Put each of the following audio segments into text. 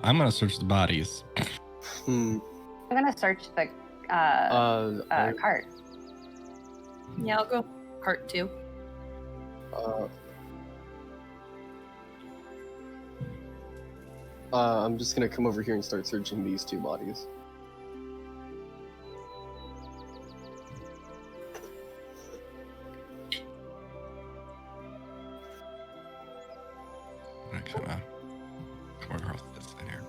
I'm gonna search the bodies. I'm gonna search the cart. Yeah, I'll go cart too. I'm just gonna come over here and start searching these two bodies. Come across this in here.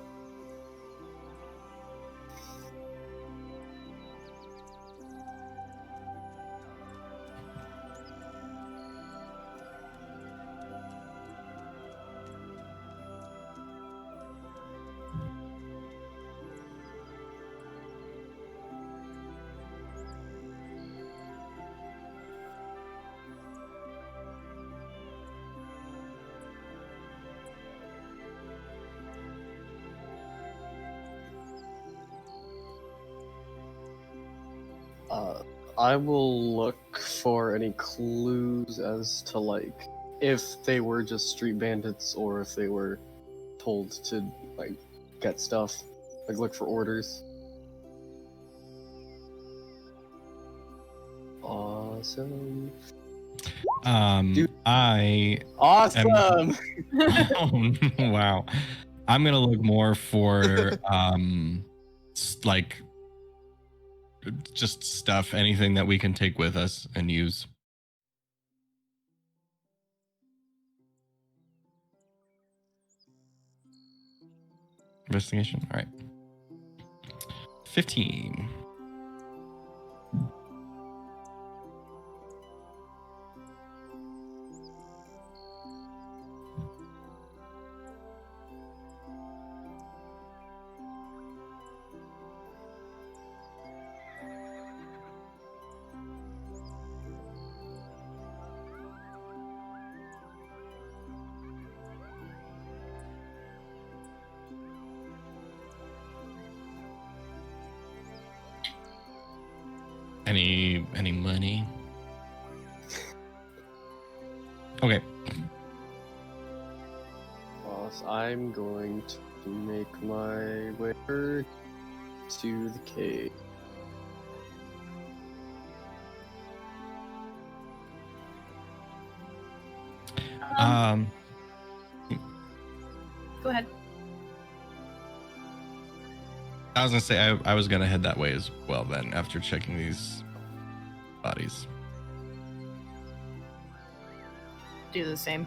I will look for any clues as to, like, if they were just street bandits or if they were told to, like, get stuff. Like, look for orders. Awesome. Awesome! Wow. I'm gonna look more for, like, just stuff, anything that we can take with us and use. Investigation. All right. 15. Any money? Okay. Boss, I'm going to make my way to the cave. Go ahead. I was gonna say I was gonna head that way as well then after checking these bodies. Do the same.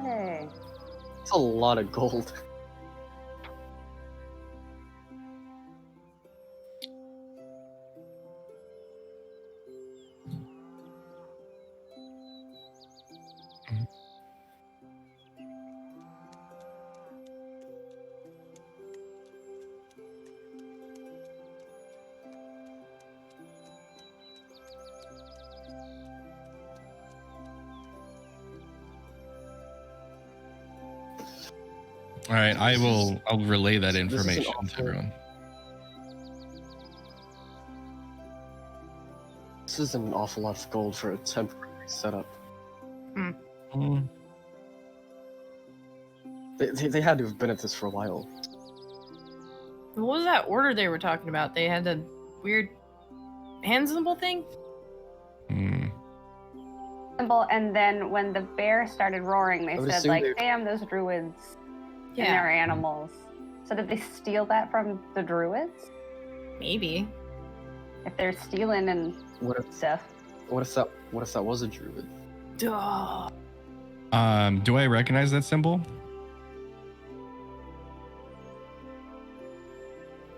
Hey. It's a lot of gold. All right, I'll relay that This is an information to awful- everyone. This is an awful lot of gold for a temporary setup. Mm, They had to have been at this for a while. What was that order they were talking about? They had the weird hand symbol thing? mm. Symbol, and then when the bear started roaring, they I would said, assume like, they- damn, those druids and Yeah, their animals. So did they steal that from the druids? maybe. If they're stealing and What if stuff. what if that was a druid? Duh. Do I recognize that symbol?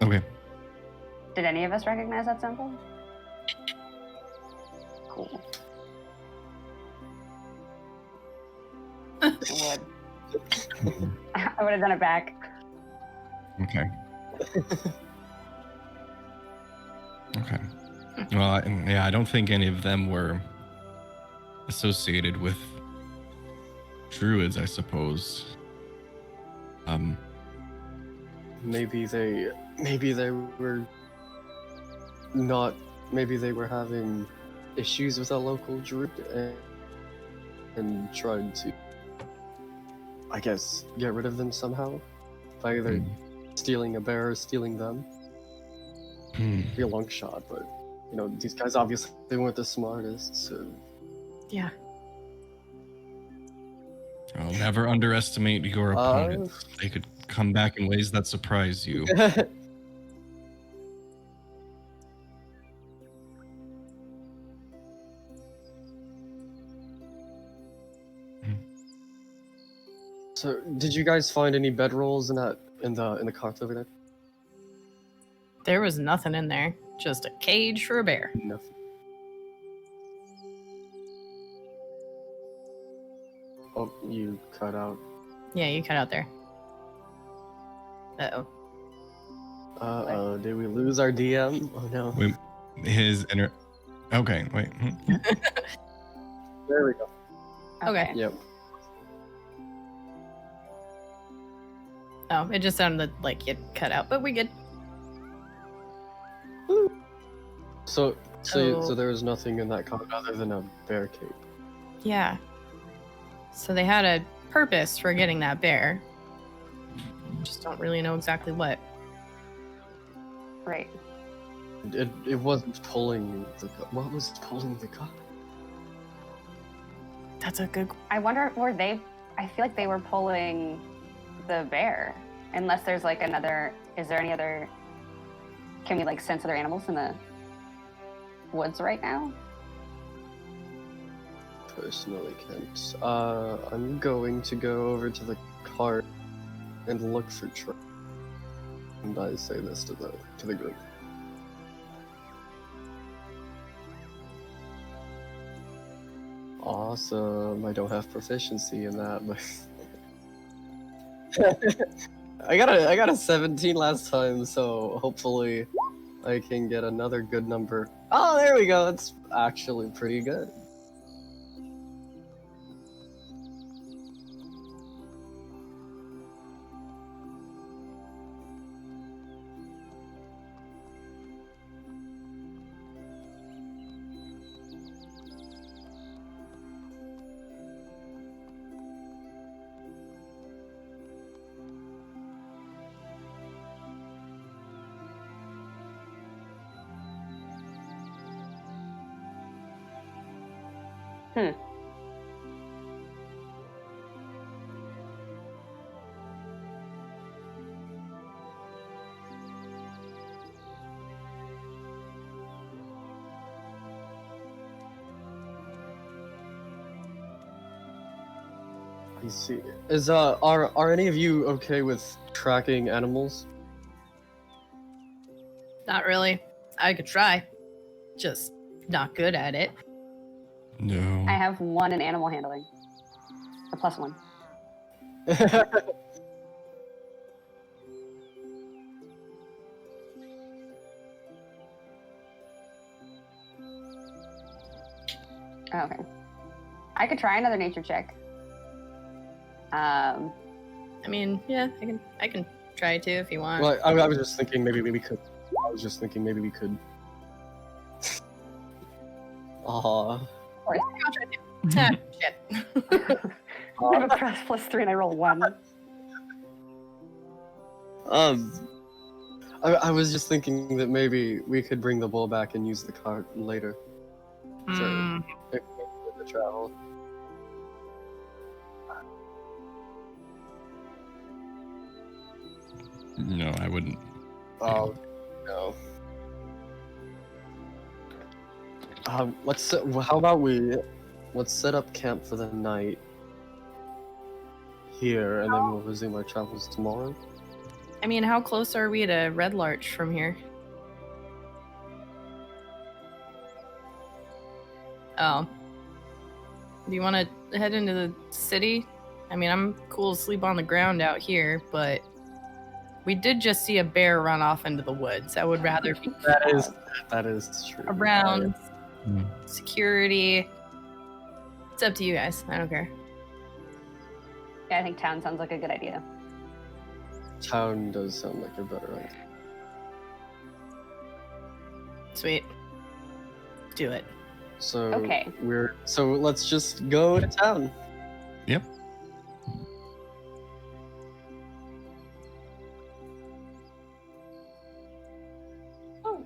Okay. Did any of us recognize that symbol? Cool. I would. I would have done it back. Okay. Okay. Well, I don't think any of them were associated with druids, I suppose. Maybe they were not. Maybe they were having issues with a local druid and tried to, I guess, get rid of them somehow by either stealing a bear or stealing them. Be a long shot, but these guys obviously they weren't the smartest, so Yeah. I'll never underestimate your opponents. They could come back in ways that surprise you. So, did you guys find any bedrolls in the cart over there? There was nothing in there. Just a cage for a bear. Nothing. Oh, you cut out. Yeah, you cut out there. Uh-oh. Uh-oh, did we lose our DM? Oh no. Wait, Okay, wait. There we go. Okay. Yep. Oh, it just sounded like it cut out, but we good. So Oh. there was nothing in that cart other than a bear cape. Yeah. So they had a purpose for getting that bear. Just don't really know exactly what. Right. It wasn't pulling the. What was pulling the cart? That's a good. I wonder, I feel like they were pulling the bear. Unless there's like another. Is there any other. Can we like sense other animals in the woods right now? Personally, can't. I'm going to go over to the cart and look for Trey. And I say this to the group. Awesome. I don't have proficiency in that, but I got a 17 last time, so hopefully I can get another good number. Oh, there we go. That's actually pretty good. I see. Are any of you okay with tracking animals? Not really. I could try. Just not good at it. No. I have 1 in animal handling. A +1. Okay. I could try another nature check. I mean, yeah, I can try to if you want. Well, I was just thinking maybe we could. I was just thinking maybe we could. I'll try to. Ah, shit. I have a press +3 and I roll 1. I was just thinking that maybe we could bring the bull back and use the cart later Hmm. to the travel. No, I wouldn't. Oh no. How about let's set up camp for the night here, and then we'll resume our travels tomorrow. I mean, how close are we to Red Larch from here? Oh. Do you want to head into the city? I mean, I'm cool to sleep on the ground out here, but we did just see a bear run off into the woods. I would rather be That is true. around security. It's up to you guys. I don't care. Yeah, I think town sounds like a good idea. Town does sound like a better idea. Sweet. Do it. So Okay. so let's just go to town. Yep. Oh.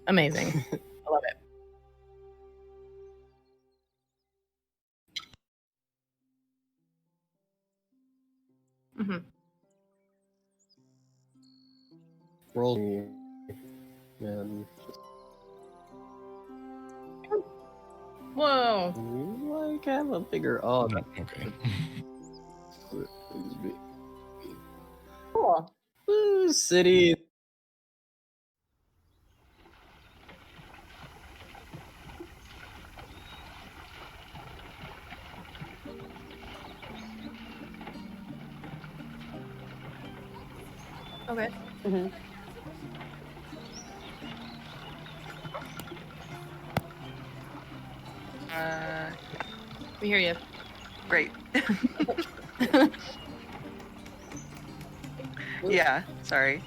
Amazing. I love it. Mm-hmm. Roll me, man. Whoa. Like have a bigger No, okay. Cool. Woo, city. Okay. hmm We hear you. Great. Yeah, sorry.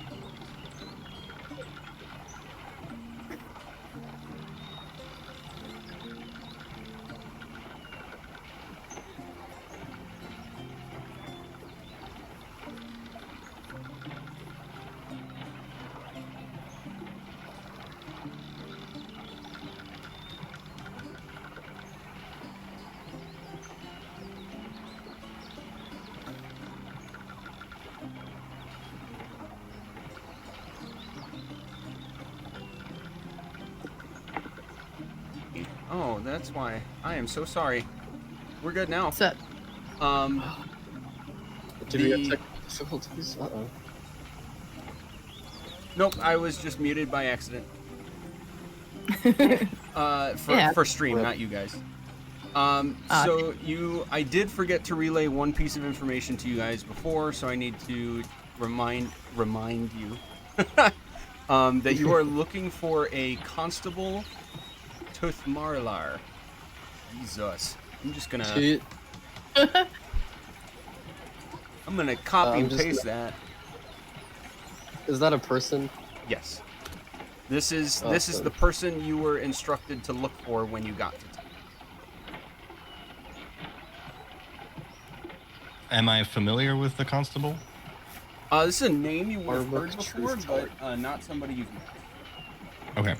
Oh, that's why. I am so sorry. We're good now. What's up? Did we have The- technical difficulties? Uh-oh. Nope, I was just muted by accident. Yeah. For stream, Rip. not you guys. Ah. So I did forget to relay one piece of information to you guys before, so I need to remind you that you are looking for a Constable Tuthmarlar. Jesus. I'm just gonna Gee, I'm gonna copy I'm and just paste that. is that a person? Yes. This is Awesome. the person you were instructed to look for when you got to town. Am I familiar with the constable? This is a name you would have Artwork heard before, truth but teller. not somebody you've met. Okay.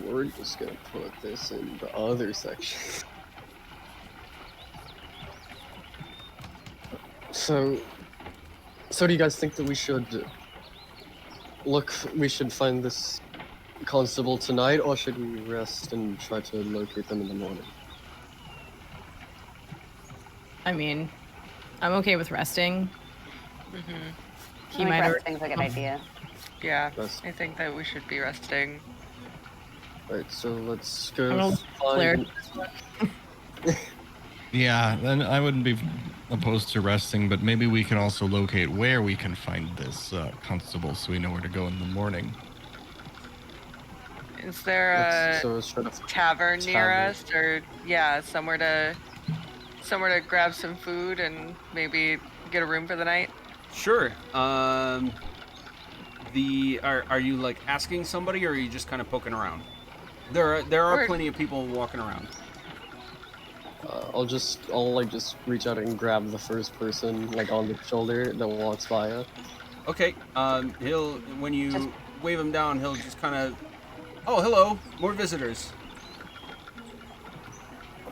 We're just gonna put this in the other section. So do you guys think that we should find this constable tonight, or should we rest and try to locate them in the morning? I mean, I'm okay with resting. Mm-hmm. He I might think already. resting's a good idea. Yeah, That's I think that we should be resting. right. So let's I'm go gonna clear find. this one. Yeah, then I wouldn't be opposed to resting, but maybe we can also locate where we can find this constable so we know where to go in the morning. Is there a So let's try to tavern near tavern. us, or yeah, somewhere to grab some food and maybe get a room for the night? Sure. Are you like asking somebody, or are you just kind of poking around? There are Or plenty of people walking around. I'll like just reach out and grab the first person like on the shoulder that walks by us. Okay. He'll when you Just- wave him down, he'll just kind of. Oh, hello, more visitors.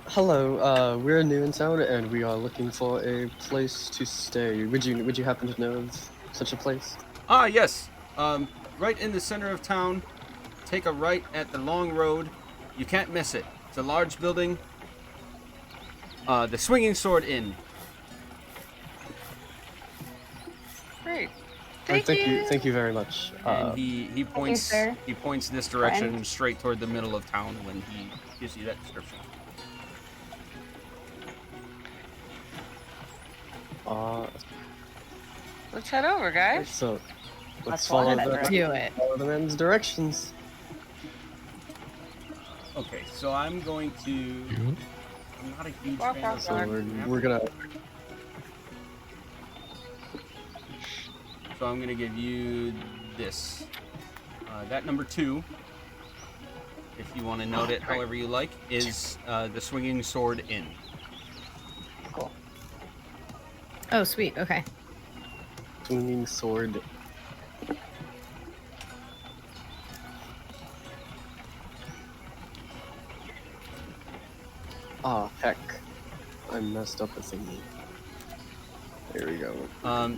Hello, we're new in town and we are looking for a place to stay. Would you happen to know of such a place? Ah, yes. Right in the center of town. Take a right at the long road. You can't miss it. It's a large building. The Swinging Sword Inn. great. Alright, thank you very much. And he points sir. he points this direction Friend. straight toward the middle of town when he gives you that description. Let's head over, guys. So let's Let's follow follow that the, direction. Do it. follow the man's directions. Okay, so I'm going to. I'm not a huge Walk, fan walk, of So walk. we're gonna. So I'm gonna give you this. That number 2, if you want to note it however you like, is the Swinging Sword Inn. Cool. Oh, sweet. Okay. Swinging sword. Ah, heck. I messed up a thingy. There we go.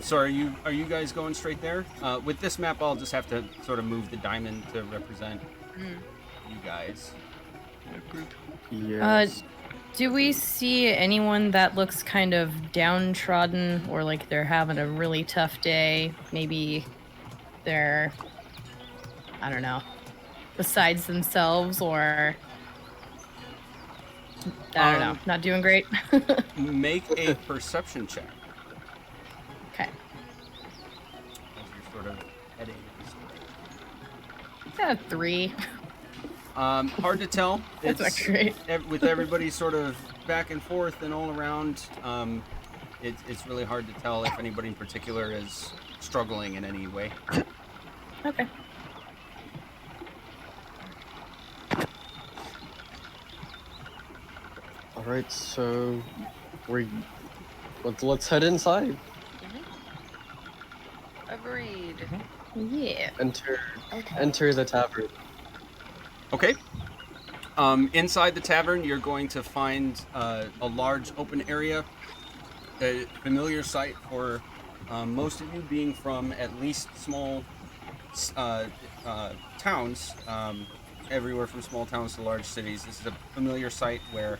So are you guys going straight there? With this map, I'll just have to sort of move the diamond to represent you guys. Yes. Do we see anyone that looks kind of downtrodden or like they're having a really tough day? Maybe they're, I don't know, besides themselves, or I don't know, not doing great? Make a perception check Okay. as you're sort of heading this way. Yeah, 3. Hard to tell. That's not great. With everybody sort of back and forth and all around, it's really hard to tell if anybody in particular is struggling in any way. Okay. All right, so let's head inside. Agreed. Yeah. Enter the tavern. Okay. Inside the tavern, you're going to find a large open area, a familiar sight for most of you, being from at least small towns, everywhere from small towns to large cities. This is a familiar sight where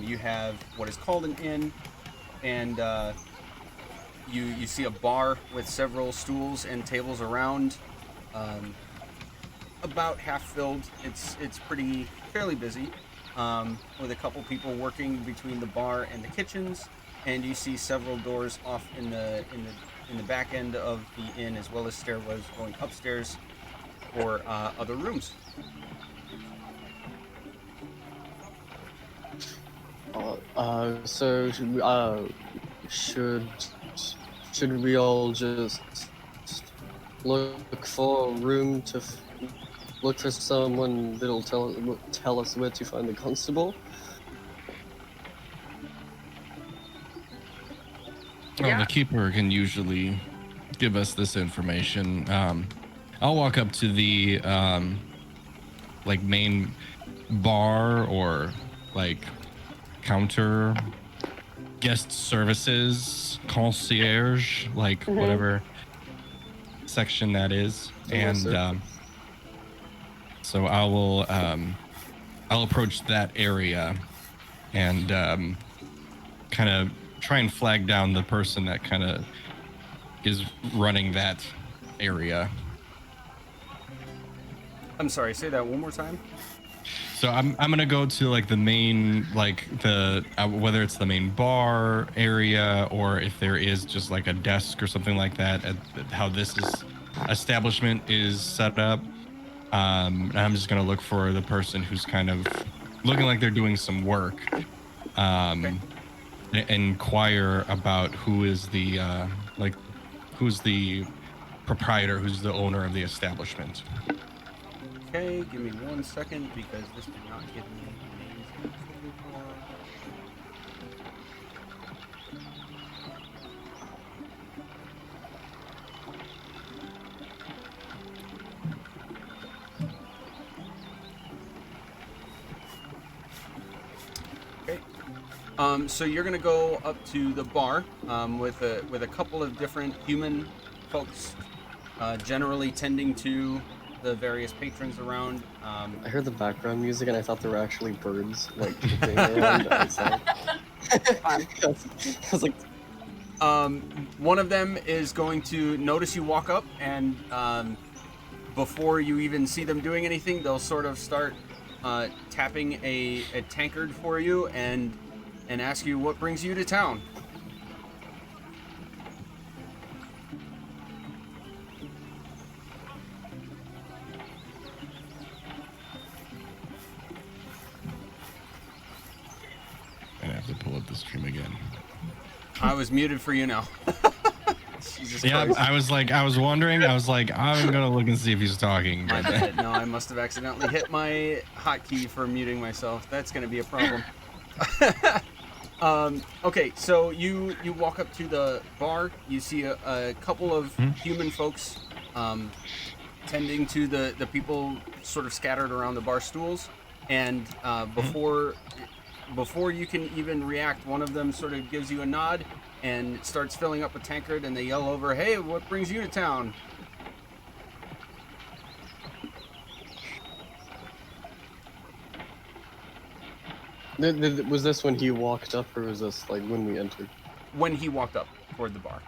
you have what is called an inn, and you see a bar with several stools and tables around. About half filled. It's fairly busy, with a couple people working between the bar and the kitchens, and you see several doors off in the back end of the inn, as well as stairways going upstairs for other rooms. So should we all just look for a room to look for someone that'll tell us where to find the constable? Well, Yeah. the keeper can usually give us this information. I'll walk up to the like main bar or like counter, guest services, concierge, like whatever section that is, and so I will I'll approach that area and kind of try and flag down the person that kind of is running that area. I'm sorry, say that one more time. So I'm gonna go to like the main, like the whether it's the main bar area or if there is just like a desk or something like that. How establishment is set up. And I'm just gonna look for the person who's kind of looking like they're doing some work. Inquire about who is the who's the proprietor, who's the owner of the establishment. Okay, give me 1 second because this did not give me names I was looking for. Okay. So you're gonna go up to the bar with a couple of different human folks, generally tending to the various patrons around. I heard the background music and I thought there were actually birds like chirping around outside. I was like, One of them is going to notice you walk up, and before you even see them doing anything, they'll sort of start tapping a tankard for you and ask you what brings you to town. I have to pull up the stream again. I was muted for you now. Jesus Yeah, Christ. I was wondering. I was like, I'm gonna look and see if he's talking. My bad. No, I must have accidentally hit my hotkey for muting myself. That's gonna be a problem. Okay, so you walk up to the bar. You see a couple of human folks tending to the people sort of scattered around the bar stools, and before you can even react, one of them sort of gives you a nod and starts filling up a tankard, and they yell over, "Hey, what brings you to town?" was this when he walked up, or was this like when we entered? When he walked up toward the bar.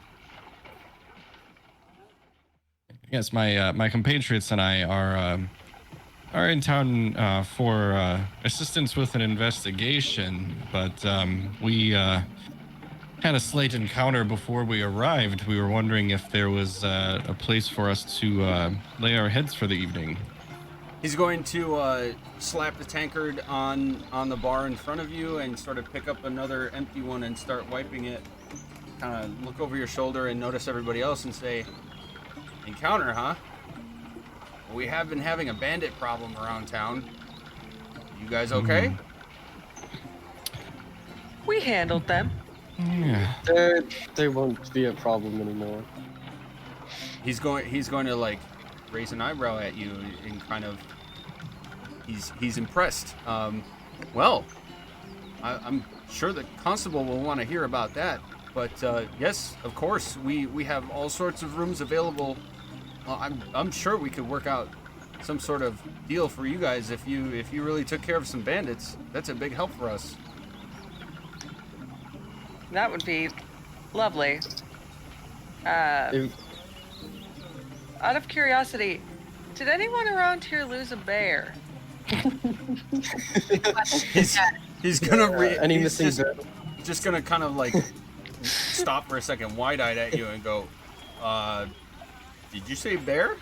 Yes, my compatriots and I are in town for assistance with an investigation, but we had a slight encounter before we arrived. We were wondering if there was a place for us to lay our heads for the evening. He's going to slap the tankard on the bar in front of you and sort of pick up another empty one and start wiping it. Kind of look over your shoulder and notice everybody else and say, "Encounter, huh? We have been having a bandit problem around town. You guys okay?" We handled them. Yeah. There won't be a problem anymore. He's going to like raise an eyebrow at you and kind of he's impressed. Well, I'm sure the constable will want to hear about that, but yes, of course, we have all sorts of rooms available. I'm sure we could work out some sort of deal for you guys if you really took care of some bandits. That's a big help for us. That would be lovely. If- Out of curiosity, did anyone around here lose a bear? He's gonna any he's missing just gonna kind of like stop for a second, wide-eyed at you, and go, "Did you say bear?"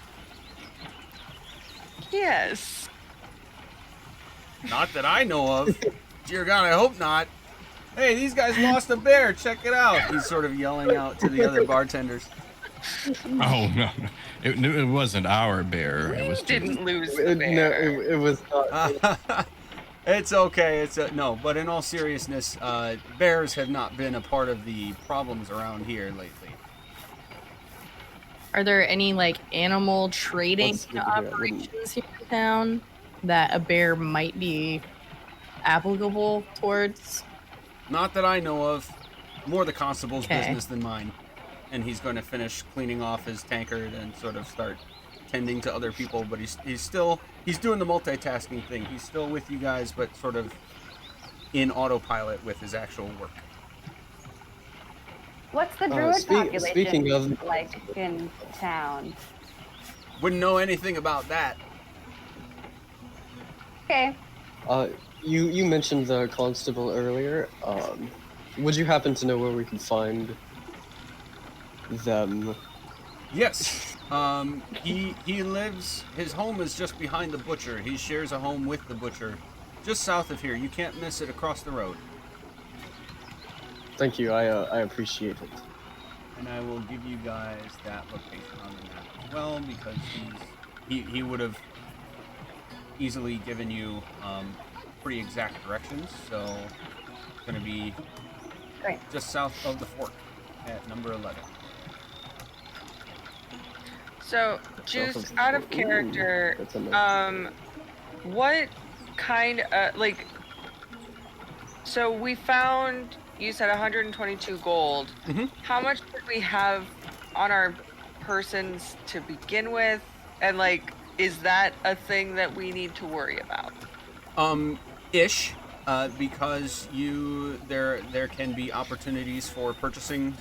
Yes. Not that I know of. Dear God, I hope not. Hey, these guys lost a bear. Check it out. He's sort of yelling out to the other bartenders. Oh no, it wasn't our bear. It was Didn't lose the No, bear. it was not. It's okay. No, but in all seriousness, bears have not been a part of the problems around here lately. Are there any like animal trading That's good to hear. operations here in town that a bear might be applicable towards? Not that I know of. More the constable's Okay. business than mine. And he's going to finish cleaning off his tankard and sort of start tending to other people. But he's doing the multitasking thing. He's still with you guys, but sort of in autopilot with his actual work. What's the druid population speaking of- like in town? Wouldn't know anything about that. Okay. You mentioned the constable earlier. Would you happen to know where we can find them? Yes. He lives. His home is just behind the butcher. He shares a home with the butcher, just south of here. You can't miss it across the road. Thank you. I appreciate it. And I will give you guys that location on the map as well, because he would have easily given you pretty exact directions. So it's going to be Great. just south of the fort at number 11. So, Juice, out of character, That's a nice- what kind of, like, so we found, you said 122 gold. Mhm. How much did we have on our persons to begin with? And, like, is that a thing that we need to worry about? Ish, because there can be opportunities for purchasing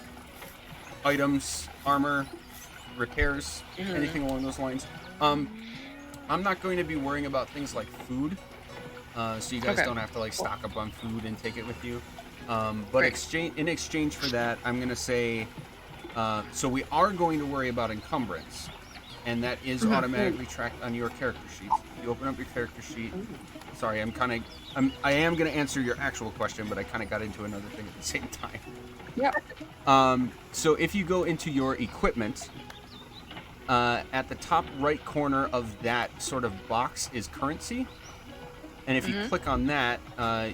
items, armor, repairs, anything along those lines. I'm not going to be worrying about things like food, so you guys Okay. don't have to like stock up on food and take it with you. But Great. in exchange for that, I'm gonna say, so we are going to worry about encumbrance, and that is automatically tracked on your character sheet. You open up your character sheet. Sorry, I am gonna answer your actual question, but I kind of got into another thing at the same time. Yep. So if you go into your equipment, at the top right corner of that sort of box is currency. And if you click on that,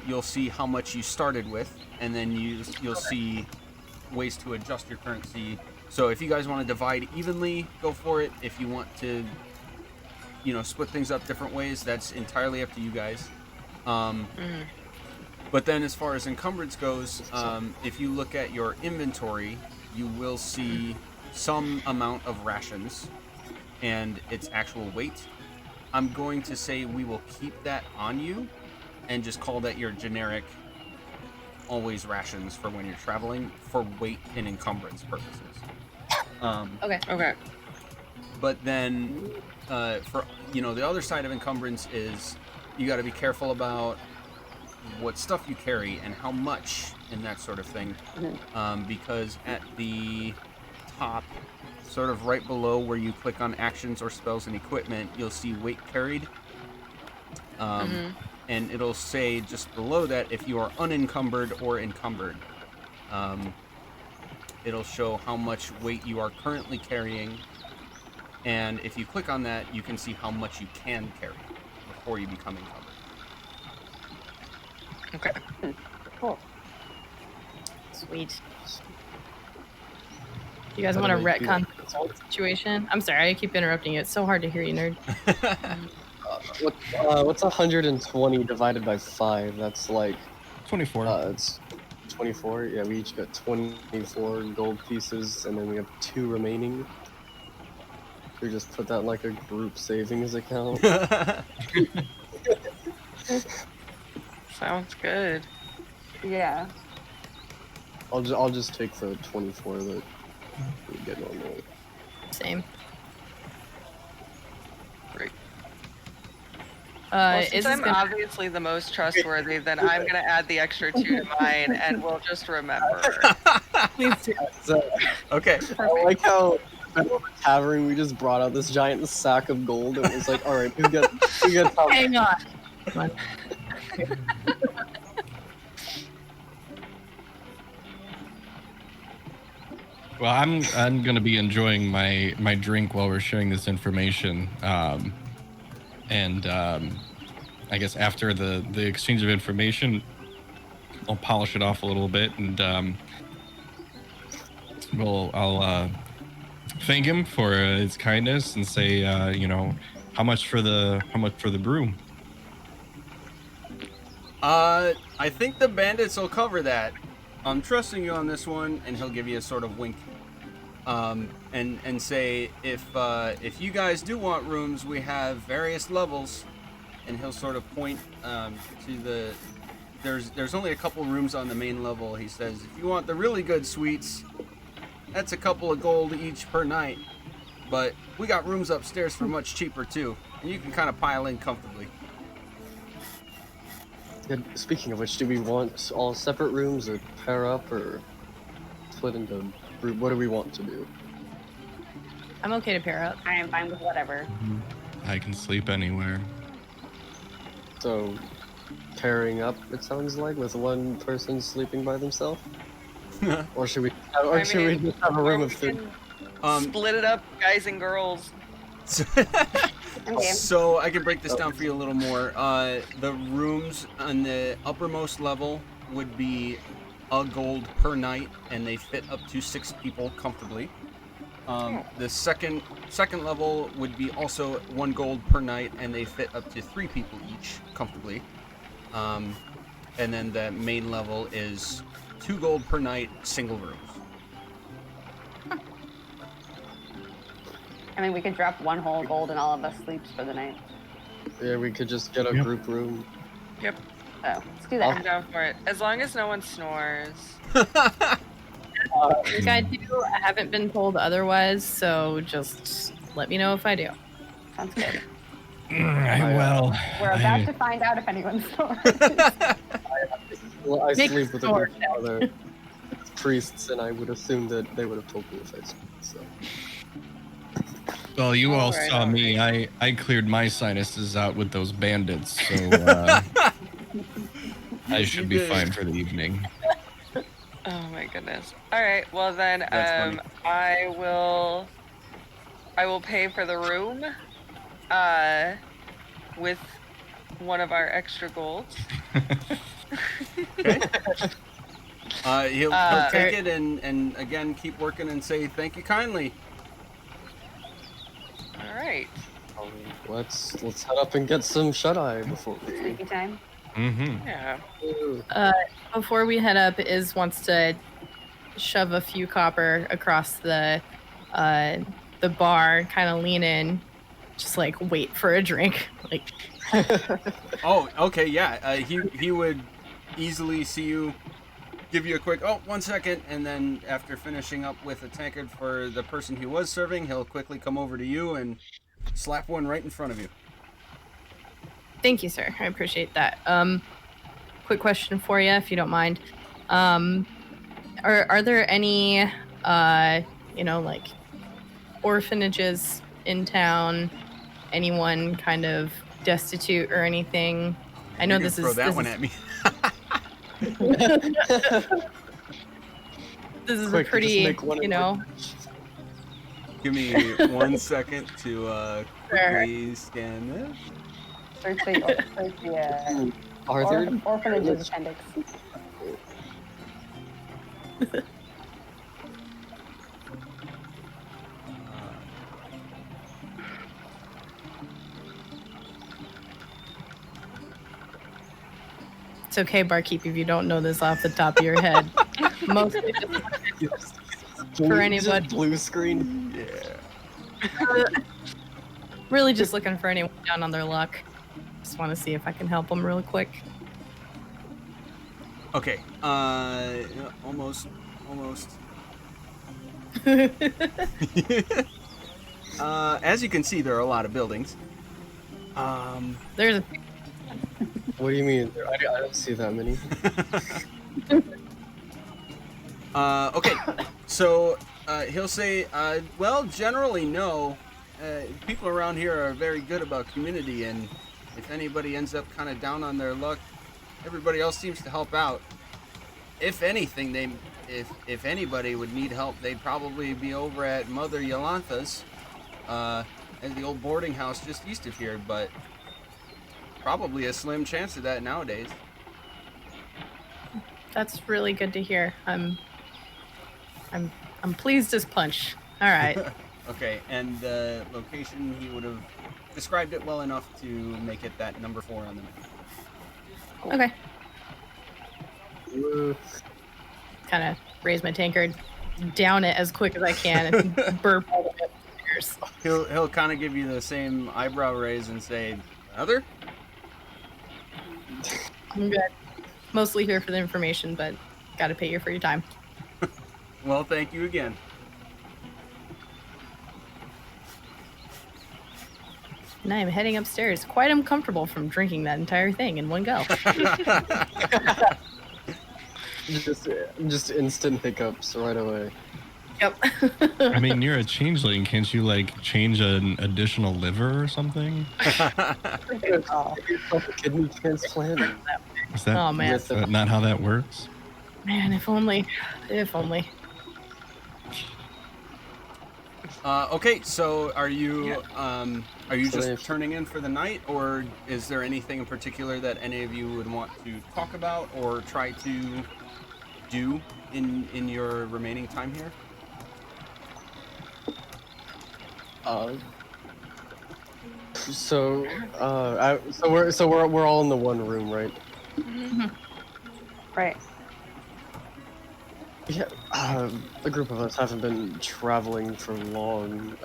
you'll see how much you started with, and then you'll see ways to adjust your currency. So if you guys want to divide evenly, go for it. If you want to, split things up different ways, that's entirely up to you guys. But then as far as encumbrance goes, if you look at your inventory, you will see some amount of rations and its actual weight. I'm going to say we will keep that on you and just call that your generic always rations for when you're traveling for weight and encumbrance purposes. Okay. Okay. But then for the other side of encumbrance is you got to be careful about what stuff you carry and how much and that sort of thing, because at the top, sort of right below where you click on actions or spells and equipment, you'll see weight carried, and it'll say just below that if you are unencumbered or encumbered. It'll show how much weight you are currently carrying, and if you click on that, you can see how much you can carry before you become encumbered. Okay. Cool. Sweet. You guys want to retcon the whole situation? I'm sorry, I keep interrupting you. It's so hard to hear you, nerd. What's 120 divided by 5? That's like 24. it's 24. Yeah, we each got 24 gold pieces, and then we have 2 remaining. We just put that in like a group savings account. Sounds good. Yeah. I'll just take the 24 that we get normally. Same. Great. Well, Since I'm obviously the most trustworthy, then I'm gonna add the extra 2 to mine, and we'll just remember. Please do. So, Okay. I like how at the tavern we just brought out this giant sack of gold and it was like, all right, who gets how much? Hang on. Come on. Well, I'm gonna be enjoying my drink while we're sharing this information, and I guess after the exchange of information, I'll polish it off a little bit, and I'll thank him for his kindness and say, how much for the brew. I think the bandits will cover that. I'm trusting you on this one, and he'll give you a sort of wink, and say if you guys do want rooms, we have various levels, and he'll sort of point to the. There's only a couple rooms on the main level. He says if you want the really good suites, that's a couple of gold each per night, but we got rooms upstairs for much cheaper too, and you can kind of pile in comfortably. Speaking of which, do we want all separate rooms, or pair up, or split into group? What do we want to do? I'm okay to pair up. I am fine with whatever. I can sleep anywhere. So, pairing up, it sounds like, with one person sleeping by themselves? Or should we? Or I should we mean, just have a or room we of three? can split it up, guys and girls. Okay. So I can break this down for you a little more. The rooms on the uppermost level would be a gold per night, and they fit up to 6 people comfortably. The second level would be also 1 gold per night, and they fit up to 3 people each comfortably. And then the main level is 2 gold per night, single rooms. I mean, we could drop 1 whole gold and all of us sleeps for the night. Yeah, we could just get a Yep. group room. Yep, So let's do I'm that. down for it. As long as no one snores. I think I do. I haven't been told otherwise, so just let me know if I do. Sounds good. Well, We're about to find out if anyone's snores. Well, I Make sleep with a snore group of other priests, and I would assume that they would have told me if I sleep. So. well, you all Alright, saw me. I cleared my sinuses out with those bandits, so I should be did. fine for the evening. Oh my goodness. All right. Well then, That's funny. I will pay for the room, with one of our extra golds. He'll Uh, take it and again keep working and say thank you kindly. All right. Let's head up and get some shut eye before we. Sleepy time. Mm-hmm. Yeah. Before we head up, Iz wants to shove a few copper across the bar, kind of lean in, just like wait for a drink. Like, Oh, okay, yeah. He would easily see you, give you a quick 1 second, and then after finishing up with a tankard for the person he was serving, he'll quickly come over to you and slap one right in front of you. thank you, sir. I appreciate that. Quick question for you, if you don't mind. Are there any, like orphanages in town? Anyone kind of destitute or anything? I know You're this gonna is throw that this one is, at me. this is Quick, a just pretty, make one Give me 1 second to quickly scan this. Search the Are there? orphanage's appendix. It's okay, barkeep, if you don't know this off the top of your head. Mostly just for anybody. Blue screen. Yeah. Really just looking for anyone down on their luck. Just want to see if I can help them really quick. Okay. Almost. As you can see, there are a lot of buildings. There's a What do you mean? I don't see that many. Okay, so he'll say, well, generally, no. People around here are very good about community, and if anybody ends up kind of down on their luck, everybody else seems to help out. If anything, if anybody would need help, they'd probably be over at Mother Yolanta's, at the old boarding house just east of here, but probably a slim chance of that nowadays. That's really good to hear. I'm pleased as punch. All right. Okay, and the location, he would have described it well enough to make it that number 4 on the map. Okay. Ooh. Kind of raise my tankard, down it as quick as I can, and burp all the way upstairs. He'll kind of give you the same eyebrow raise and say, "Another?" I'm good. Mostly here for the information, but gotta pay you for your time. Well, thank you again. And I am heading upstairs, quite uncomfortable from drinking that entire thing in one go. Just instant hiccups right away. Yep. I mean, you're a changeling. Can't you like change an additional liver or something? Yourself a kidney transplant. Is that, Oh, man. is that not how that works? Man, if only. If only. Okay, so are you So just turning in for the night, or is there anything in particular that any of you would want to talk about or try to do in your remaining time here? So we're all in the one room, right? Right. Yeah. The group of us haven't been traveling for long.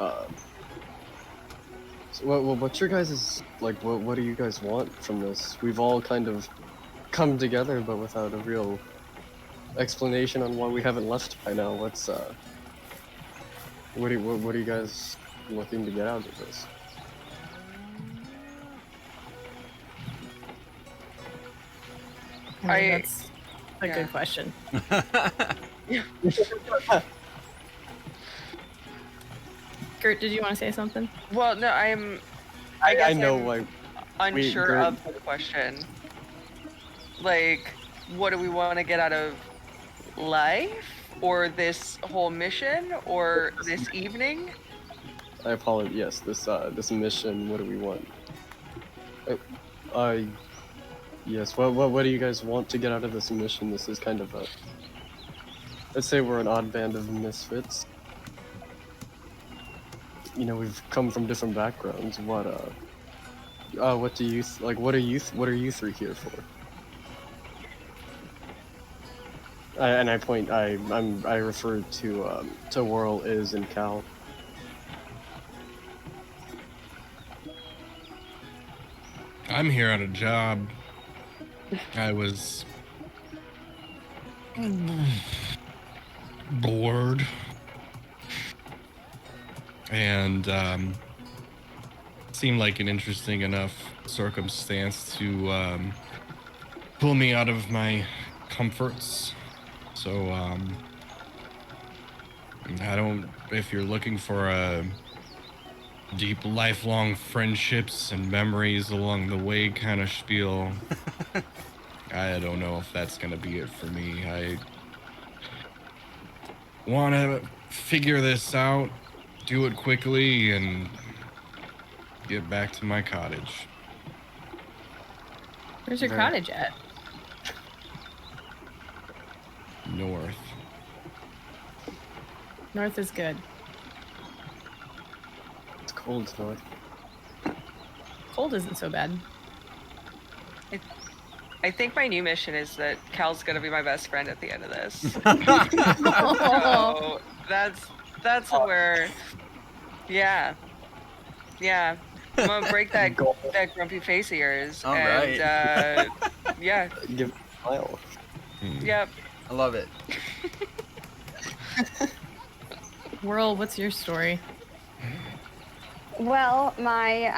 So what's your guys' like? What do you guys want from this? We've all kind of come together, but without a real explanation on why we haven't left by now. What are you guys looking to get out of this? I mean, that's a good question. Gert, did you want to say something? Well, no, I I know I'm why. unsure Gert- of the question. Like, what do we want to get out of life, or this whole mission, or this evening? I apologize. Yes, this mission. What do we want? Yes. What do you guys want to get out of this mission? This is kind of a. Let's say we're an odd band of misfits. You know, we've come from different backgrounds. What do you like? What are you three here for? And I point. I refer to Whirl, Iz, and Cal. I'm here on a job. I was bored. And seemed like an interesting enough circumstance to pull me out of my comforts. So I don't, if you're looking for a deep lifelong friendships and memories along the way kind of spiel, I don't know if that's gonna be it for me. I want to figure this out, do it quickly, and get back to my cottage. Where's your Very- cottage at? North. North is good. It's cold north. Cold isn't so bad. I think my new mission is that Cal's gonna be my best friend at the end of this. Oh. So that's where, yeah. I'm gonna break that grumpy face of yours, All and yeah, Give it a smile. yep. I love it. Whirl, what's your story? Well, my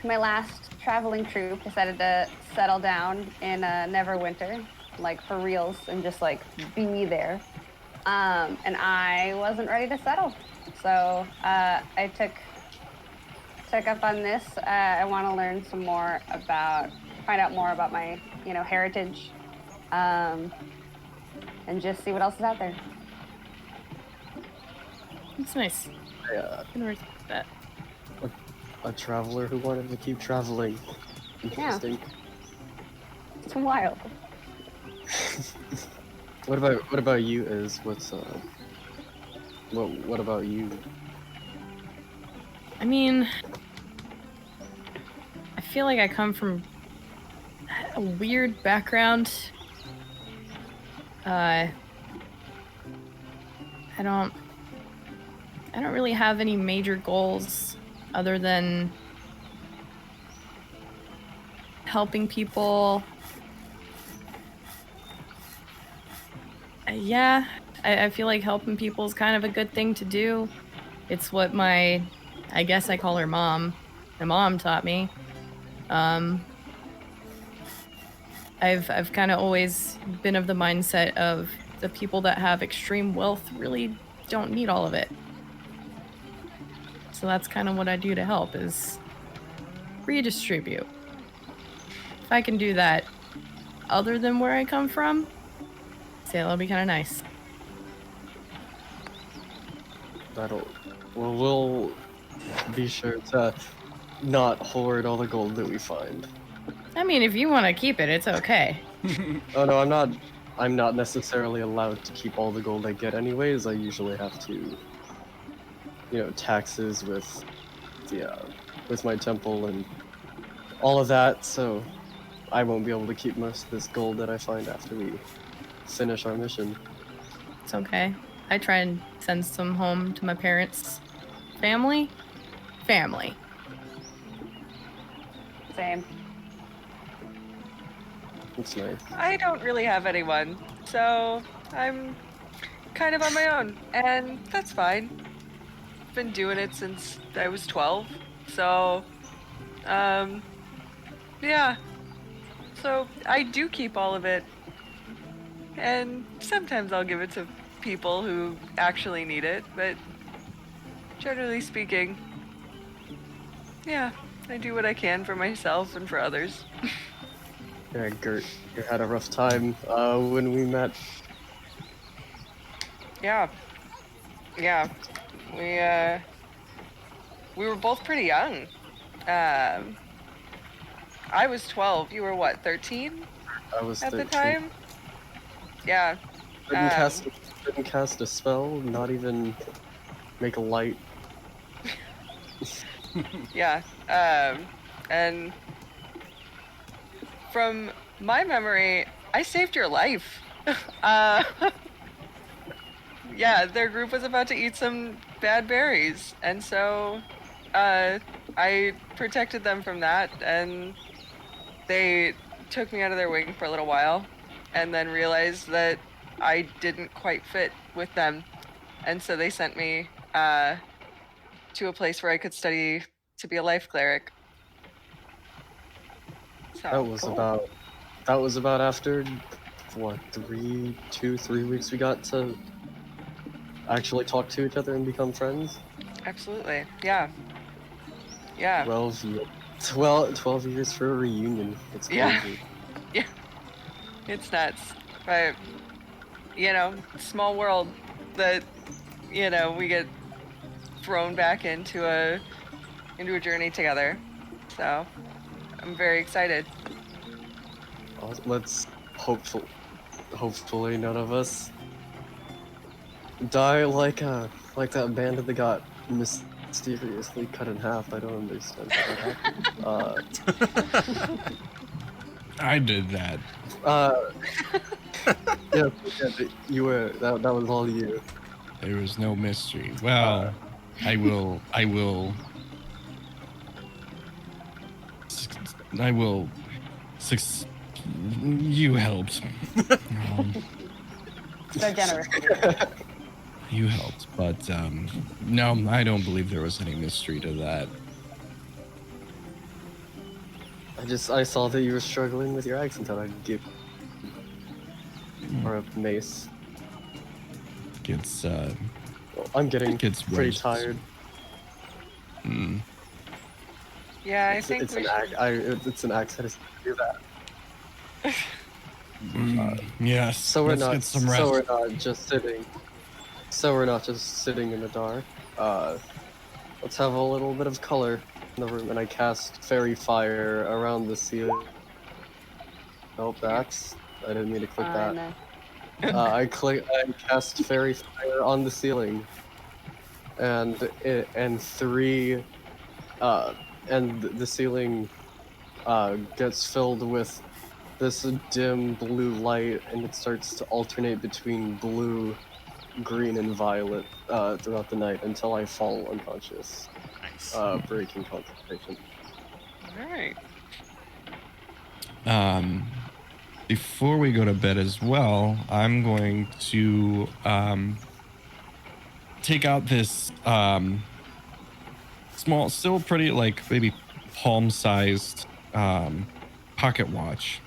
my last traveling troupe decided to settle down in Neverwinter, like for reals, and just like be there. And I wasn't ready to settle, so I took up on this. I want to learn some more find out more about my heritage, and just see what else is out there. It's nice. Yeah, I can respect that. a traveler who wanted to keep traveling. Interesting. It's wild. What about you? What about you? I mean, I feel like I come from a weird background. I don't really have any major goals other than helping people. Yeah, I feel like helping people is kind of a good thing to do. It's what I guess I call her mom, my mom taught me. I've kind of always been of the mindset of the people that have extreme wealth really don't need all of it. So that's kind of what I do to help is redistribute. If I can do that other than where I come from, say that'll be kind of nice. We'll be sure to not hoard all the gold that we find. I mean, if you want to keep it, it's okay. Oh no, I'm not necessarily allowed to keep all the gold I get anyways. I usually have to, taxes with my temple and all of that, so I won't be able to keep most of this gold that I find after we finish our mission. It's okay. I try and send some home to my parents' family. Same. It's nice. I don't really have anyone, so I'm kind of on my own, and that's fine. Been doing it since I was 12, so yeah. So I do keep all of it, and sometimes I'll give it to people who actually need it, but generally speaking, yeah, I do what I can for myself and for others. Yeah, Gert, you had a rough time when we met. Yeah. We were both pretty young. I was 12. You were what, 13 I was at 13. the time? Yeah. Didn't cast a spell, not even make a light. Yeah. And from my memory, I saved your life. Yeah, their group was about to eat some bad berries, and so I protected them from that, and they took me out of their wing for a little while, and then realized that I didn't quite fit with them, and so they sent me to a place where I could study to be a life cleric. So, That was about after what, 3 weeks we got to actually talk to each other and become friends. absolutely, yeah. 12 years for a reunion. It's crazy. Yeah, it's nuts, but small world that we get thrown back into a journey together. So I'm very excited. Let's hopefully none of us die like that bandit that got mysteriously cut in half. I don't understand how that happened. I did that. Yeah, you were that was all you. There was no mystery. Well, I will. You helped. So generous. You helped, but no, I don't believe there was any mystery to that. I saw that you were struggling with your accent, and I'd give or a mace. It's I'm getting It's pretty roast. tired. Yeah, I think It's we an should... it's an axe. I just do that. Yes. So we're let's not. get some rest. So we're not just sitting. So we're not just sitting in the dark. Let's have a little bit of color in the room, and I cast fairy fire around the ceiling. Nope, that's. I didn't mean to click that. No. I cast fairy fire on the ceiling, and the ceiling gets filled with this dim blue light, and it starts to alternate between blue, green, and violet throughout the night until I fall unconscious, Nice. breaking concentration. All right. Before we go to bed as well, I'm going to take out this small, still pretty, like maybe palm-sized pocket watch,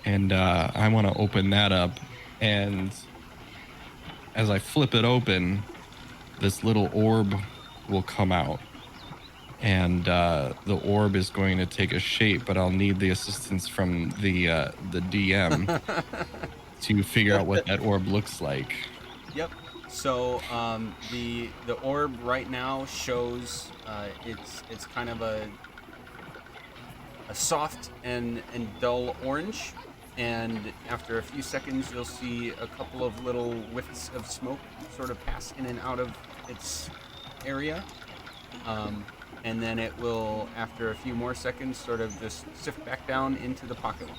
and I want to open that up. And as I flip it open, this little orb will come out, and the orb is going to take a shape, but I'll need the assistance from the DM to figure out what that orb looks like. Yep. So the orb right now shows it's kind of a soft and dull orange, and after a few seconds you'll see a couple of little whiffs of smoke sort of pass in and out of its area, and then it will, after a few more seconds, sort of just sift back down into the pocket watch.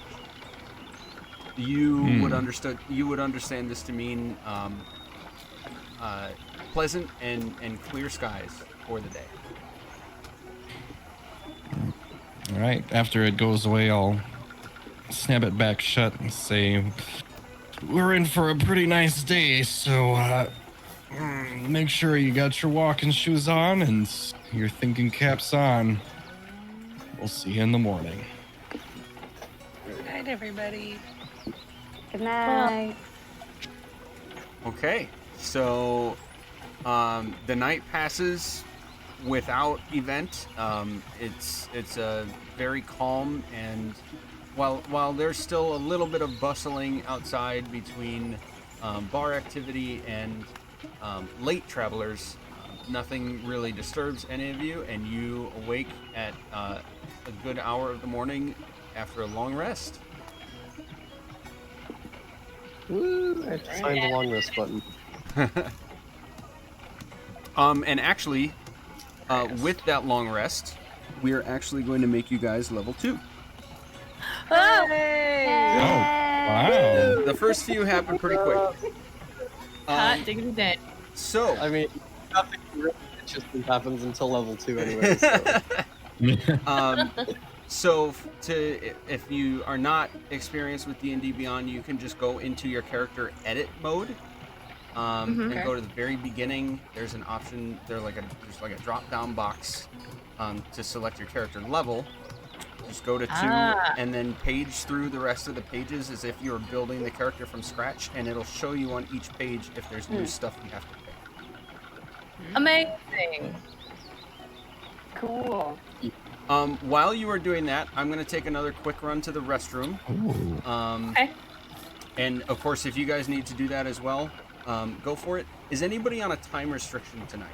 You would understand this to mean pleasant and clear skies for the day. All right. After it goes away, I'll snap it back shut and say, "We're in for a pretty nice day, so make sure you got your walking shoes on and your thinking caps on. We'll see you in the morning." Good night, everybody. Good night. Okay, so the night passes without event. It's a very calm, and while there's still a little bit of bustling outside between bar activity and late travelers, nothing really disturbs any of you, and you awake at a good hour of the morning after a long rest. Woo! I have to find the long rest button. And actually, with that long rest, we are actually going to make you guys level 2. Oh, Hey! wow. The first few happen pretty quick. Hot diggity day. So, I mean, nothing really interesting happens until level 2 anyway. So. So if you are not experienced with D&D Beyond, you can just go into your character edit mode, and go to the very beginning. There's an option. There's like a drop down box to select your character level. Just go to 2 and then page through the rest of the pages as if you're building the character from scratch, and it'll show you on each page if there's new stuff you have to pick. Amazing. Cool. While you are doing that, I'm going to take another quick run to the restroom. Okay. And of course, if you guys need to do that as well, go for it. Is anybody on a time restriction tonight?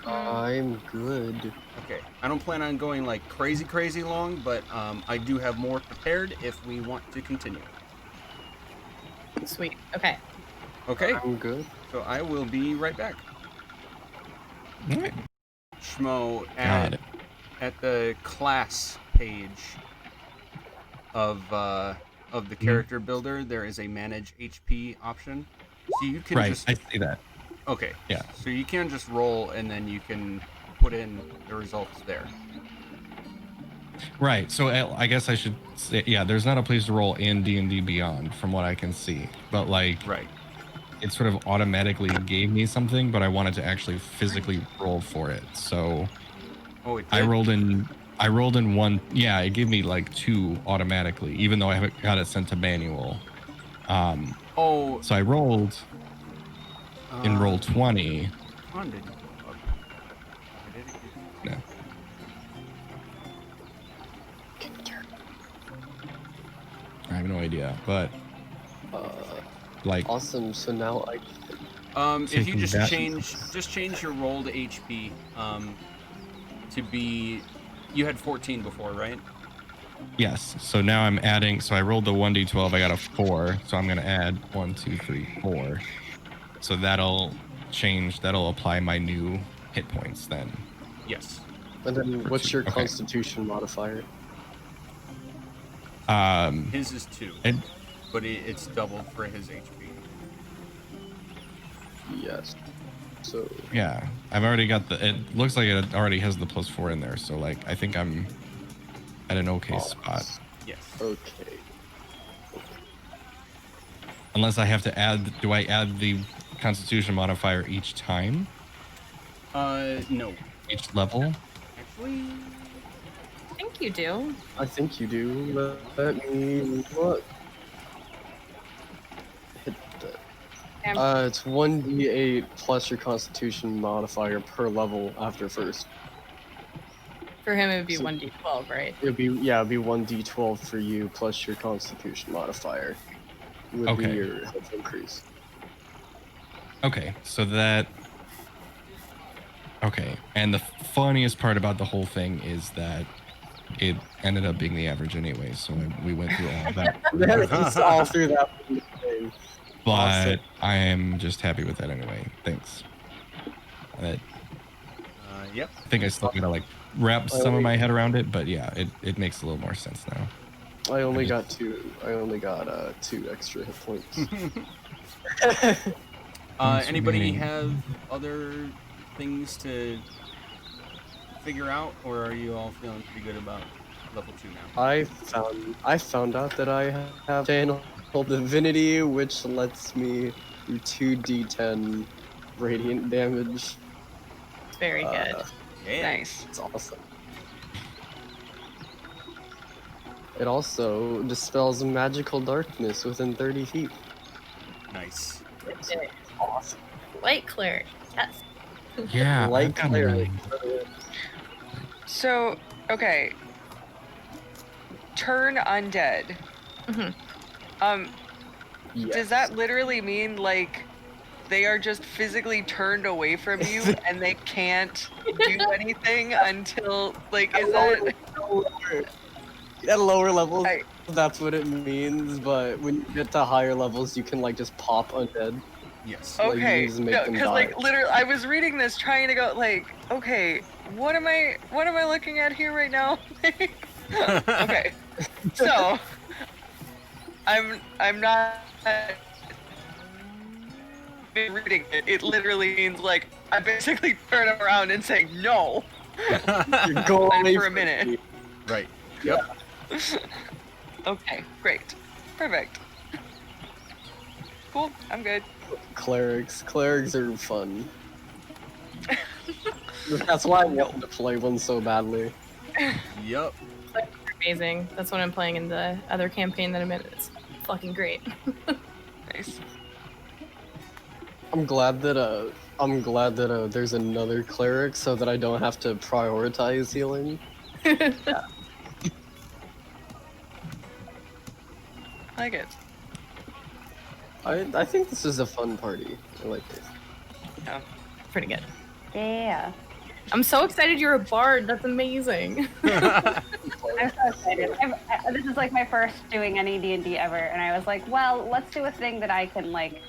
I'm good. Okay. I don't plan on going like crazy long, but I do have more prepared if we want to continue. Sweet. Okay. Okay. I'm good. So I will be right back. All right. Schmo, Got it. at the class page of the character builder, there is a manage HP option. So you can Right, I see that. Okay. Yeah. So you can just roll, and then you can put in the results there. Right. So I guess I should say, yeah, there's not a place to roll in D&D Beyond from what I can see. But like, Right. it sort of automatically gave me something, but I wanted to actually physically roll for it. So Oh, it did? I rolled in one. Yeah, it gave me like 2 automatically, even though I haven't got it sent to manual. Oh. So I rolled in roll 20. Con didn't. No. I have no idea, but like, Awesome. So now I. If you Taking just that- change your rolled HP to be, you had 14 before, right? yes. So now I'm adding. So I rolled the 1d12. I got a 4. So I'm gonna add 1, 2, 3, 4. So that'll change. That'll apply my new hit points then. Yes. And then, what's your Okay. Constitution modifier? His is 2, It, but it's doubled for his HP. Yes. So yeah, I've already got the. It looks like it already has the +4 in there. So like, I think I'm at an okay spot. Yes. okay. Unless I have to add. Do I add the Constitution modifier each time? No. each level? Actually, I think you do. I think you do. Let me look. Hit the- it's 1d8 plus your Constitution modifier per level after first. For him, it would be So- 1d12, right? It'd be 1d12 for you plus your Constitution modifier would be Okay. your health increase. Okay, so that. Okay, and the funniest part about the whole thing is that it ended up being the average anyway, so we went through all of that. It's all through that thing. But Awesome. I am just happy with that anyway. Thanks. That, yep. I think I still gotta like wrap some of my head around it, but yeah, it makes a little more sense now. I only I got 2 extra hit points. Anybody remaining. have other things to figure out, or are you all feeling pretty good about level 2 now? I found out that I have channel divinity, which lets me do 2d10 radiant damage. Very good. Yeah. Nice. It's awesome. It also dispels magical darkness within 30 feet. Nice. Awesome. Light cleric. Yes. Yeah, Like I've got cleric. So, okay. Turn undead. Mhm. Yes. Does that literally mean like they are just physically turned away from you and they can't do anything until like is that At lower levels, I- that's what it means, but when you get to higher levels, you can like just pop undead. Yes. Like, you okay? can just make No, them because like die. literally, I was reading this trying to go like, okay, what am I looking at here right now? Okay, so I'm not reading it. It literally means like I basically turn around and say no. You're going And away for a from minute. me. Right. Yep. Okay, great, perfect, cool. I'm good. Clerics are fun. That's why I wanted to play one so badly. Yep. Amazing. That's what I'm playing in the other campaign that I'm in. It's fucking great. Nice. I'm glad that there's another cleric so that I don't have to prioritize healing. I like it. I think this is a fun party. I like this. Pretty good. Yeah. I'm so excited you're a bard. That's amazing. I'm so excited. This is like my first doing any D&D ever, and I was like, well, let's do a thing that I can like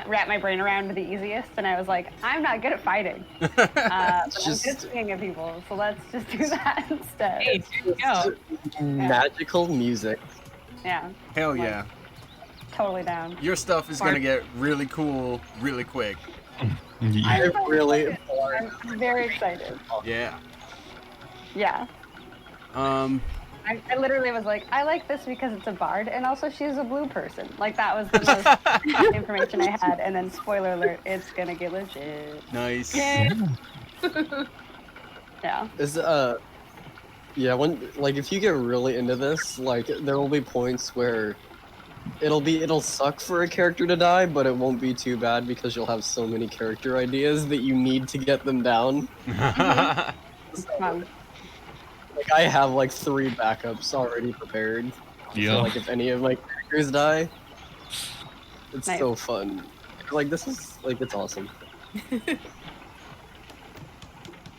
wrap my brain around the easiest. And I was like, I'm not good at fighting, but I'm good at swinging at people, so let's just do that instead. Hey, there you go. Magical music. Yeah, Hell yeah. totally down. Your stuff is gonna get really cool really quick. Yeah. I really I'm very excited. Yeah. Yeah. I literally was like, I like this because it's a bard, and also she's a blue person. Like, that was the most information I had, and then, spoiler alert, it's gonna get legit. Nice. Yeah. Is when if you get really into this, like there will be points where it'll suck for a character to die, but it won't be too bad because you'll have so many character ideas that you need to get them down. Fun. Like I have like 3 backups already prepared. Yeah. So, like if any of my characters die, it's Nice. so fun. Like this is it's awesome.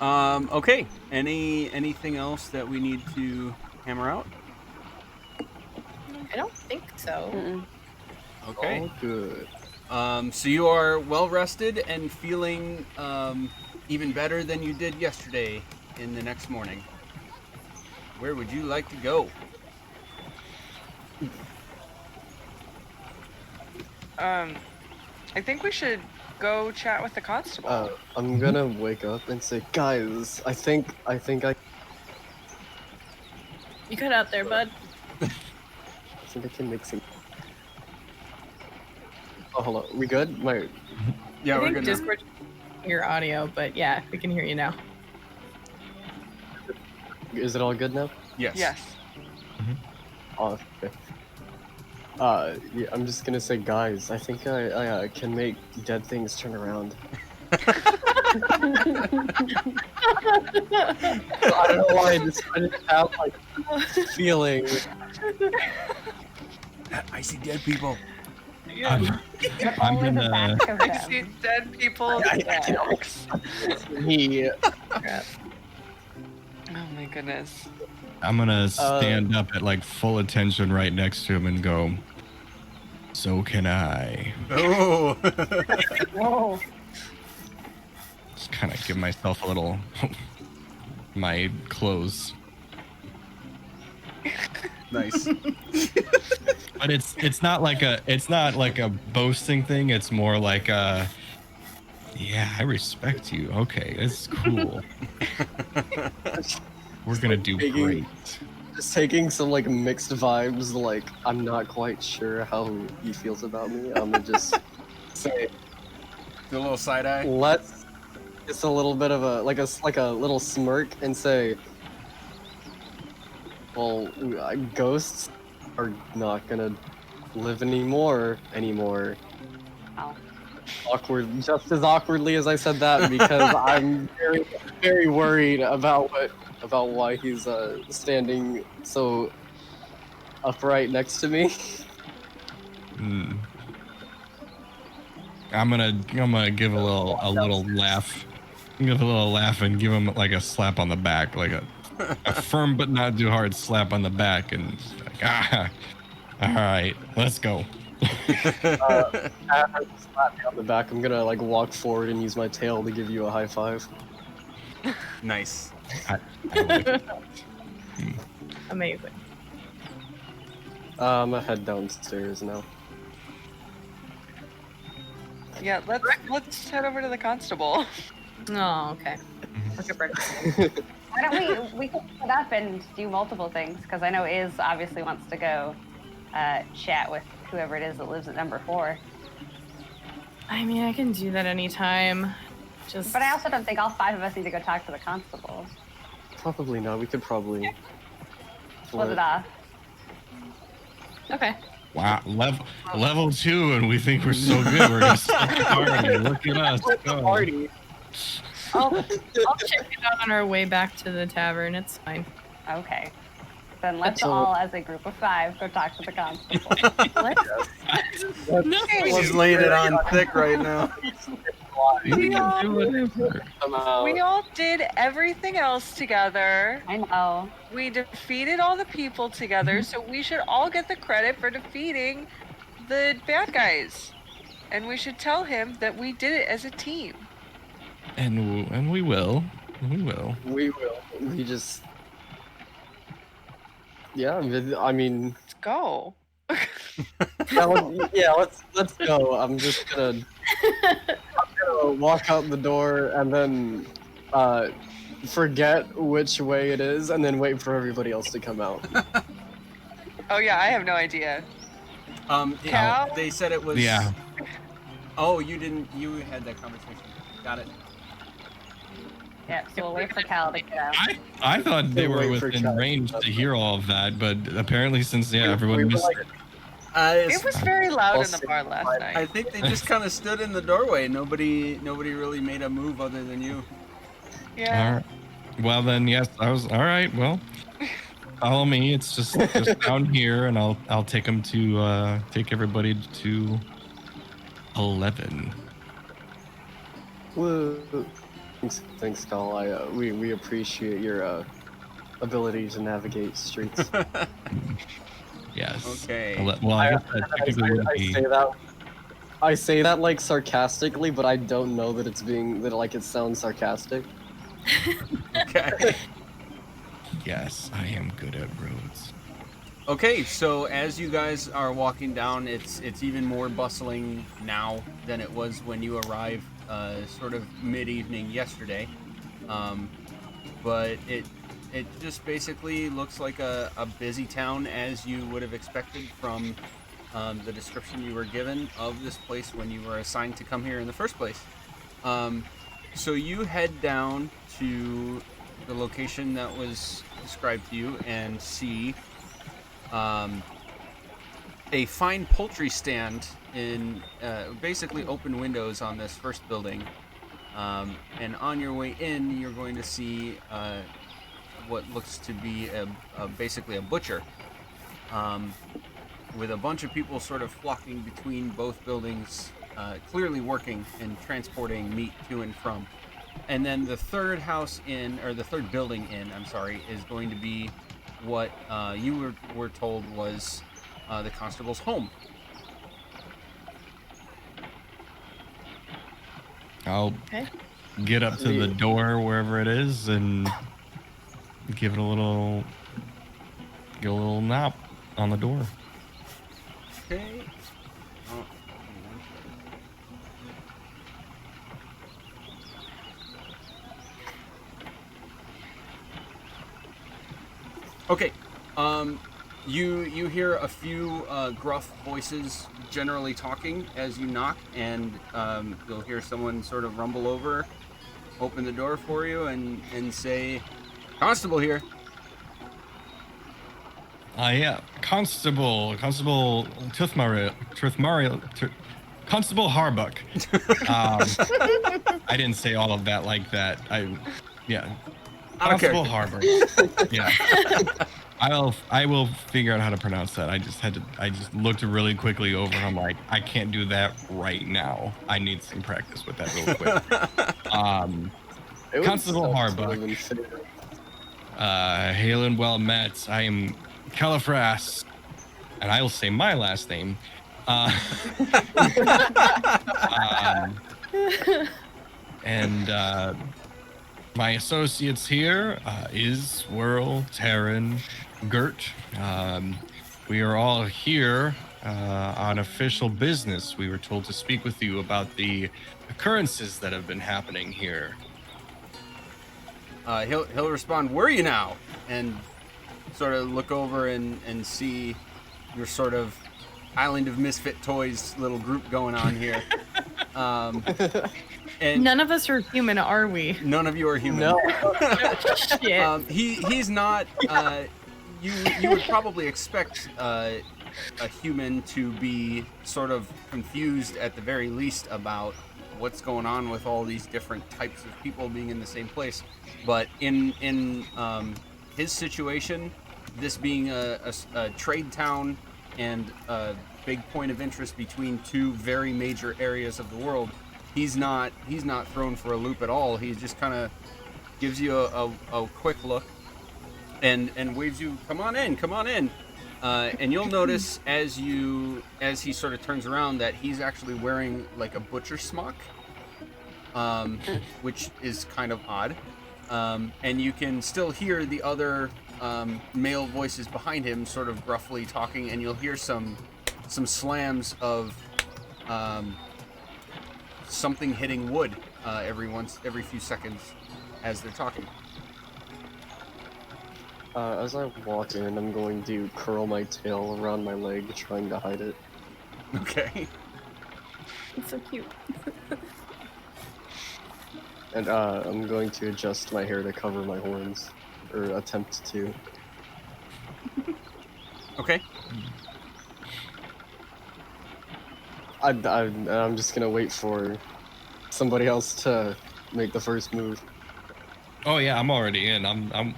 Okay. Anything else that we need to hammer out? I don't think so. Mm-mm. Okay. All good. So you are well rested and feeling even better than you did yesterday in the next morning. Where would you like to go? I think we should go chat with the constable. I'm gonna wake up and say, guys, I think I You cut out there, bud. think I can make some. Oh, hello. We good? Yeah, I we're think good now. Discord your audio, but yeah, we can hear you now. Is it all good now? Yes. Yes. Oh, okay. Yeah, I'm just gonna say, guys, I think I can make dead things turn around. I don't know why, I just have, like, feeling. I see dead people. Yeah. But I'm only the gonna- back of I see them. dead people. I dead know. orcs. He, Oh my goodness. I'm gonna stand up at like full attention right next to him and go, so can I. Oh. Whoa. Just kind of give myself a little, my clothes. Nice. But it's not like a boasting thing. It's more like a, yeah, I respect you. Okay, it's cool. We're gonna do great. just taking some, like, mixed vibes, like, I'm not quite sure how he feels about me. I'm gonna just say, Do a little side eye. let's, just a little bit of a, like a little smirk and say, well, ghosts are not gonna live anymore. Oh. Awkward, just as awkwardly as I said that, because I'm very, very worried about why he's standing so upright next to me. Hmm. I'm gonna give a little laugh. Give a little laugh and give him like a slap on the back, like a firm but not too hard slap on the back, and like, all right, let's go. After the slap me on the back, I'm gonna like walk forward and use my tail to give you a high five. Nice. I like it. Amazing. I'm gonna head downstairs now. Yeah, let's head over to the constable. Oh, okay. Okay, Why don't we can split up and do multiple things? Because I know Iz obviously wants to go chat with whoever it is that lives at number 4. I mean, I can do that anytime. Just. But I also don't think all 5 of us need to go talk to the constable. Probably not. We could probably Split it off. Okay. Wow, level 2, and we think we're so good. We're gonna start the party. Look at us. Go. Party. I'll check it out on our way back to the tavern. It's fine. Okay. Then let's So- all, as a group of 5, go talk to the constable. She's laying it on thick right now. You can do whatever. We all did everything else together. I know. We defeated all the people together, so we should all get the credit for defeating the bad guys. And we should tell him that we did it as a team. And we will. We will. We will. We just. Yeah, I mean, Let's go. let's go. I'm gonna walk out the door and then forget which way it is, and then wait for everybody else to come out. Oh yeah, I have no idea. Yeah, they said it was. Yeah. Oh, you didn't. You had that conversation. Got it. Yeah, so we'll wait for Cal to get out. I thought they were Wait for within Cal. range to hear all of that, but apparently since everyone We were missed like- it. It was very loud in the Also, bar last I night. think they just kind of stood in the doorway. Nobody really made a move other than you. Yeah. All right. Well then, yes, I was all right. Well, follow me. It's just down here, and I'll take them to take everybody to 11. Woo. Thanks, Cal. We appreciate your ability to navigate streets. Yes. Okay. Well, I guess that technically would be. I say that like sarcastically, but I don't know that it sounds sarcastic. Okay. Yes, I am good at roads. Okay, so as you guys are walking down, it's even more bustling now than it was when you arrived, sort of mid-evening yesterday. But it just basically looks like a busy town as you would have expected from the description you were given of this place when you were assigned to come here in the first place. So you head down to the location that was described to you and see a fine poultry stand in basically open windows on this first building. And on your way in, you're going to see what looks to be basically a butcher, with a bunch of people sort of flocking between both buildings, clearly working and transporting meat to and from. And then the third building in, is going to be what you were told was the constable's home. I'll Okay. get up to the door wherever it is and give it a little knock on the door. Okay. Okay. You hear a few gruff voices generally talking as you knock, and you'll hear someone sort of rumble over, open the door for you, and say, "Constable here." Yeah, Constable Truthmariel, Constable Harbuck. I didn't say all of that like that. Constable Harbuck. Yeah. I will figure out how to pronounce that. I just looked really quickly over and I'm like, I can't do that right now. I need some practice with that real quick. Constable Harbuck. Hail and well met. I am Califras, and I will say my last name. And my associates here is Swirl, Terran, Gert. We are all here on official business. We were told to speak with you about the occurrences that have been happening here. He'll respond, "Were you now?" And sort of look over and see your sort of Island of Misfit Toys little group going on here. And None of us are human, are we? none of you are human. No. Shit. He's not. You would probably expect a human to be sort of confused at the very least about what's going on with all these different types of people being in the same place. But in his situation, this being a trade town and a big point of interest between two very major areas of the world, he's not thrown for a loop at all. He just kind of gives you a quick look and waves you, come on in. And you'll notice as he sort of turns around that he's actually wearing like a butcher smock, which is kind of odd. And you can still hear the other male voices behind him sort of gruffly talking, and you'll hear some slams of something hitting wood every few seconds as they're talking. As I walk in, I'm going to curl my tail around my leg, trying to hide it. Okay. It's so cute. And I'm going to adjust my hair to cover my horns, or attempt to. Okay. I'm just gonna wait for somebody else to make the first move. Oh yeah, I'm already in.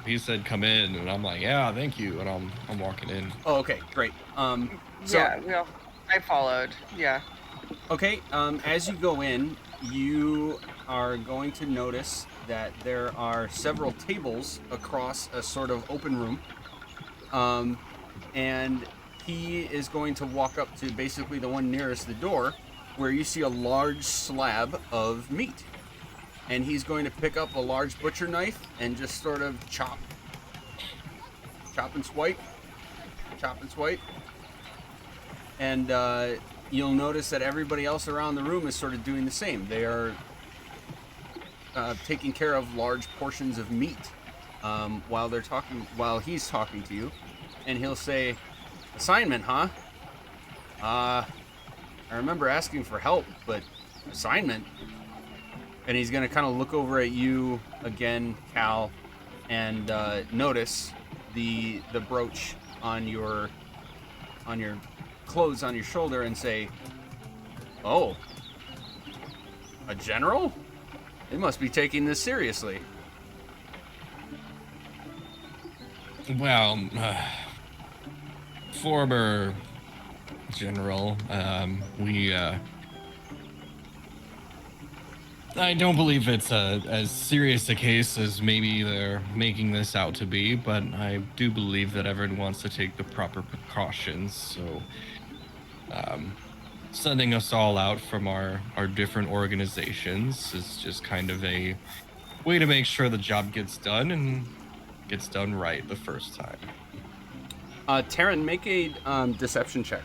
He said come in, and I'm like, yeah, thank you, and I'm walking in. Oh, okay, great. So, Yeah, I followed. Yeah. okay, as you go in, you are going to notice that there are several tables across a sort of open room. And he is going to walk up to basically the one nearest the door, where you see a large slab of meat. And he's going to pick up a large butcher knife and just sort of chop and swipe. And you'll notice that everybody else around the room is sort of doing the same. They are taking care of large portions of meat while he's talking to you. And he'll say, "Assignment, huh? I remember asking for help, but assignment? And he's gonna kind of look over at you again, Cal, and notice the brooch on your clothes on your shoulder, and say, "Oh, a general? They must be taking this seriously." Well, former general, I don't believe it's as serious a case as maybe they're making this out to be, but I do believe that everyone wants to take the proper precautions. So, sending us all out from our different organizations is just kind of a way to make sure the job gets done and gets done right the first time. Taryn, make a deception check.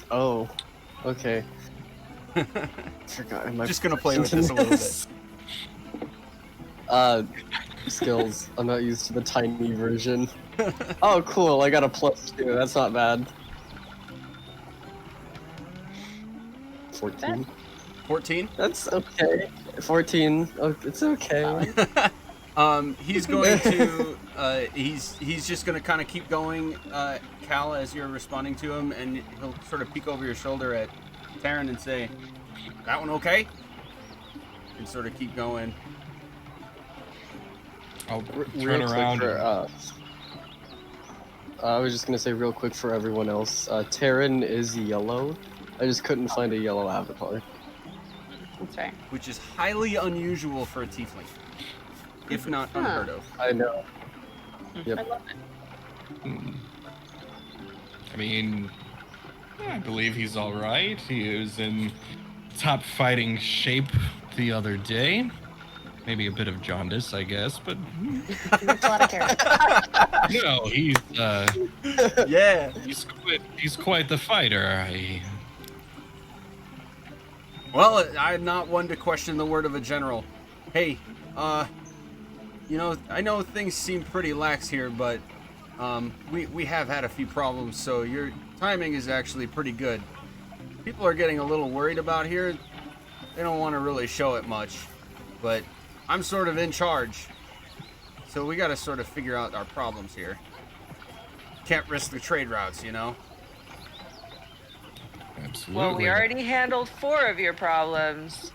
Oh, okay. Forgot. Am I Just gonna play with this a little bit. Skills. I'm not used to the tiny version. Oh, cool. I got a +2. That's not bad. 14. 14. That's okay. 14. Oh, it's okay. He's going to he's just gonna kind of keep going, Cal, as you're responding to him, and he'll sort of peek over your shoulder at Taryn and say, "That one okay?" And sort of keep going. I'll Real turn quick around. for, I was just gonna say real quick for everyone else. Taryn is yellow. I just couldn't find a yellow avatar. That's right. Which is highly unusual for a tiefling, if not unheard of. I know. I Yep. love it. I mean, I believe he's all right. He was in top fighting shape the other day. Maybe a bit of jaundice, I guess, but It's a lot of character. no, Yeah. he's quite the fighter. Well, I'm not one to question the word of a general. Hey, you know, I know things seem pretty lax here, but we have had a few problems, so your timing is actually pretty good. People are getting a little worried about here. They don't want to really show it much, but I'm sort of in charge, so we got to sort of figure out our problems here. Can't risk the trade routes, you know? Absolutely. Well, we already handled 4 of your problems,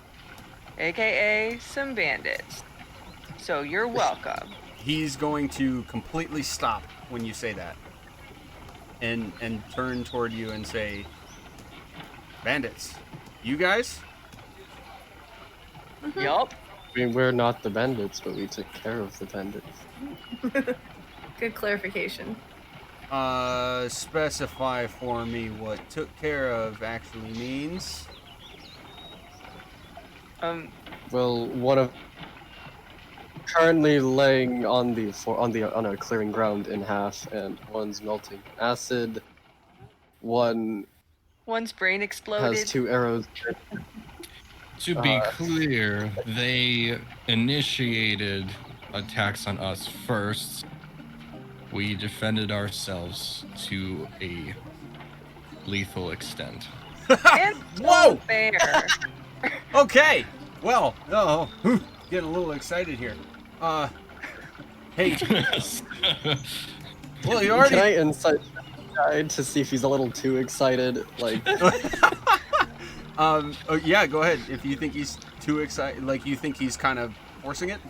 aka some bandits. So you're welcome. He's going to completely stop when you say that, and turn toward you and say, "Bandits, you guys?" Yup. I mean, we're not the bandits, but we took care of the bandits. Good clarification. Specify for me what took care of actually means. Well, one of currently laying on a clearing ground in half, and one's melting acid. One One's brain exploded. has 2 arrows. To be clear, they initiated attacks on us first. We defended ourselves to a lethal extent. And Whoa! bear. Okay. Well, getting a little excited here. Hey. Well, you already. Can I insight guide to see if he's a little too excited? Like, Oh, yeah, go ahead. If you think he's too excited, like you think he's kind of forcing it.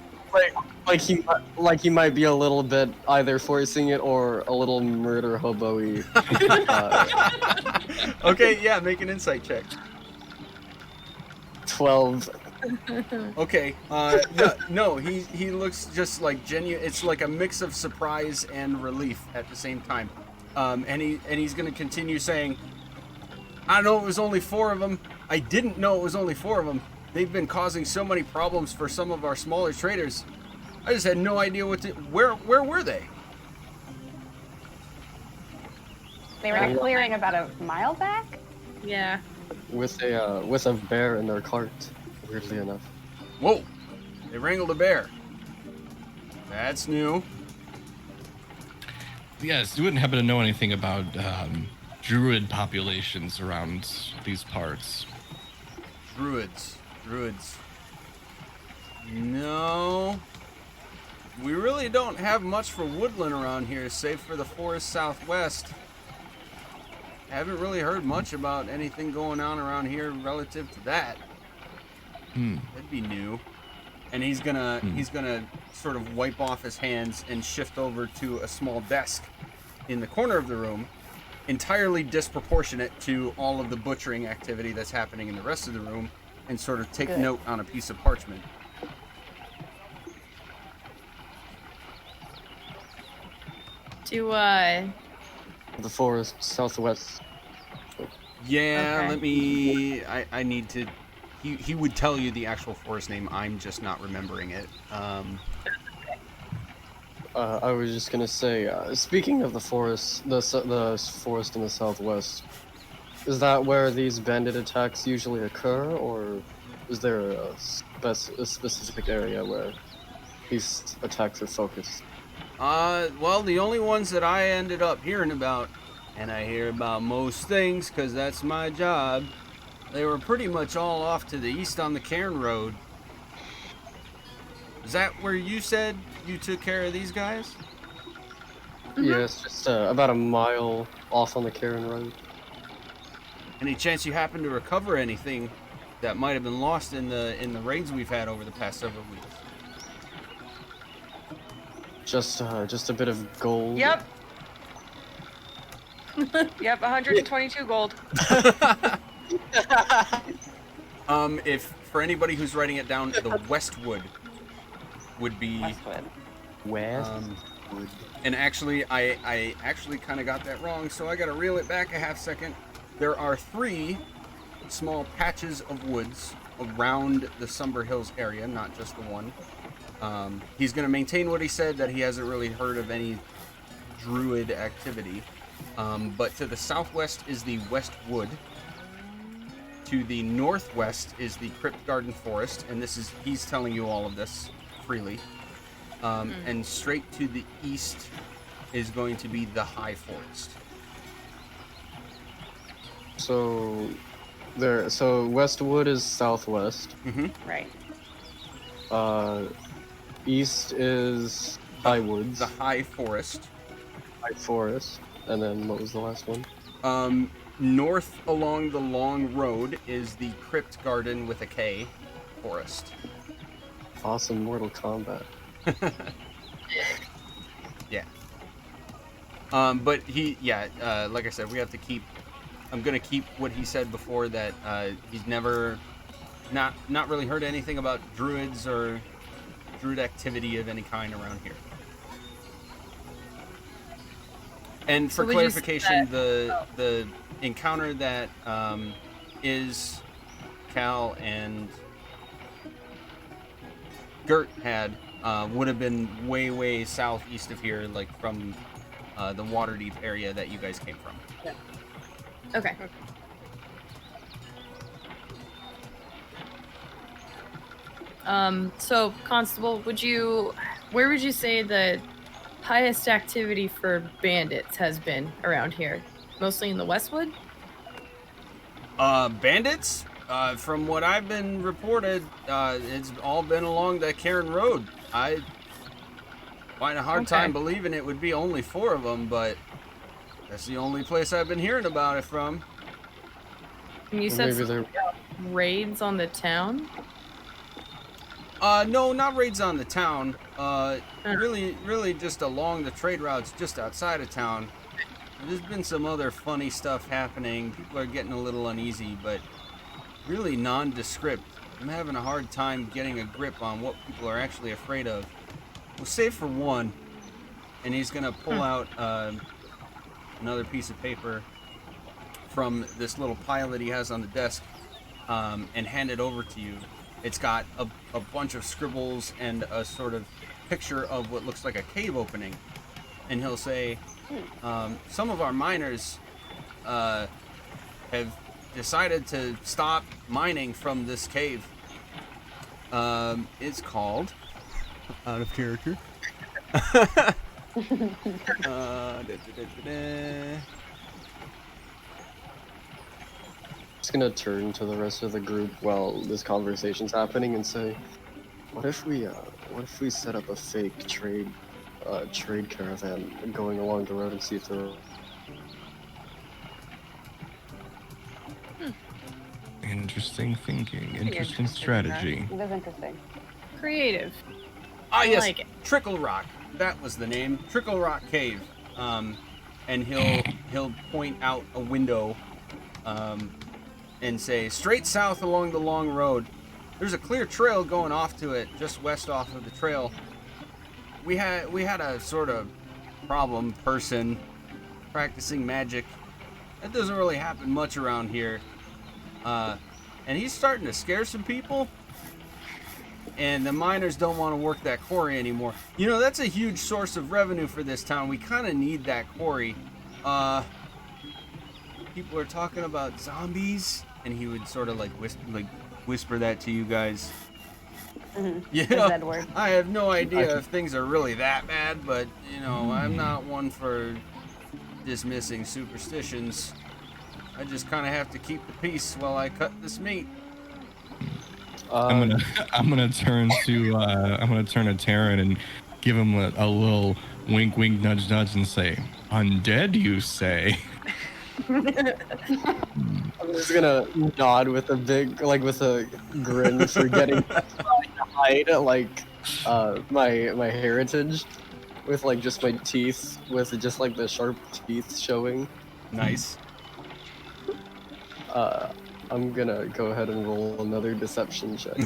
like he might be a little bit either forcing it or a little murder hobo-y. Okay, yeah, make an insight check. 12. Okay. No, he looks just like genuine. It's like a mix of surprise and relief at the same time. And he's gonna continue saying, "I know it was only 4 of them. I didn't know it was only 4 of them. They've been causing so many problems for some of our smaller traders. I just had no idea what to. Where were they?" They were in a clearing about a mile back. Yeah. With a bear in their cart, weirdly enough. Whoa! They wrangled a bear. That's new. Yes, you wouldn't happen to know anything about druid populations around these parts. Druids. No. We really don't have much for woodland around here, save for the forest southwest. Haven't really heard much about anything going on around here relative to that. That'd be new. And he's gonna sort of wipe off his hands and shift over to a small desk in the corner of the room, entirely disproportionate to all of the butchering activity that's happening in the rest of the room, and sort of take note on a piece of parchment. Do The forest southwest. Yeah, Okay. let me. I need to. He would tell you the actual forest name. I'm just not remembering it. I was just gonna say, speaking of the forest, the forest in the southwest, is that where these bandit attacks usually occur, or is there a specific area where these attacks are focused? Well, the only ones that I ended up hearing about, and I hear about most things because that's my job, they were pretty much all off to the east on the Cairn Road. Is that where you said you took care of these guys? Yeah, it's just about a mile off on the Karen Road. Any chance you happen to recover anything that might have been lost in the raids we've had over the past several weeks? Just a bit of gold. Yep. Yep, 122 gold. If for anybody who's writing it down, the Westwood would be. Westwood. West. And actually, I actually kind of got that wrong, so I gotta reel it back a half second. There are 3 small patches of woods around the Somber Hills area, not just the one. He's gonna maintain what he said, that he hasn't really heard of any druid activity. But to the southwest is the Westwood. To the northwest is the Crypt Garden Forest, and he's telling you all of this freely. And straight to the east is going to be the High Forest. So Westwood is southwest. Right. East is High Woods. The High Forest. High Forest. And then what was the last one? North along the long road is the Crypt Garden with a K Forest. Awesome Mortal Kombat. Yeah. But like I said, we have to keep. I'm gonna keep what he said before, that he's never, not really heard anything about druids or druid activity of any kind around here. And for So would you say clarification, the encounter that is Cal and Gert had would have been way southeast of here, like from the Waterdeep area that you guys came from. okay. So Constable, where would you say the highest activity for bandits has been around here? Mostly in the Westwood? Bandits? From what I've been reported, it's all been along the Cairn Road. I find a hard time believing it would be only 4 of them, but that's the only place I've been hearing about it from. And you Or said maybe something about raids on the town? No, not raids on the town. Really just along the trade routes just outside of town. There's been some other funny stuff happening. People are getting a little uneasy, but really nondescript. I'm having a hard time getting a grip on what people are actually afraid of. Well, save for one, and he's gonna pull out another piece of paper from this little pile that he has on the desk, and hand it over to you. It's got a bunch of scribbles and a sort of picture of what looks like a cave opening. And he'll say, some of our miners have decided to stop mining from this cave. It's called, out of character. Just gonna turn to the rest of the group while this conversation's happening and say, What if we set up a fake trade caravan going along the road and see if they're Interesting thinking. Interesting interested in that. strategy. It was interesting. Creative. Ah, I yes, like it. Trickle Rock. That was the name. Trickle Rock Cave. And he'll point out a window, and say, straight south along the long road. There's a clear trail going off to it, just west off of the trail. We had a sort of problem person practicing magic. That doesn't really happen much around here. And he's starting to scare some people. And the miners don't want to work that quarry anymore. You know, that's a huge source of revenue for this town. We kind of need that quarry. People are talking about zombies, and he would sort of like whisper that to you guys. Mm-hmm. You The know, Z word. I have no idea if things are really that bad, but you know, I'm not one for dismissing superstitions. I just kind of have to keep the peace while I cut this meat. I'm gonna turn to Taryn and give him a little wink, wink, nudge, nudge, and say, "Undead, you say?" I'm just gonna nod with a grin, forgetting to hide my heritage, with like just my teeth, with just like the sharp teeth showing. Nice. I'm gonna go ahead and roll another deception check.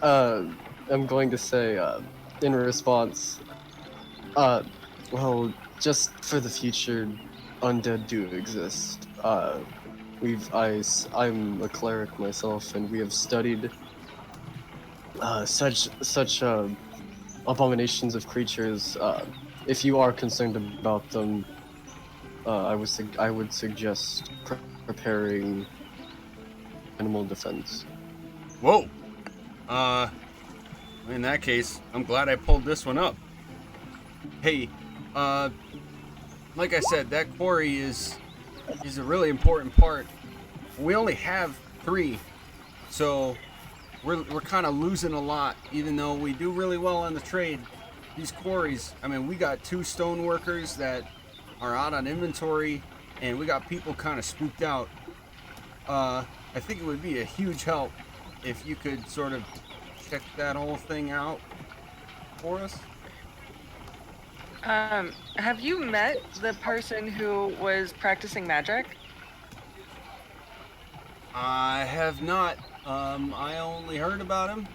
I'm going to say, in response, well, just for the future, undead do exist. I'm a cleric myself, and we have studied such abominations of creatures. If you are concerned about them, I would suggest preparing animal defense. Whoa. In that case, I'm glad I pulled this one up. Hey, like I said, that quarry is a really important part. We only have 3, so we're kind of losing a lot, even though we do really well on the trade. These quarries, I mean, we got 2 stone workers that are out on inventory, and we got people kind of spooked out. I think it would be a huge help if you could sort of check that whole thing out for us. Have you met the person who was practicing magic? I have not. I only heard about him.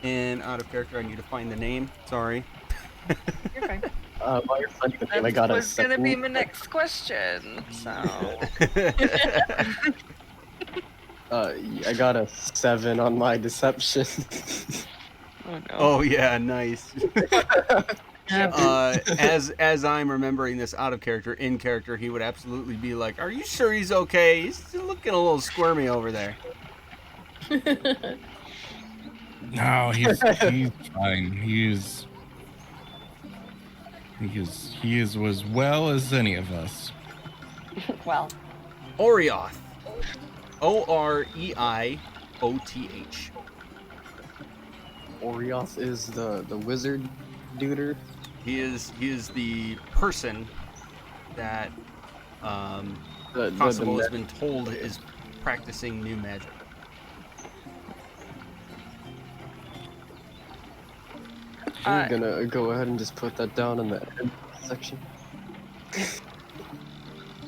And out of character, I need to find the name. Sorry. You're fine. While you're finding the name, I That got was gonna be my second. next question. So I got a 7 on my deception. oh no. Oh yeah, nice. As I'm remembering this out of character, in character, he would absolutely be like, "Are you sure he's okay? He's looking a little squirmy over there." No, he's fine. He is as well as any of us. Well, Orioth. Oreioth. Orioth is the wizard duder. He is the person that Constable has been told is practicing new magic. I'm gonna go ahead and just put that down in the end section.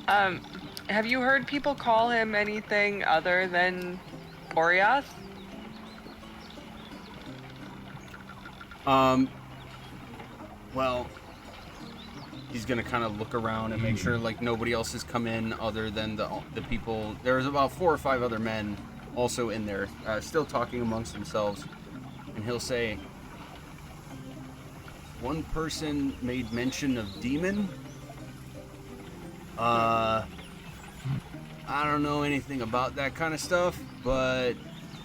Have you heard people call him anything other than Orioth? Well, he's gonna kind of look around and make sure like nobody else has come in other than the people. There's about 4 or 5 other men also in there, still talking amongst themselves, and he'll say, one person made mention of demon. I don't know anything about that kind of stuff, but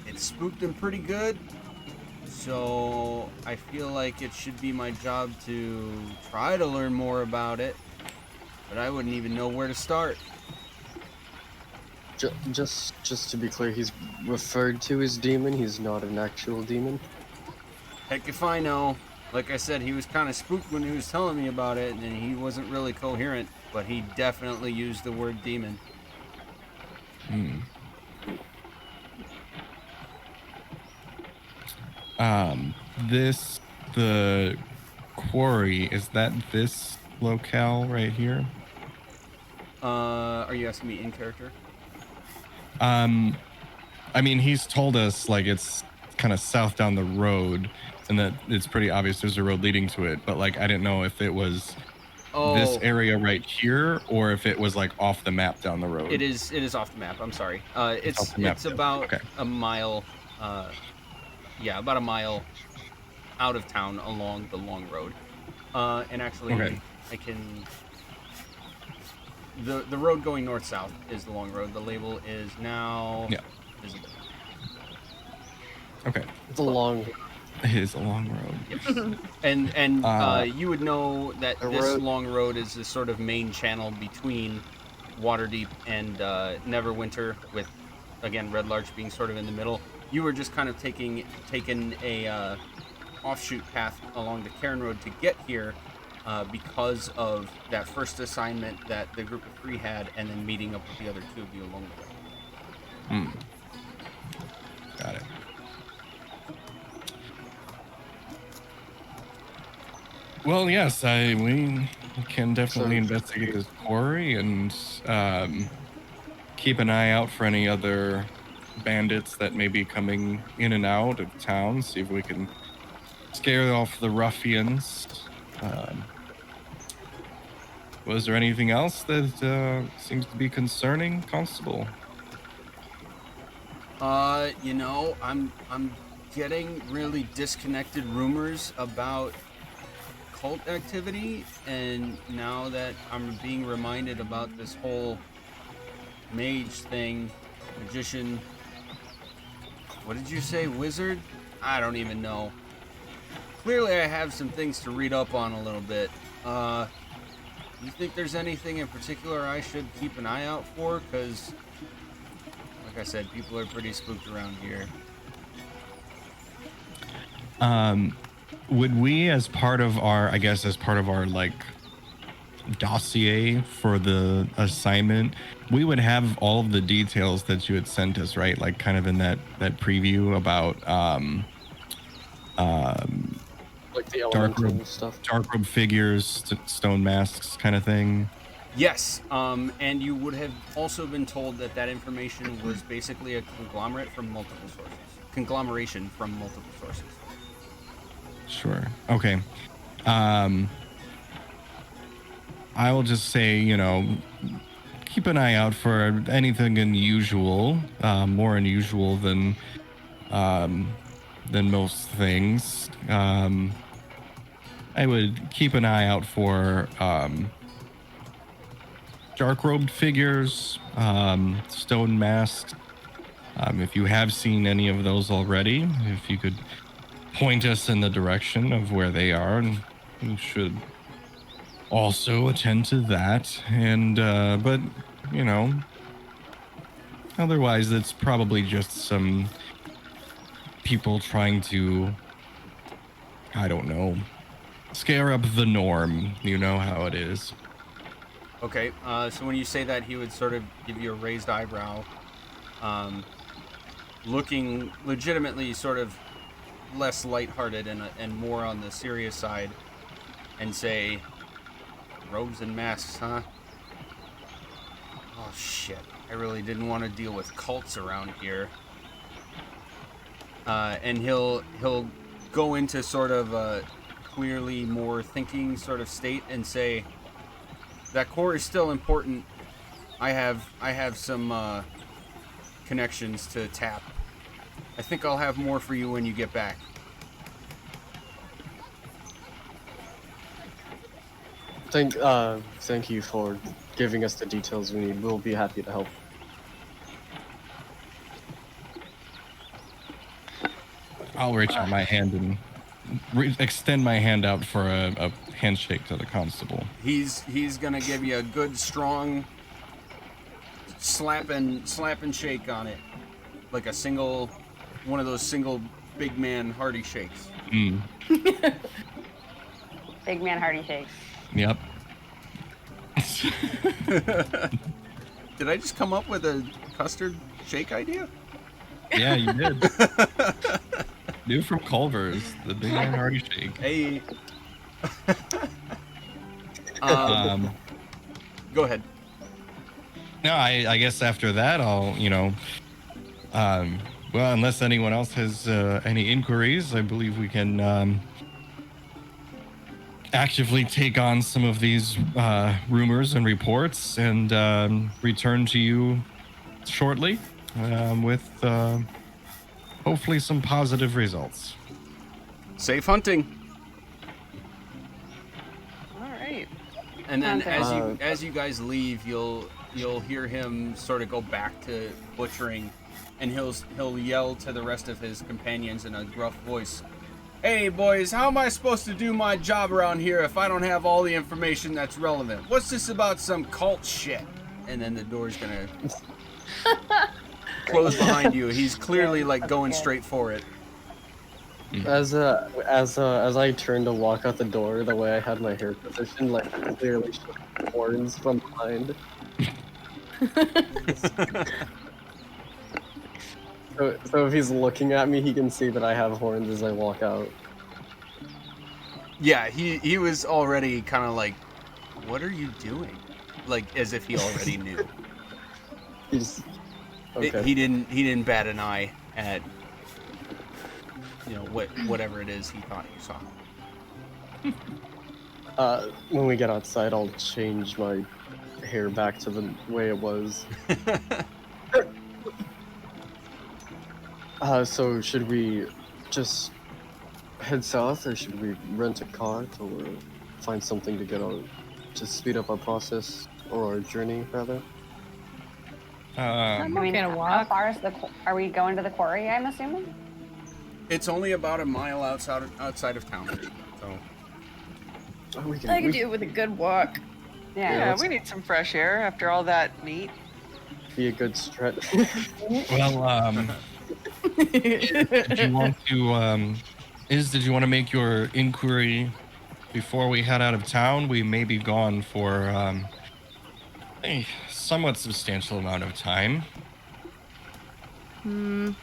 it spooked him pretty good. So I feel like it should be my job to try to learn more about it, but I wouldn't even know where to start. Just to be clear, he's referred to as demon. He's not an actual demon. Heck if I know. Like I said, he was kind of spooked when he was telling me about it, and he wasn't really coherent, but he definitely used the word demon. Hmm. The quarry, is that this locale right here? Are you asking me in character? I mean, he's told us like it's kind of south down the road and that it's pretty obvious there's a road leading to it, but like I didn't know if it was this Oh, area right here or if it was like off the map down the road. it is off the map. I'm sorry. It's off the map, It's yeah. about Okay. a mile. Yeah, about a mile out of town along the long road. And actually, Okay. I can. The road going north south is the long road. The label is now visible. Okay. The long. It is a long road. Yep. and you would know that The this road- long road is the sort of main channel between Waterdeep and Neverwinter, with again Red Larch being sort of in the middle. You were just kind of taking a offshoot path along the Cairn Road to get here because of that first assignment that the group of 3 had, and then meeting up with the other 2 of you along the way. Got it. Well, yes, we can definitely investigate this quarry and keep an eye out for any other bandits that may be coming in and out of town. See if we can scare off the ruffians. Was there anything else that seems to be concerning, Constable? You know, I'm getting really disconnected rumors about cult activity, and now that I'm being reminded about this whole mage thing, magician, what did you say, wizard? I don't even know. Clearly I have some things to read up on a little bit. You think there's anything in particular I should keep an eye out for? Because, like I said, people are pretty spooked around here. Would we, as part of our, like dossier for the assignment, we would have all of the details that you had sent us, right? Like kind of in that preview about Like the dark elemental robe stuff. figures, stone masks, kind of thing. Yes, and you would have also been told that that information was basically a conglomeration from multiple sources. Sure. Okay. I will just say, keep an eye out for anything unusual, more unusual than most things. I would keep an eye out for dark-robed figures, stone masks. If you have seen any of those already, if you could point us in the direction of where they are, and we should also attend to that. And but otherwise it's probably just some people trying to, I don't know, scare up the norm. You know how it is. Okay, so when you say that, he would sort of give you a raised eyebrow, looking legitimately sort of less lighthearted and more on the serious side, and say, robes and masks, huh? Oh shit, I really didn't want to deal with cults around here. And he'll go into sort of a clearly more thinking sort of state and say, that core is still important. I have some connections to tap. I think I'll have more for you when you get back. Thank you for giving us the details we need. We'll be happy to help. I'll reach out my hand and extend my hand out for a handshake to the constable. He's gonna give you a good strong slap and shake on it, like a single, one of those single big man hearty shakes. Mm. Big man hearty shakes. Yep. Did I just come up with a custard shake idea? Yeah, you did. New from Culver's, the Big Man Hearty Shake. Hey. Go ahead. No, I guess after that, I'll, well, unless anyone else has any inquiries, I believe we can actively take on some of these rumors and reports and return to you shortly with hopefully some positive results. Safe hunting. All right. And then Okay. as you guys leave, you'll hear him sort of go back to butchering, and he'll yell to the rest of his companions in a gruff voice. Hey boys, how am I supposed to do my job around here if I don't have all the information that's relevant? What's this about some cult shit? And then the door's gonna close behind you. He's clearly like going straight for it. As I turned to walk out the door, the way I had my hair positioned, like clearly showing horns from behind. So if he's looking at me, he can see that I have horns as I walk out. Yeah, he was already kind of like, what are you doing? Like as if he already knew. He's okay. He didn't bat an eye at whatever it is he thought he saw. When we get outside, I'll change my hair back to the way it was. So should we just head south, or should we rent a car or find something to get on, to speed up our process or our journey, rather? I'm I mean, okay to how walk. far is are we going to the quarry, I'm assuming? It's only about a mile outside of town. So Oh, we can, I could we- do it with a good walk. Yeah, let's- we need some fresh air after all that meat. be a good stretch. Well, did you want to did you want to make your inquiry before we head out of town? We may be gone for a somewhat substantial amount of time. It's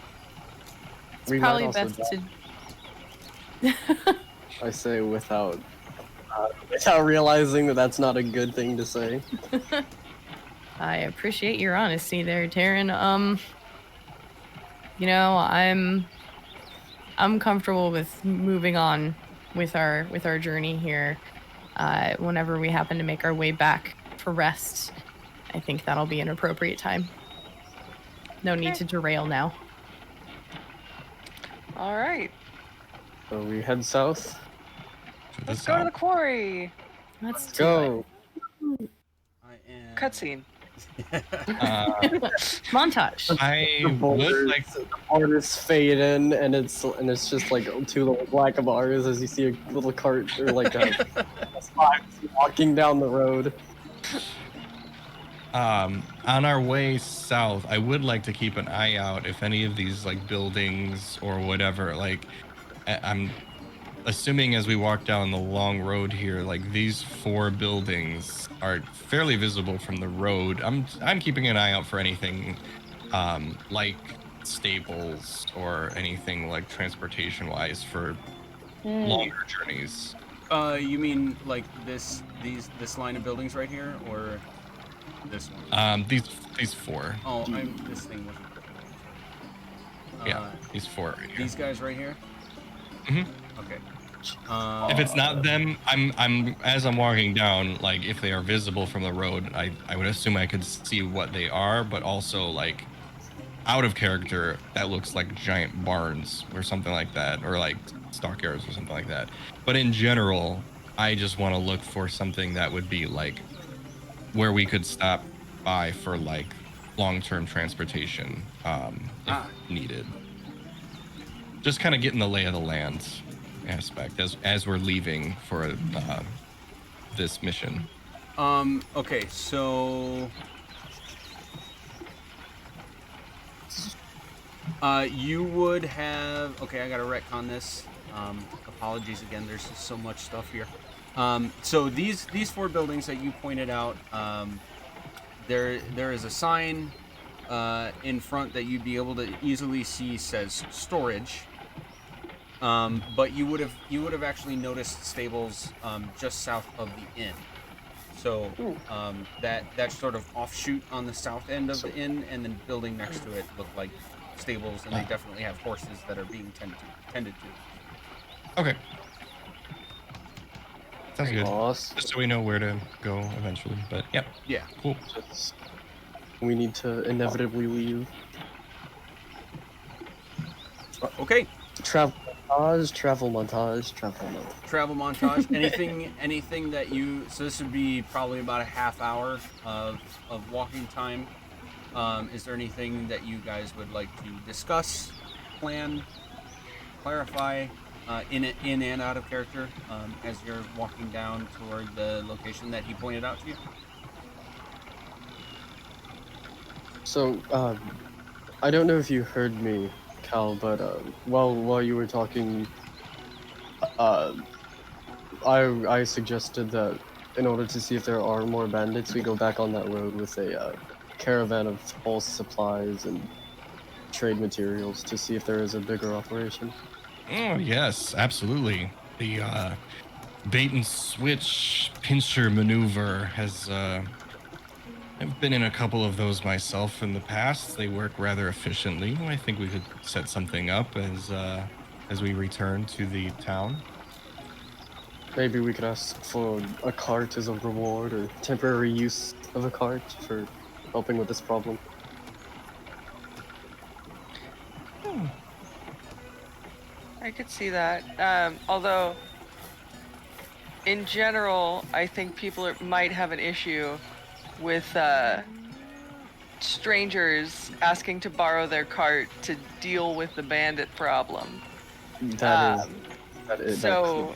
We might probably also best die. to. I say without realizing that that's not a good thing to say. I appreciate your honesty there, Taryn. I'm comfortable with moving on with our journey here. Whenever we happen to make our way back for rest, I think that'll be an appropriate time. No need to derail now. All right, So we head south. let's go to the quarry. Let's do Go. I am. Cutscene. it. Montage. I The would boulders, like. the borders fade in, and it's just like two little black bars as you see a little cart or like a spot walking down the road. On our way south, I would like to keep an eye out if any of these like buildings or whatever. Like, I'm assuming as we walk down the long road here, like these 4 buildings are fairly visible from the road. I'm keeping an eye out for anything like stables or anything like transportation wise for longer journeys. You mean like this line of buildings right here, or this one? These 4. Oh, this thing wasn't. Yeah, these 4 right here. These guys right here. Mhm. Okay. If it's not them, I'm as I'm walking down, like if they are visible from the road, I would assume I could see what they are, but also like out of character, that looks like giant barns or something like that, or like stockyards or something like that. But in general, I just want to look for something that would be like where we could stop by for like long-term transportation if needed. Just kind of getting the lay of the land aspect as we're leaving for this mission. Okay, so You would have. Okay, I gotta retcon this. Apologies again. There's just so much stuff here. So these 4 buildings that you pointed out, there is a sign in front that you'd be able to easily see says storage. But you would have actually noticed stables just south of the inn. So that sort of offshoot on the south end of the inn, and then building next to it look like stables, and they definitely have horses that are being tended to. Okay. Sounds good. Awesome. Just so we know where to go eventually. But yep. Yeah. Cool. We need to inevitably leave. Okay. Travel montage. Travel montage. Anything that you. So this would be probably about a half hour of walking time. Is there anything that you guys would like to discuss, plan, clarify, in and out of character, as you're walking down toward the location that he pointed out to you? So, I don't know if you heard me, Cal, but while you were talking, I suggested that in order to see if there are more bandits, we go back on that road with a caravan of all supplies and trade materials to see if there is a bigger operation. Oh yes, absolutely. The bait and switch pincher maneuver has. I've been in a couple of those myself in the past. They work rather efficiently. I think we could set something up as we return to the town. Maybe we could ask for a cart as a reward, or temporary use of a cart for helping with this problem. I could see that. Although, in general, I think people might have an issue with strangers asking to borrow their cart to deal with the bandit problem. That is. So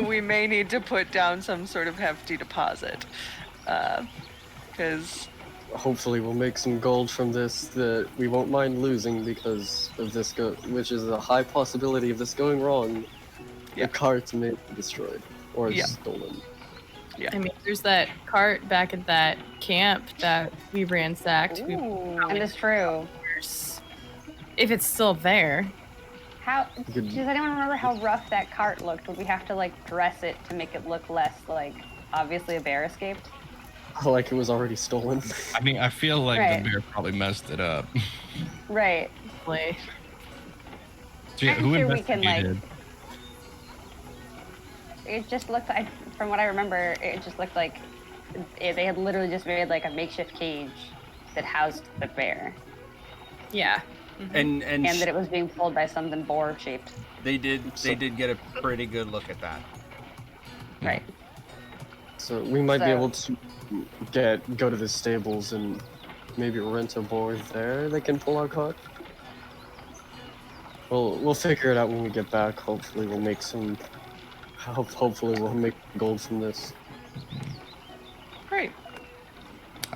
we may need to put down some sort of hefty deposit, because Hopefully we'll make some gold from this that we won't mind losing because of this, which is a high possibility of this going wrong. Yeah. The cart may be destroyed or Yeah. stolen. I mean, there's that cart back at that camp that we ransacked. We And it's true. if it's still there. How Good. does anyone remember how rough that cart looked? Would we have to like dress it to make it look less like obviously a bear escaped? Like it was already stolen. I mean, I feel like Right. the bear probably messed it up. Right. Like, So, yeah, I'm who sure we can, like- investigated? It just looked like, from what I remember, it just looked like they had literally just made like a makeshift cage that housed the bear, yeah. And and that it was being pulled by something boar shaped. they did get a pretty good look at that. Right. So we might be So- able to go to the stables and maybe rent a boar there that can pull our cart. We'll figure it out when we get back. Hopefully we'll make some. Hopefully we'll make gold from this. great.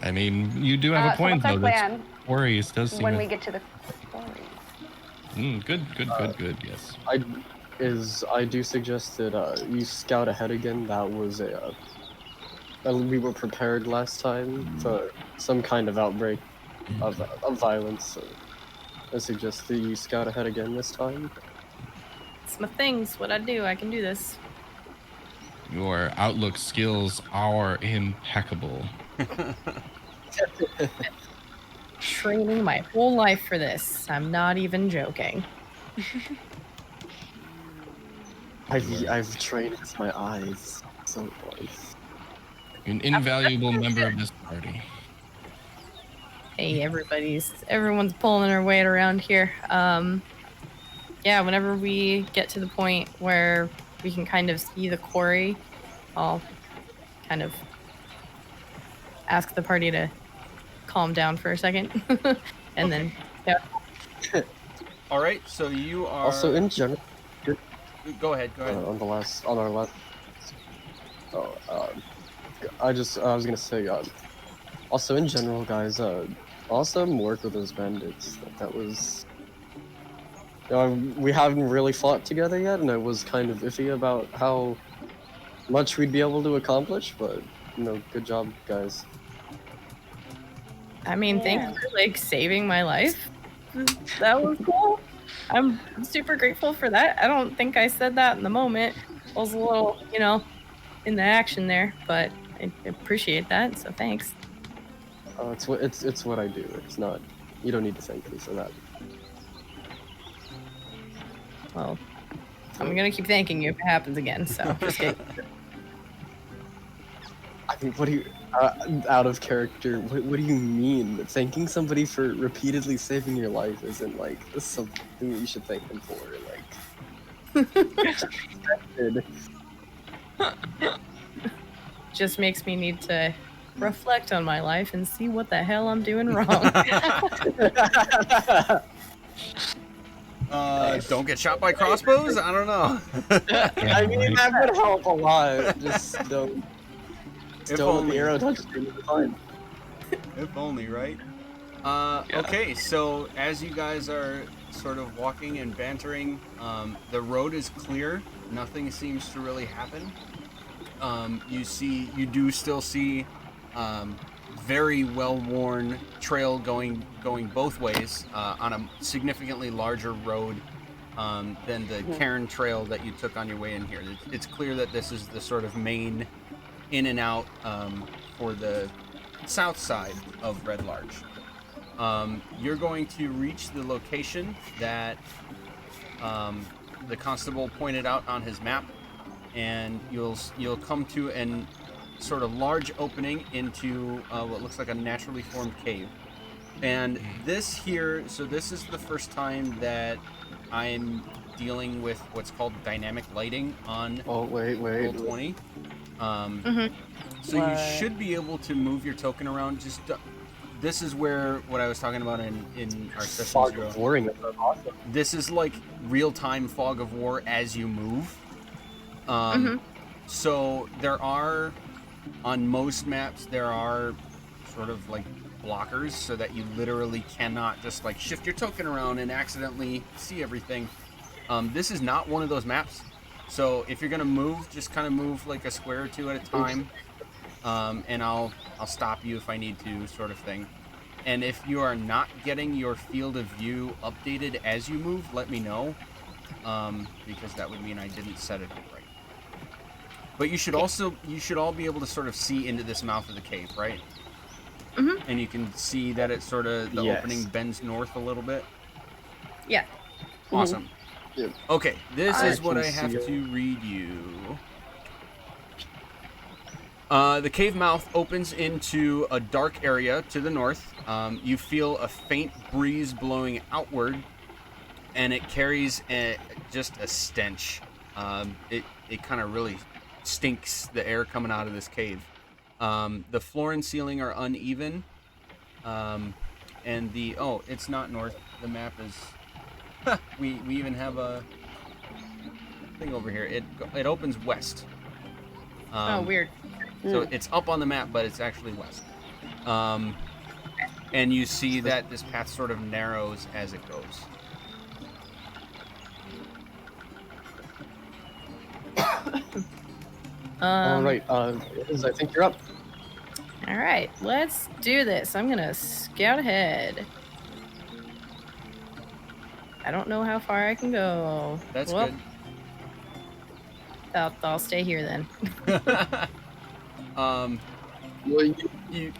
I mean, you do have a So point what's our though. That plan quarries does seem. when we get to the quarry? Good. Yes. I do suggest that you scout ahead again. That was we were prepared last time for some kind of outbreak of violence. So I suggest that you scout ahead again this time. It's my things. What I do. I can do this. Your outlook skills are impeccable. Training my whole life for this. I'm not even joking. I've trained with my eyes. So nice. An invaluable member of this party. Hey, everyone's pulling their weight around here. Yeah, whenever we get to the point where we can kind of see the quarry, I'll kind of ask the party to calm down for a second, and then yeah. All right, so you are Also, in general, Go ahead. on our last. I was gonna say, also in general, guys, awesome work with those bandits. That was We haven't really fought together yet, and I was kind of iffy about how much we'd be able to accomplish, but, good job, guys. I mean, thank Yeah. you for like saving my life. That was cool. I'm super grateful for that. I don't think I said that in the moment. I was a little, in the action there, but I appreciate that. So thanks. It's what I do. It's not. You don't need to thank me for that. Well, I'm gonna keep thanking you if it happens again. So just kidding. I mean, what do you? Out of character. What do you mean? Thanking somebody for repeatedly saving your life isn't like something that you should thank them for. Like, Just makes me need to reflect on my life and see what the hell I'm doing wrong. Don't get shot by crossbows? I don't know. I mean, that would help a lot. Just don't. If Don't let only. the arrow touch you. You're fine. If only, right? Okay, so as you guys are sort of walking and bantering, the road is clear. Nothing seems to really happen. You do still see very well-worn trail going both ways on a significantly larger road than the cairn trail that you took on your way in here. It's clear that this is the sort of main in and out for the south side of Red Larch. You're going to reach the location that the constable pointed out on his map, and you'll come to an sort of large opening into what looks like a naturally formed cave. And this is the first time that I'm dealing with what's called dynamic lighting on Wait. Roll20. So you should be able to move your token around. This is where what I was talking about in our session Fog 0. of Warring is awesome. This is like real-time fog of war as you move. So there are, on most maps, there are sort of like blockers so that you literally cannot just like shift your token around and accidentally see everything. This is not one of those maps. So if you're gonna move, just kind of move like a square or two at a time, and I'll stop you if I need to, sort of thing. And if you are not getting your field of view updated as you move, let me know, because that would mean I didn't set it up right. But you should all be able to sort of see into this mouth of the cave, right? And you can see that it's sort of the opening bends north a little bit. Yeah. Awesome. Yep. Okay, this is what I can have see to read you. The cave mouth opens into a dark area to the north. You feel a faint breeze blowing outward, and it carries just a stench. It kind of really stinks, the air coming out of this cave. The floor and ceiling are uneven, and it's not north. The map is. We even have a thing over here. It opens west. Weird. So it's up on the map, but it's actually west. And you see that this path sort of narrows as it goes. All right, I think you're up. All right, let's do this. I'm gonna scout ahead. I don't know how far I can go. That's Well, good. I'll stay here then. Well,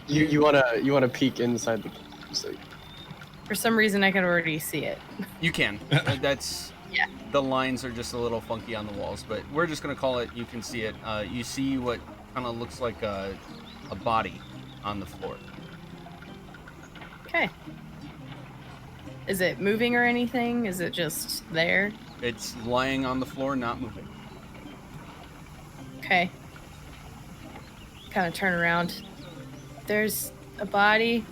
you wanna peek inside the cave, so For some reason, I could already see it. You can. That's Yeah. The lines are just a little funky on the walls, but we're just gonna call it. You can see it. You see what kind of looks like a body on the floor. Okay. Is it moving or anything? Is it just there? It's lying on the floor, not moving. Okay. Kind of turn around. There's a body,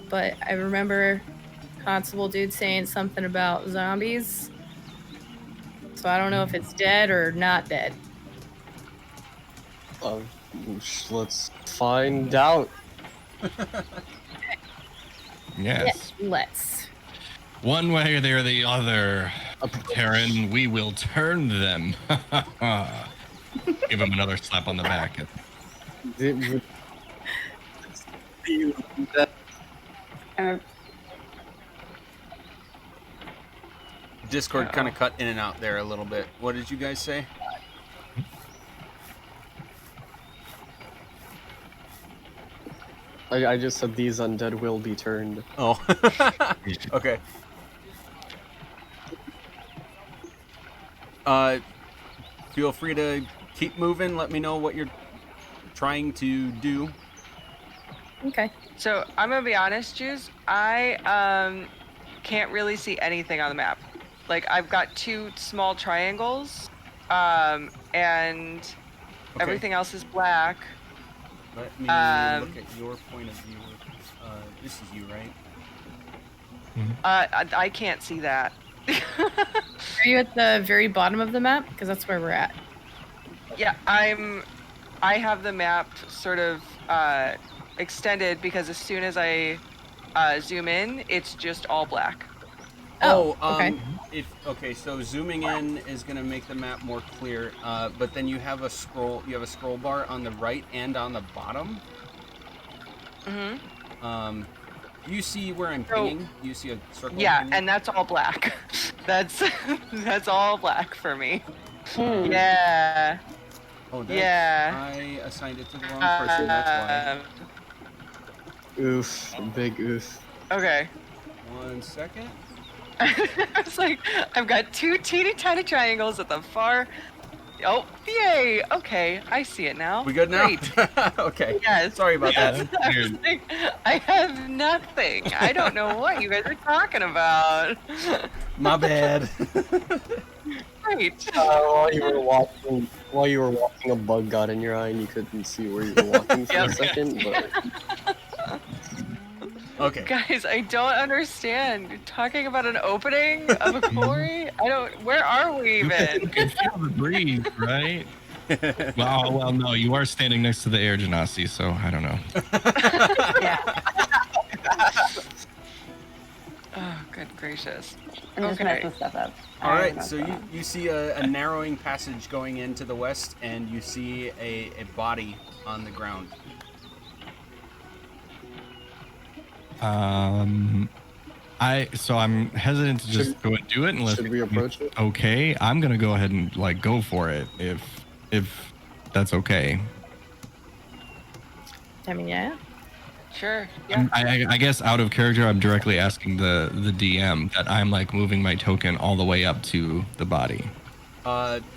but I remember Constable dude saying something about zombies. So I don't know if it's dead or not dead. let's find out. Yes. Let's. One way or the other. Terran, we will turn them. Give him another slap on the back. Uh, Discord kind of cut in and out there a little bit. What did you guys say? I just said these undead will be turned. Oh, okay. Feel free to keep moving. Let me know what you're trying to do. Okay. So I'm gonna be honest, Juice. I can't really see anything on the map. Like I've got 2 small triangles, and Okay. everything else is black. Let me look at your point of view. This is you, right? I can't see that. Are you at the very bottom of the map? Because that's where we're at. Yeah, I have the map sort of extended because as soon as I zoom in, it's just all black. Okay. So zooming in is going to make the map more clear, but then you have a scroll bar on the right and on the bottom. Mm-hmm. You see where I'm So- pinging? You see a circle? Yeah, pinging? and that's all black. That's all black for me. hmm. Yeah. Oh, yeah. I assigned it to the wrong person. That's Oof, big oof. Okay. why. 1 second. I was like, I've got 2 teeny tiny triangles at the far. Oh, yay! Okay, I see it now. We good now? Great. Okay. Yes. Sorry about that. I was like, I have nothing. I don't know what you guys are talking about. My bad. Great. While you were walking, a bug got in your eye and you couldn't see where you were walking for a Yep. second. But Okay. Guys, I don't understand. You're talking about an opening of a quarry? I don't. Where are we You even? can feel the breeze, right? Well, no, you are standing next to the air genasi, so I don't know. Oh, good gracious. I'm just Okay. messing stuff up. All I right, don't know so what's going on. you see a narrowing passage going into the west, and you see a body on the ground. I'm hesitant to just go and do it unless should we approach it? okay. I'm gonna go ahead and like go for it if that's okay. I mean, yeah. Sure. Yeah. I guess out of character, I'm directly asking the DM that I'm like moving my token all the way up to the body.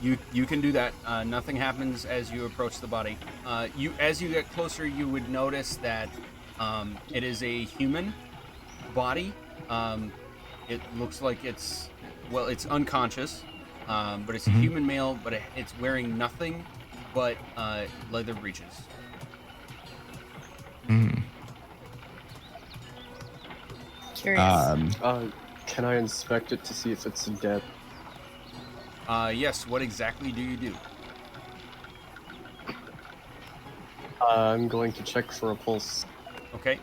You can do that. Nothing happens as you approach the body. As you get closer, you would notice that it is a human body. It looks like it's unconscious, but it's a human male, but it's wearing nothing but leather breeches. Mm. Curious. Can I inspect it to see if it's dead? Yes. What exactly do you do? I'm going to check for a pulse. Okay.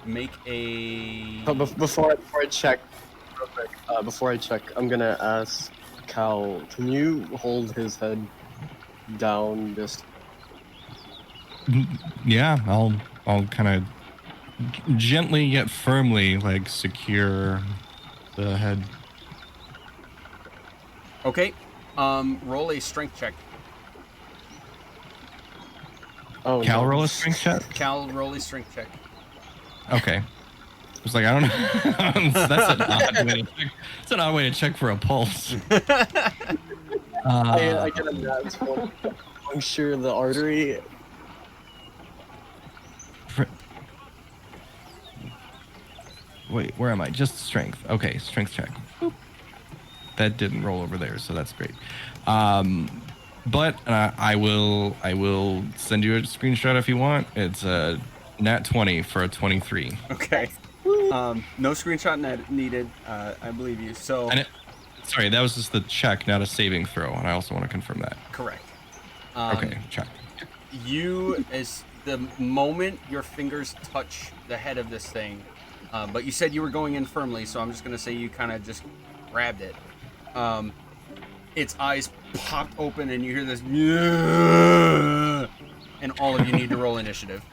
Make a. But before I check, real quick, I'm gonna ask Cal, can you hold his head down this? Yeah, I'll kind of gently yet firmly like secure the head. Okay. Roll a strength check. Oh, Cal no. roll a strength check. Cal, roll a strength check. Okay. I was like, I don't know. That's an odd way to check. It's an odd way to check for a pulse. I get a nat 20. Puncture the artery. Wait, where am I? Just strength. Okay, strength check. Boop. That didn't roll over there, so that's great. But I will send you a screenshot if you want. It's a nat 20 for a 23. Okay. No screenshot needed. I believe you. So Sorry, that was just the check, not a saving throw, and I also want to confirm that. correct. Okay, check. As the moment your fingers touch the head of this thing, but you said you were going in firmly, so I'm just gonna say you kind of just grabbed it. Its eyes popped open, and you hear this, and all of you need to roll initiative.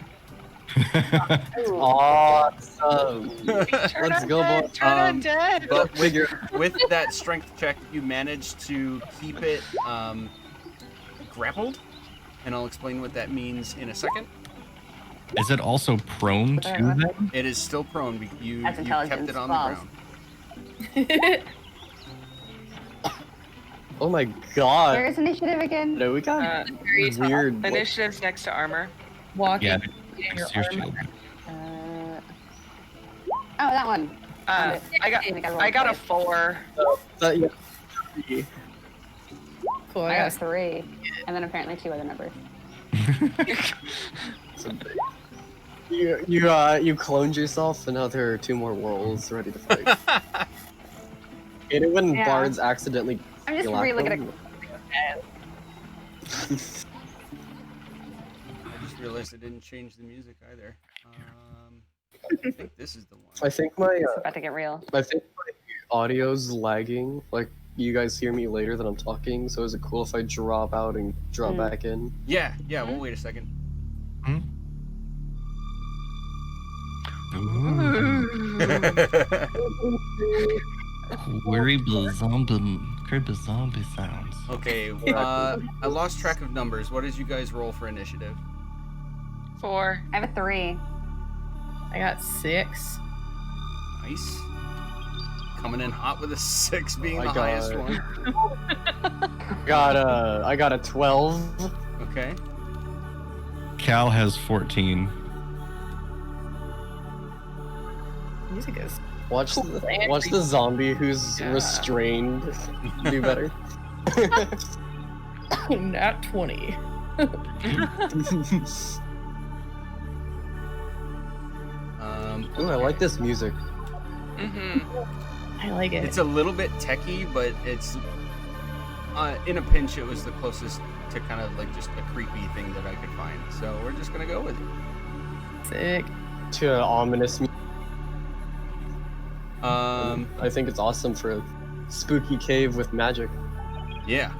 Awesome. Turn Let's on go, dead, boy. turn on dead. But with that strength check, you managed to keep it grappled, and I'll explain what that means in a second. Is it also prone to them? It is still prone. You That's kept intelligence. it on the Balls. ground. Oh my god. Where is initiative again? No, we got Very top. weird. Initiative's next to armor. Walking Yeah, in your it's your armor. shield. Oh, that one. I got a 4. Yeah. Cool. I I got a got 3, and then apparently 2 other numbers. You cloned yourself, and now there are 2 more wolves ready to fight. Hate it when Yeah. bards accidentally. I'm just kill re-looking at them. I just realized I didn't change the music either. I think this is the one. I think my It's about to get real. audio's lagging. Like you guys hear me later than I'm talking. So is it cool if I drop out and drop back in? Yeah, we'll wait a second. Horrible zombie sounds. Okay, I lost track of numbers. What did you guys roll for initiative? 4. I have a 3. I got 6. Nice. Coming in hot with a 6 being I the got- highest one. I got a 12. Okay. Cal has 14. Music is Watch Cool. the zombie who's restrained do better. not 20. Ooh, I like this music. I like it. It's a little bit techie, but it's in a pinch. It was the closest to kind of like just a creepy thing that I could find. So we're just gonna go with it. sick. To an ominous. I I think it's awesome for a spooky cave with magic. Yeah.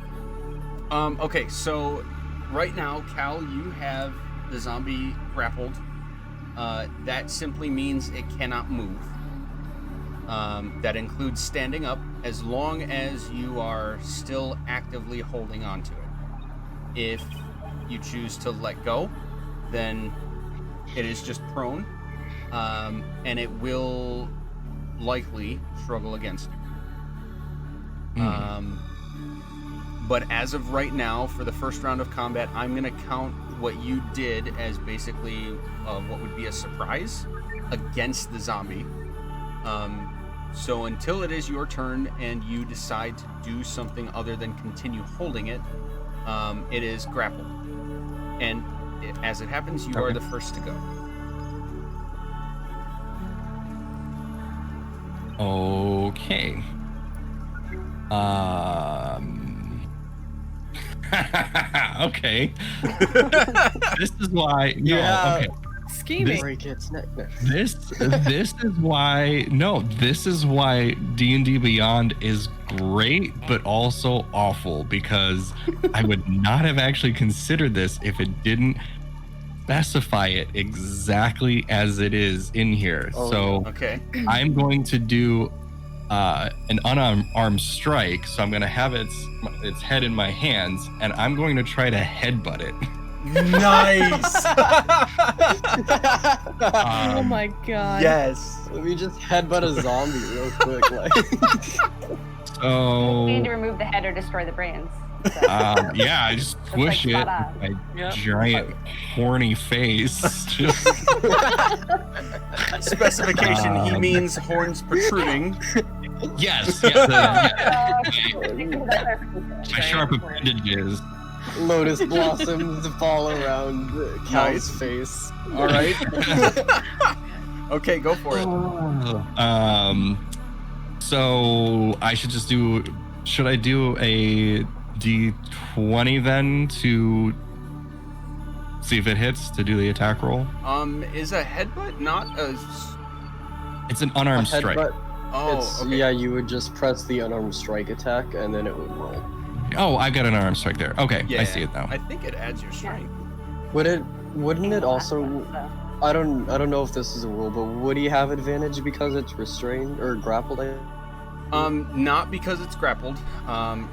Okay, so right now, Cal, you have the zombie grappled. That simply means it cannot move. That includes standing up as long as you are still actively holding on to it. If you choose to let go, then it is just prone, and it will likely struggle against you. But as of right now, for the first round of combat, I'm going to count what you did as basically what would be a surprise against the zombie. So until it is your turn and you decide to do something other than continue holding it, it is grappled. And as it happens, you are the first to go. Okay. Okay. This is why. No, Yeah. okay. Scheming. Break its neck. This is why. No, this is why D&D Beyond is great, but also awful, because I would not have actually considered this if it didn't specify it exactly as it is in here. Oh, So Okay. I'm going to do an unarmed strike. So I'm going to have its head in my hands, and I'm going to try to headbutt it. Nice. Oh my god. Yes. Let me just headbutt a zombie real quick. Like. So We need to remove the head or destroy the brains. So, yeah, I just squish like it spot with on. my Yep. giant horny face. Just, Specification, he means horns protruding. yes, my sharp appendages. Lotus blossoms fall around Cal's Nice. face. All right. Okay, go for it. So I should just do. Should I do a D20 then to see if it hits to do the attack roll? Is a headbutt not a It's an unarmed strike. Headbutt. Oh, okay. Yeah, you would just press the unarmed strike attack, and then it would roll. Oh, I got an arm strike there. Okay, Yeah, I see it now. I think it adds your strength. Wouldn't it also? So. I don't know if this is a rule, but would he have advantage because it's restrained or grappled? Not because it's grappled.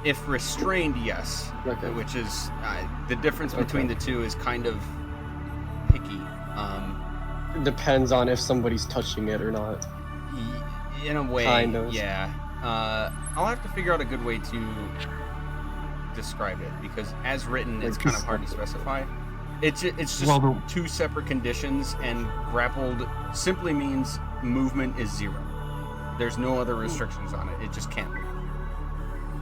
If restrained, yes. Okay. Which is the difference between the two is kind of picky. Depends on if somebody's touching it or not. In a way, Kind of. yeah. I'll have to figure out a good way to describe it because, as written, it's kind of hard to specify. It's just two separate conditions, and grappled simply means movement is 0. There's no other restrictions on it. It just can't move.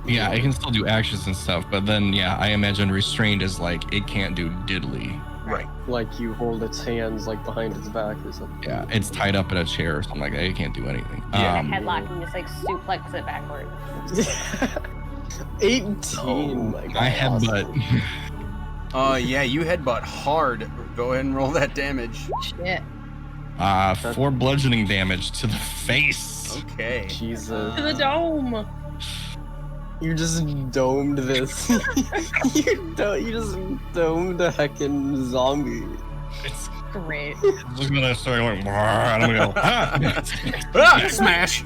Yeah, it can still do actions and stuff, but then yeah, I imagine restrained is like it can't do diddly. Right. Like you hold its hands like behind its back or something. Yeah, it's tied up in a chair or something like that. It can't do anything. Yeah. Headlock and just like suplex it backwards. 18. Like, I headbutt. Yeah, you headbutt hard. Go ahead and roll that damage. Shit. 4 bludgeoning damage to the face. Okay. Jesus. To the dome. You just domed this. you just domed a heckin' zombie. It's Great. just gonna start going, and I'm gonna go, Smash!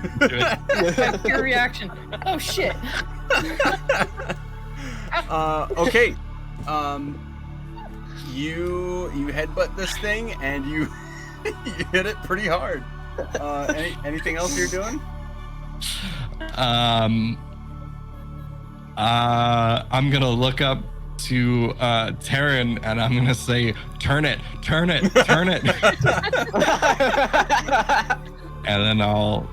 Your reaction. Oh shit. Okay. You headbutt this thing and you you hit it pretty hard. Anything else you're doing? I'm gonna look up to Taryn and I'm gonna say, turn it. And then I'll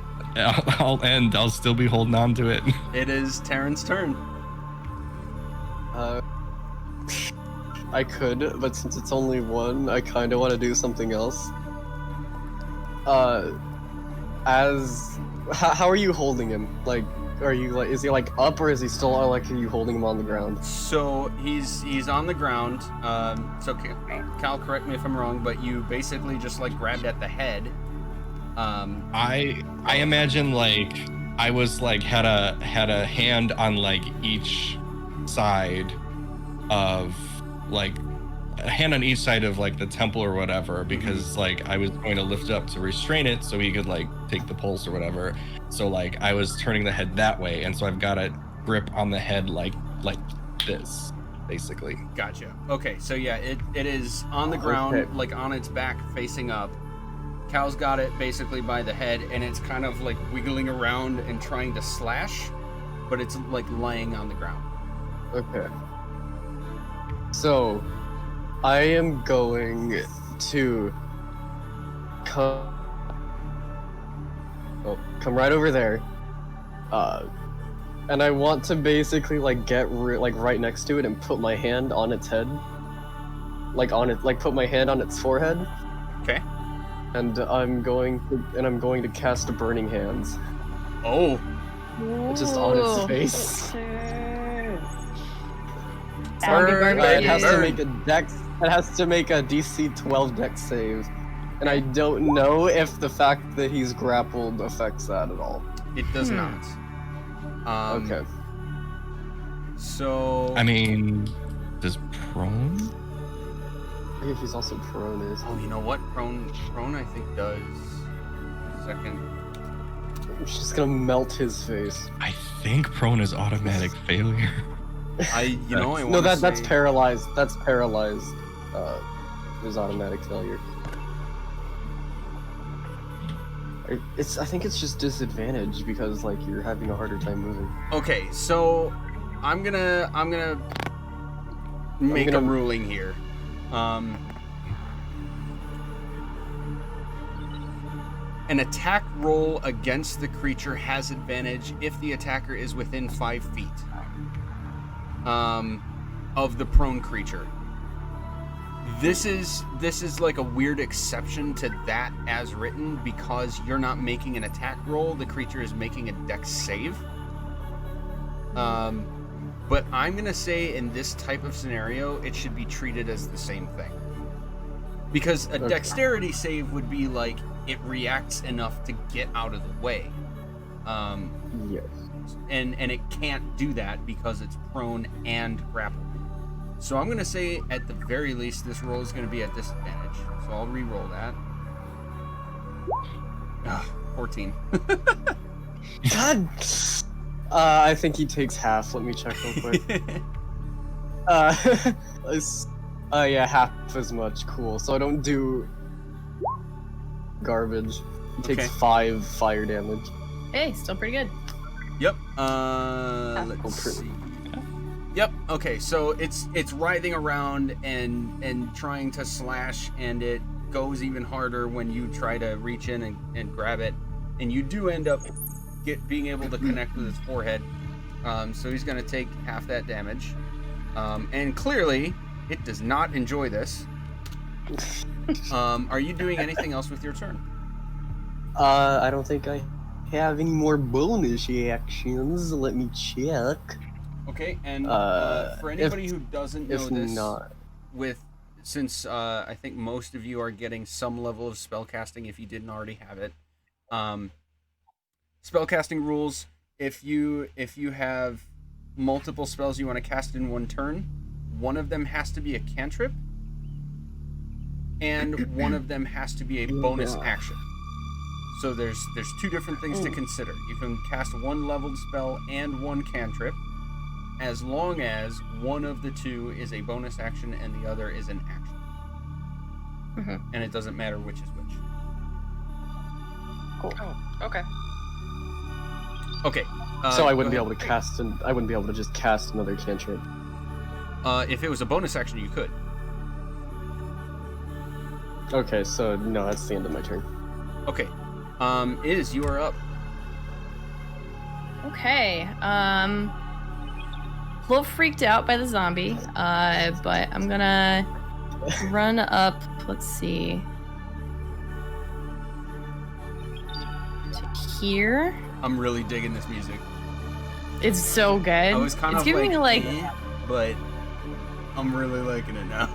end. I'll still be holding on to it. It is Taryn's turn. I could, but since it's only one, I kind of want to do something else. How are you holding him? Like, are you like, is he like up or is he still like, are you holding him on the ground? So he's on the ground. So Cal, correct me if I'm wrong, but you basically just like grabbed at the head. I imagine like I was like had a hand on like each side of like a hand on each side of like the temple or whatever, because like I was going to lift it up to restrain it so he could like take the pulse or whatever. So like I was turning the head that way, and so I've got a grip on the head like this, basically. Gotcha. Okay, so yeah, it is on the ground, Okay. like on its back, facing up. Cal's got it basically by the head, and it's kind of like wiggling around and trying to slash, but it's like laying on the ground. Okay. So, I am going to come right over there, and I want to basically like get like right next to it and put my hand on its head, like put my hand on its forehead. Okay. And I'm going to cast Burning Hands, Oh, just on its Ooh. face. Burn, It has to burn. make a dex. It has to make a DC 12 dex save, and I don't know if the fact that he's grappled affects that at all. it does not. Okay. So I mean, does prone? Maybe he's also prone. Oh, you know what? Prone I think does. Second. I'm just gonna melt his face. I think prone is automatic failure. I No, want to that's paralyzed. That's paralyzed. Is automatic failure. I think it's just disadvantage because like you're having a harder time moving. Okay, so I'm gonna make a ruling here. An attack roll against the creature has advantage if the attacker is within 5 feet of the prone creature. This is like a weird exception to that as written because you're not making an attack roll, the creature is making a dex save. But I'm gonna say in this type of scenario, it should be treated as the same thing. Because a dexterity save would be like, it reacts enough to get out of the way. Yes. and it can't do that because it's prone and grappled. So I'm gonna say at the very least this roll is gonna be at disadvantage. So I'll re-roll that. 14. God. I think he takes half. Let me check real quick. Yeah, half as much. Cool. So I don't do garbage. He takes Okay. 5 fire damage. Hey, still pretty good. Yep. Let's see. Yep. Okay. So it's writhing around and trying to slash, and it goes even harder when you try to reach in and grab it, and you do end up being able to connect with its forehead. So he's gonna take half that damage, and clearly it does not enjoy this. Are you doing anything else with your turn? I don't think I have any more bonus actions. Let me check. Okay, and for anybody who doesn't know If this, not, since I think most of you are getting some level of spellcasting if you didn't already have it. Spellcasting rules: if you have multiple spells you want to cast in one turn, one of them has to be a cantrip, and one of them has to be a bonus action. So there's 2 different things to consider. You can cast one leveled spell and one cantrip, as long as one of the 2 is a bonus action and the other is an action. Mm-hmm. And it doesn't matter which is which. Cool. Oh, okay. Okay. so I wouldn't be go able to cast, and I wouldn't be able to just cast another cantrip. ahead. If it was a bonus action, you could. Okay, so no, that's the end of my turn. Okay. Iz, you are up. Okay. A little freaked out by the zombie, but I'm gonna run up. Let's see. To here. I'm really digging this music. It's so good. I was kind it's of giving me like, but I'm really liking it now.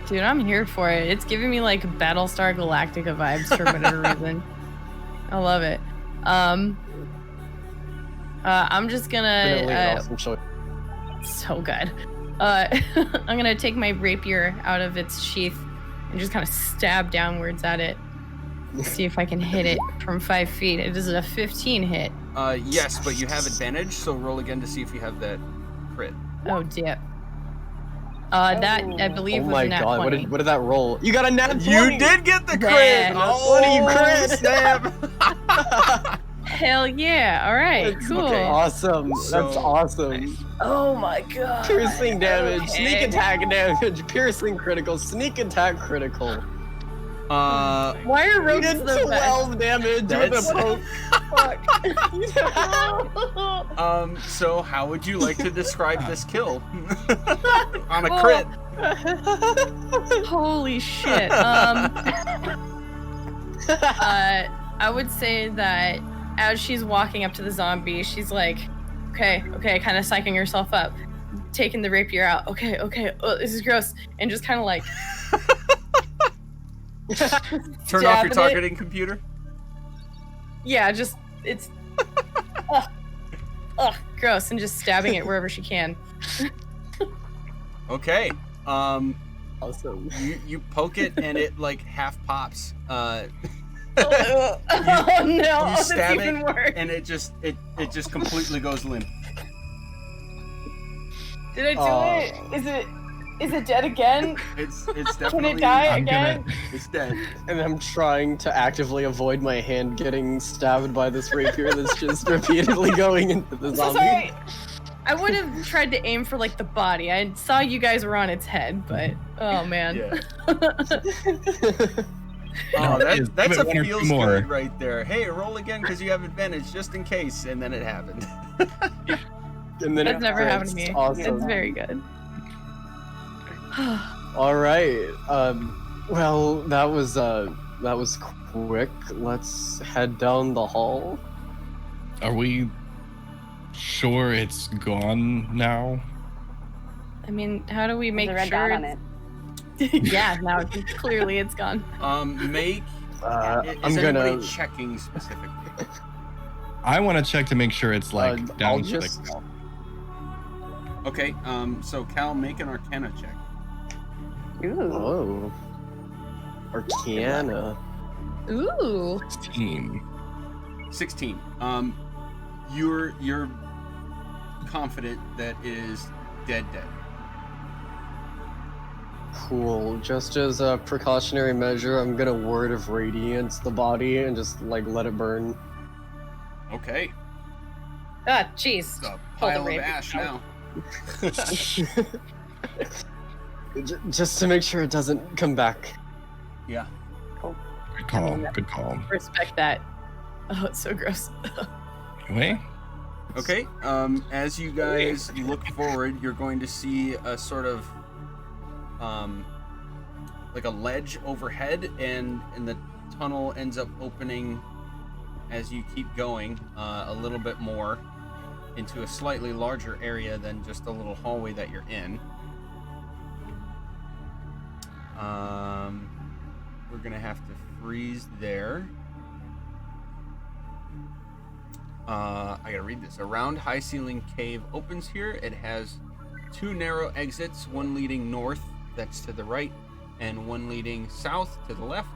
dude, I'm here for it. It's giving me like Battlestar Galactica vibes for whatever reason. I love it. I'm just Definitely an gonna. awesome choice. So good. I'm gonna take my rapier out of its sheath and just kind of stab downwards at it. See if I can hit it from 5 feet. It is a 15 hit. Yes, but you have advantage, so roll again to see if you have that crit. Oh, dip. That, I believe, Oh was my a nat god, 20. what did that roll? You got a nat 20! You did get the crit! Yeah. Oh, You crit! snap! Hell yeah. All right, That's cool. okay. Awesome. So- That's awesome. Oh my god. Piercing damage, Okay. sneak attack damage, piercing critical, sneak attack critical. Why are You ropes did the best? 12 damage with That's- a poke. So how would you like to describe this kill? On a crit. Holy shit. I would say that as she's walking up to the zombie, she's like, okay, kind of psyching herself up, taking the rapier out. Okay, this is gross. And just kind of like Turn off your stabbing it. targeting computer. Yeah, just, it's, gross. And just stabbing it wherever she can. Okay. Awesome. You poke it and it like half pops. Oh no, that's stab even it, worse. and it just completely goes limp. Did I do it? Is it dead again? It's Can definitely it die I'm again? It's dead. And I'm trying to actively avoid my hand getting stabbed by this rapier that's just repeatedly going into the So zombie. sorry. I would have tried to aim for like the body. I saw you guys were on its head, but oh man. Yeah. No, Oh, it is. that's Give a it one or two feels more. good right there. Hey, roll again because you have advantage just in case, and then it happened. And then That's it never happened to crits. me. Awesome. It's very good. All right. Well, that was quick. Let's head down the hall. Are we sure it's gone now? I mean, how do we make There's a red sure? dot on it. Yeah, now clearly it's gone. Make I'm is anybody gonna. checking specifically? I want to check to make sure it's like down I'll to just. the Okay, so Cal, make an Arcana check. Ooh. Oh. Arcana. Ooh. 16. 16. You're confident that it is dead. Cool. Just as a precautionary measure, I'm gonna Word of Radiance the body and just like let it burn. Okay. Ah, jeez. It's a Hold pile the of raven ash out. now. Just to make sure it doesn't come back. Yeah. Good call. Good call. Respect that. Oh, it's so gross. Anyway, Okay. As you guys look forward, you're going to see a sort of like a ledge overhead, and the tunnel ends up opening as you keep going a little bit more into a slightly larger area than just a little hallway that you're in. We're gonna have to freeze there. I gotta read this. A round, high-ceiling cave opens here. It has 2 narrow exits, one leading north, that's to the right, and one leading south to the left.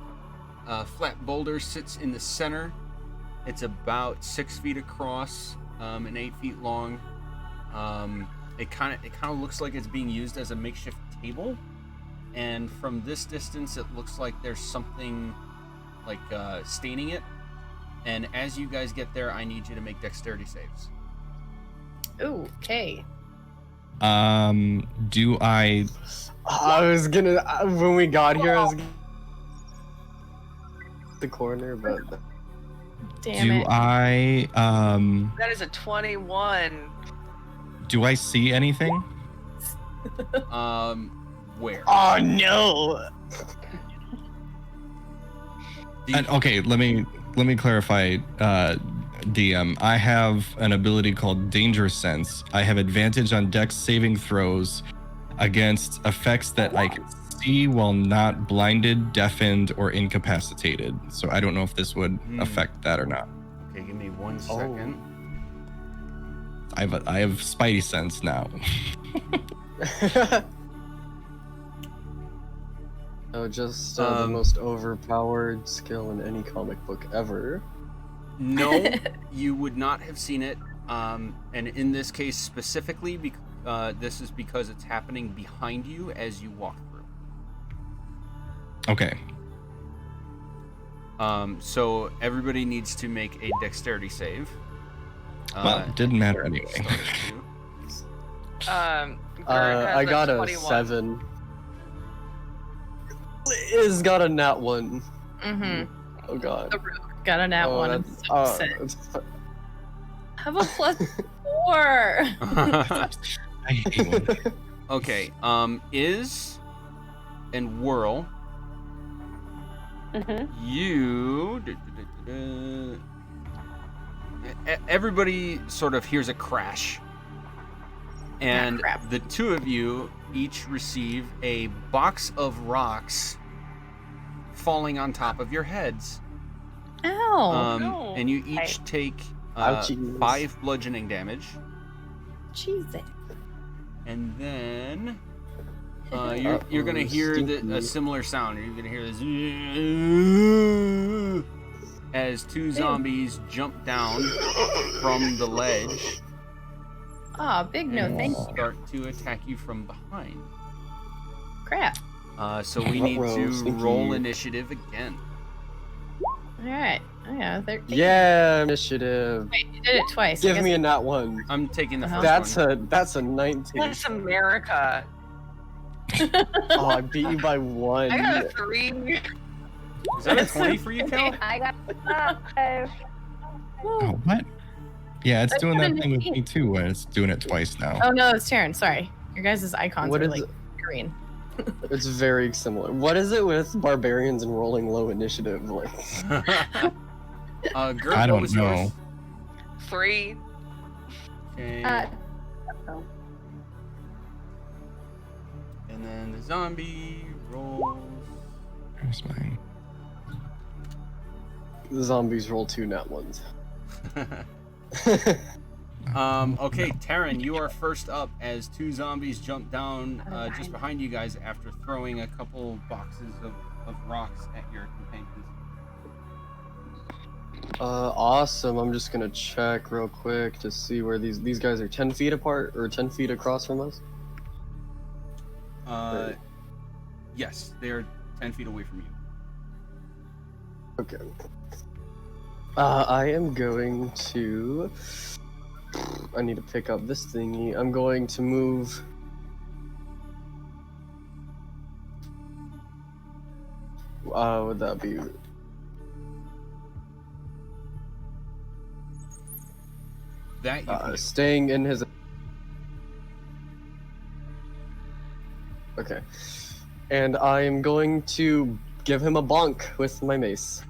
A flat boulder sits in the center. It's about 6 feet across and 8 feet long. It kind of looks like it's being used as a makeshift table. And from this distance, it looks like there's something like staining it. And as you guys get there, I need you to make dexterity saves. Ooh, okay. do I? I was gonna when we got here, I was the corner, but Damn Do it. I? That is a 21. Do I see anything? Where? oh no! And, okay, let me clarify, DM. I have an ability called Danger Sense. I have advantage on Dex saving throws against effects that I can see while not blinded, deafened, or incapacitated. So I don't know if this would affect that or not. Okay, give me 1 second. I have Spidey sense now. Oh, just the most overpowered skill in any comic book ever. No, you would not have seen it. And in this case specifically, this is because it's happening behind you as you walk through. Okay. So everybody needs to make a dexterity save. Well, it didn't matter anyway. Gert has I got a 21. 7. Liz got a nat 1. Mm-hmm. Oh god. The rook got a nat 1. I'm so upset. That's- Have a +4. I hate one. Okay, Iz and Whirl, you... Everybody sort of hears a crash. And crap. the two of you each receive a box of rocks falling on top of your heads. Ow. No. And you each take Ouchies. 5 bludgeoning damage. Jesus. And then you're gonna hear a similar sound. You're gonna hear this as 2 zombies jump down from the ledge Ah, big no, and thank you. start to attack you from behind. Crap. So we need Ruh-roh, to sneaky. roll initiative again. All right. Oh yeah, 13. Yeah, initiative. Wait, you did it twice. I Give guess- me a nat 1. I'm taking the first That's a one. 19. That's America. Oh, I beat you by 1. I got a 3. Is that a 20 for you, Cal? I got 5. Oh, what? Yeah, it's That's doing that kinda thing with neat. me too, where it's doing it twice now. Oh no, it's Taryn. Sorry, your guys' icons What are is like it? green. It's very similar. What is it with barbarians and rolling low initiative? Like, Gert, I what don't was know. yours? 3. Okay. Oh. And then the zombie rolls. Where's mine? the zombies roll 2 nat 1s. Okay, Taryn, you are first up as two zombies jump down just behind you guys after throwing a couple boxes of rocks at your companions. Awesome. I'm just gonna check real quick to see where these guys are 10 feet apart or 10 feet across from us. Yes, they are 10 feet away from you. Okay. I am going to. I need to pick up this thingy. I'm going to move. Would that be? That you can do. Staying in his. Okay. And I am going to give him a bonk with my mace.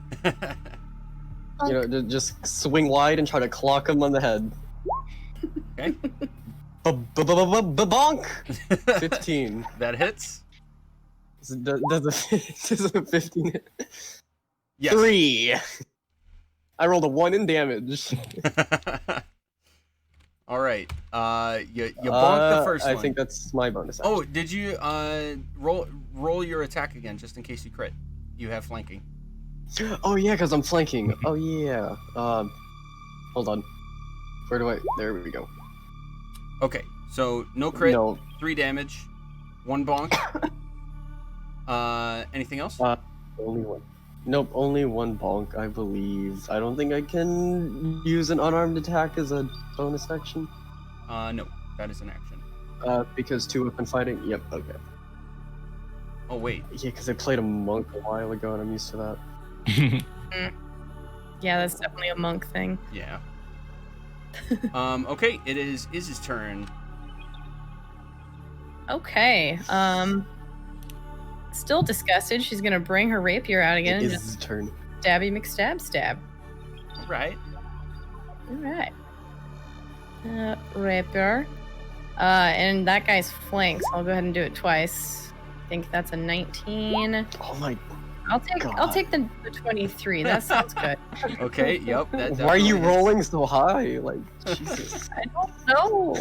You know, just swing wide and try to clock him on the head. Okay. Bonk! 15. That hits. Does a 15 hit? Yes. 3! I rolled a 1 in damage. All right. You bonked the first one. I think that's my bonus action. Oh, did you roll your attack again just in case you crit? You have flanking. Oh yeah, because I'm flanking. Oh yeah. Hold on. Where do I? There we go. Okay, so no crit, No. 3 damage, 1 bonk. Anything else? Only one. Nope, only one bonk, I believe. I don't think I can use an unarmed attack as a bonus action. No, that is an action. Because 2-weapon fighting. Yep. Okay. Oh wait. Yeah, because I played a monk a while ago, and I'm used to that. Yeah, that's definitely a monk thing. Yeah. Okay, it is Iz's turn. Okay. Still disgusted. She's gonna bring her rapier out again and It is just his turn. stabby McStab stab. All right. All right. Rapier. And that guy's flanks. I'll go ahead and do it twice. I think that's a 19. Oh my. I'll God. take the 23. That sounds good. Okay, yep. That Why are you definitely hits. rolling so high? Like, Jesus. I don't know.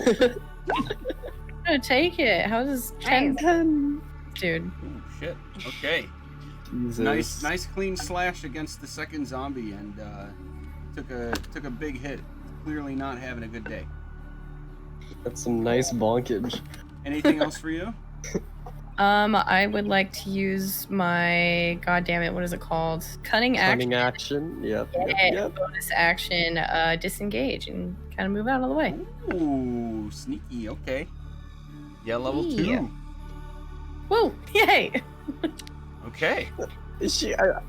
I'm gonna take it. How does 10? Dude. Ooh, shit. Okay. Jesus. Nice clean slash against the second zombie, and took a big hit. Clearly not having a good day. That's some nice bonkage. Anything else for you? I would like to use my goddammit, what is it called? Cunning Cunning action. action. Yep. Yep. Bonus action, disengage and kind of move out of the way. Ooh, sneaky. Okay. Yeah, level Yeah. 2. Woo! Yay! Okay.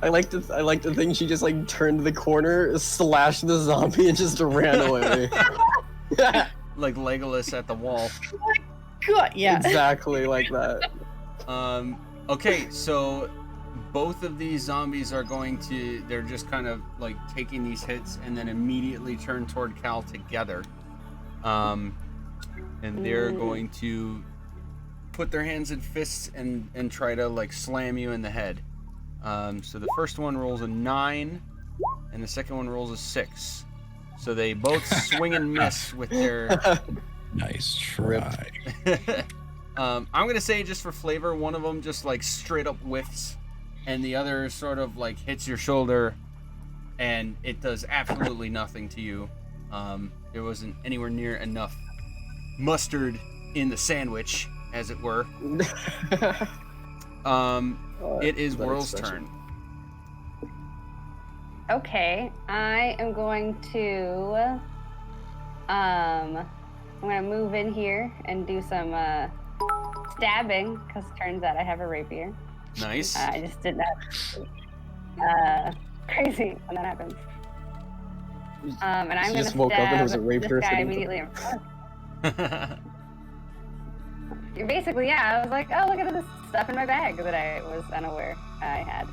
I like to think she just like turned the corner, slashed the zombie, and just ran away. Like Legolas at the wall. God, yeah. Exactly like that. Okay, so both of these zombies are going to, they're just kind of like taking these hits and then immediately turn toward Cal together. And they're going to put their hands in fists and try to like slam you in the head. So the first one rolls a 9 and the second one rolls a 6. So they both swing and miss with their... Nice try. I'm gonna say, just for flavor, one of them just like straight up whiffs, and the other sort of like hits your shoulder, and it does absolutely nothing to you. There wasn't anywhere near enough mustard in the sandwich, as it were. It is that Whirl's expression. turn. Okay, I am going to I'm gonna move in here and do some stabbing, because turns out I have a rapier. Nice. I just did that. Crazy when that happens. And I'm She gonna just woke up and there was a stab rapier this guy sitting immediately in front. Basically, yeah, I was like, oh, look at this stuff in my bag that I was unaware I had.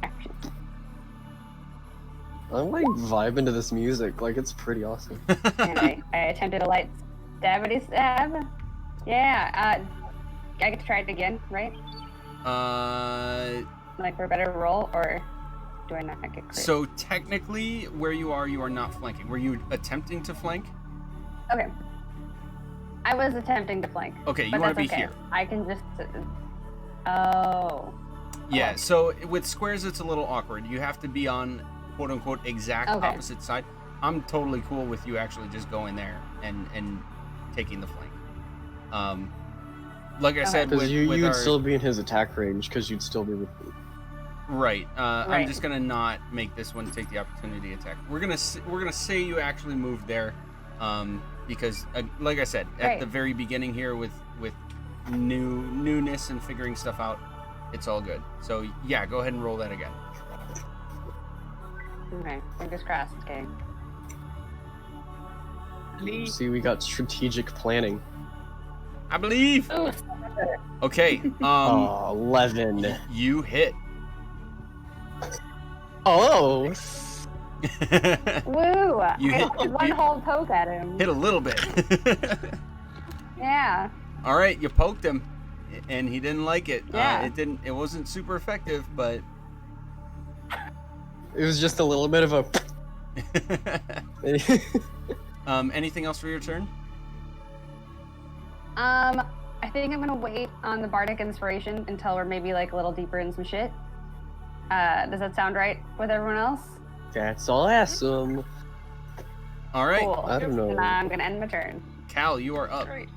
Action. I'm like vibing to this music. Like, it's pretty awesome. And I attempted a light stabbity stab. Yeah, I get to try it again, right? like for a better roll, or do I not get crit? So technically, where you are not flanking. Were you attempting to flank? Okay. I was attempting to flank. Okay, you but want to that's be okay. here. I can just. Oh. Yeah, so with squares it's a little awkward. You have to be on quote unquote exact Okay. opposite side. I'm totally cool with you actually just going there and taking the flank. Like I said, Because with you'd our, still be in his attack range, because you'd still be with right. I'm Right. just gonna not make this one take the opportunity attack. We're gonna say you actually moved there, because like I said at Right. the very beginning here with newness and figuring stuff out, it's all good. So yeah, go ahead and roll that again. Okay. Fingers crossed. Okay. See, we got strategic planning. I believe. Ooh. Okay. 11. You hit. Oh! Woo! You hit- One whole poke at him. Hit a little bit. Yeah. All right, you poked him, and he didn't like it. Yeah. It wasn't super effective, but. It was just a little bit of a. Anything else for your turn? I think I'm gonna wait on the bardic inspiration until we're maybe like a little deeper in some shit. Does that sound right with everyone else? That's awesome. All right, Cool. I don't know. And I'm gonna end my turn. Cal, you are up. Great.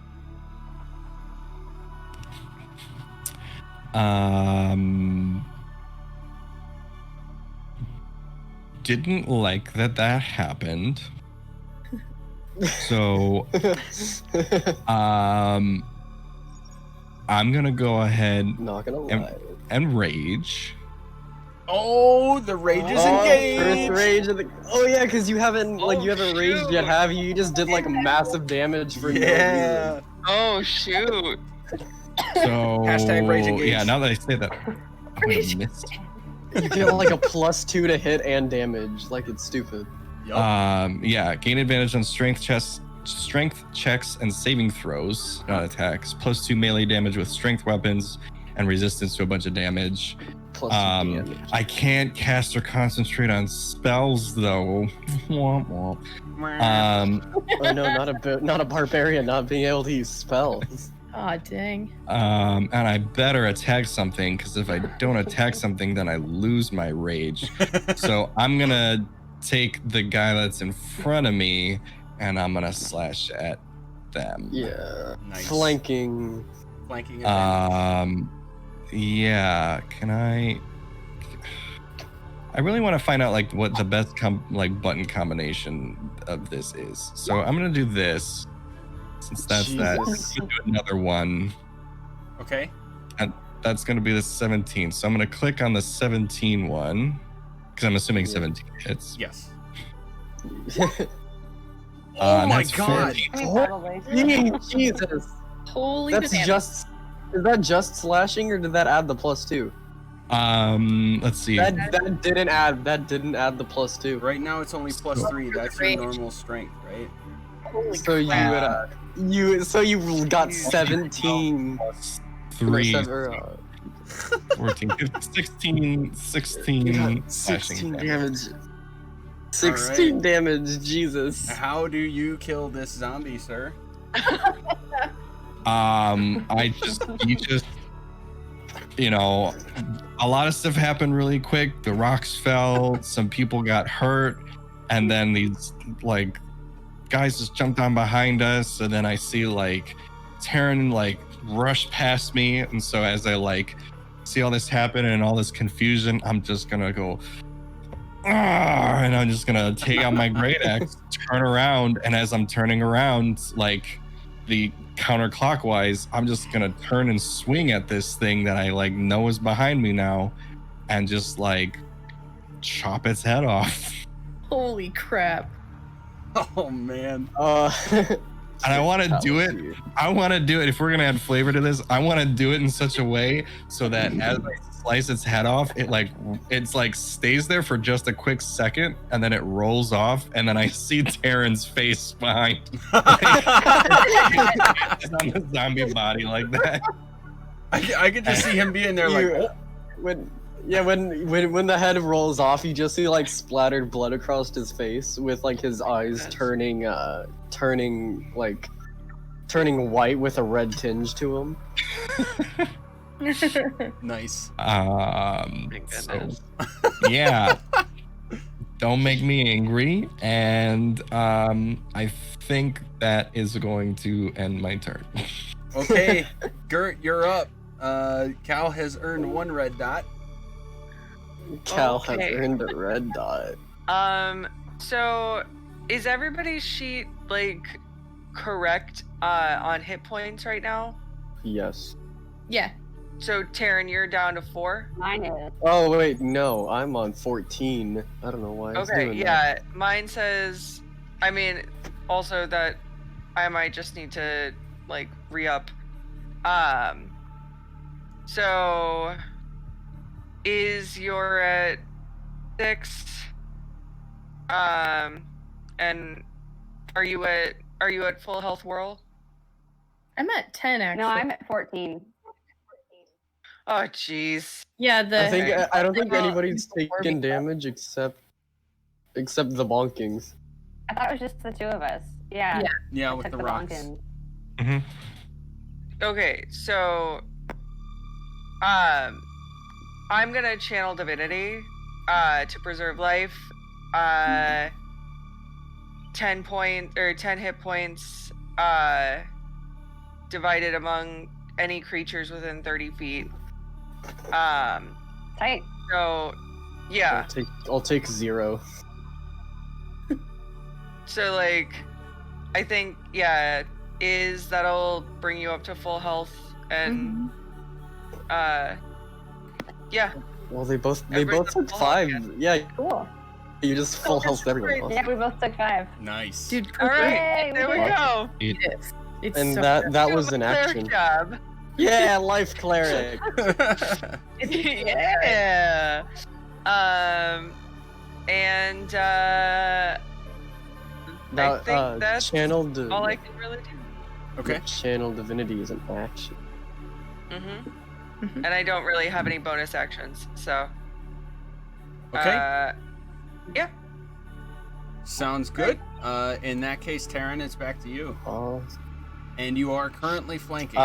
Didn't like that happened. So I'm gonna go ahead Not gonna and, lie. and rage. Oh, the rage is First engaged. rage of the. Oh yeah, because you haven't Oh, you haven't raged yet, shoot. have you? You just did like massive damage for no Yeah. reason. Oh shoot! So Hashtag rage engaged. Yeah, now that I say that, I would have missed. You get like a +2 to hit and damage. Like it's stupid. Yup. Yeah, gain advantage on strength checks, and saving throws, not attacks. +2 melee damage with strength weapons, and resistance to a bunch of damage. +2 damage. I can't cast or concentrate on spells though. Womp womp. Oh no, not a barbarian not being able to use spells. Aw, dang. And I better attack something, because if I don't attack something, then I lose my rage. So I'm gonna take the guy that's in front of me, and I'm gonna slash at them. Yeah. Nice. Flanking. Flanking advantage. Yeah. Can I really want to find out like what the best button combination of this is. So I'm gonna do this, since that's that. I'm Jesus. gonna do another one. Okay. That's gonna be the 17. So I'm gonna click on the 17 one, because I'm assuming 17 hits. Yes. Oh And my that's God. 14. I mean, probably. Jesus. Holy That's bananas. just. Is that just slashing, or did that add the +2? Let's see. That didn't add the +2. Right now it's only +3. That's your Rage. normal strength, right? Holy So you crap. you got 17. Plus 3, Or, 14, 15, 16, 16 you got slashing 16 damage. damage. 16 damage, Jesus. How do you kill this zombie, sir? A lot of stuff happened really quick. The rocks fell, some people got hurt, and then these like guys just jumped on behind us, and then I see like Taryn like rush past me, and so as I like see all this happen and all this confusion, I'm just gonna go and I'm just gonna take out my great axe, turn around, and as I'm turning around, like the counterclockwise, I'm just gonna turn and swing at this thing that I like know is behind me now, and just like chop its head off. Holy crap. Oh man. And I want to do it. I want to do it. If we're gonna add flavor to this, I want to do it in such a way so that as I slice its head off, it's like stays there for just a quick second, and then it rolls off, and then I see Taryn's face behind, it's on the zombie body like that. I could just see him being there like, oh. Yeah, when the head rolls off, you just see like splattered blood across his face, with like his eyes turning white with a red tinge to him. Nice. Thank So goodness. yeah, don't make me angry, and I think that is going to end my turn. Okay, Gert, you're up. Cal has earned 1 red dot. Cal has Okay. earned a red dot. So is everybody's sheet like correct on hit points right now? Yes. Yeah. So Taryn, you're down to 4. Mine is. Oh wait, no, I'm on 14. I don't know why it's Okay, doing yeah. Mine says, I mean, also that I might just need to like re-up. So is you're at 6. And are you at full health, Whirl? I'm at 10 actually. No, I'm at 14. Oh, jeez. Yeah, that. I don't think Well, anybody's taken damage except the bonkings. I thought it was just the two of us. Yeah. Yeah, I with took the rocks. Bonkin. Okay, so I'm gonna channel divinity to preserve life. 10 hit points divided among any creatures within 30 feet. Tight. So yeah. I'll take 0. So like I think that'll bring you up to full health and yeah. Well, they both Everybody's took full 5. health, Yeah, Cool. you just full health everyone else. Yeah, we both took 5. Nice. Dude, All right, Yay, there we did it. go. it's And so that was an Cleric action. job. Yeah, life cleric. Yeah. And I think that's channel all I can really do. Okay. Channel divinity is an action. And I don't really have any bonus actions, so. Okay. Yeah. Sounds good. In that case, Taryn, it's back to you. And you are currently flanking.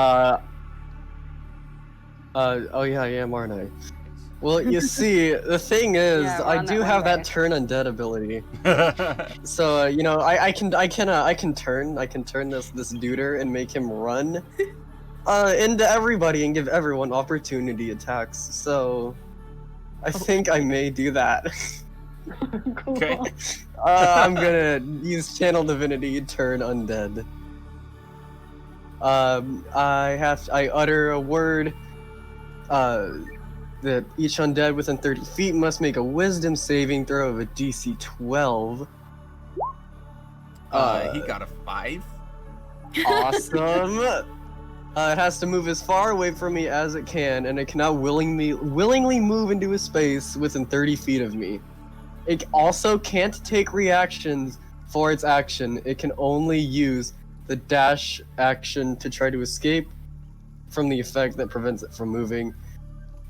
Oh yeah, I am, aren't I? Well, you see, the thing is, Yeah, we're I on do that have one that turn undead ability. So I can turn this duder and make him run into everybody and give everyone opportunity attacks. So I think I may do that. Cool. Okay. I'm gonna use channel divinity, turn undead. I utter a word that each undead within 30 feet must make a wisdom saving throw of a DC 12. He got a 5. Awesome. It has to move as far away from me as it can, and it cannot willingly move into a space within 30 feet of me. It also can't take reactions for its action. It can only use the dash action to try to escape from the effect that prevents it from moving.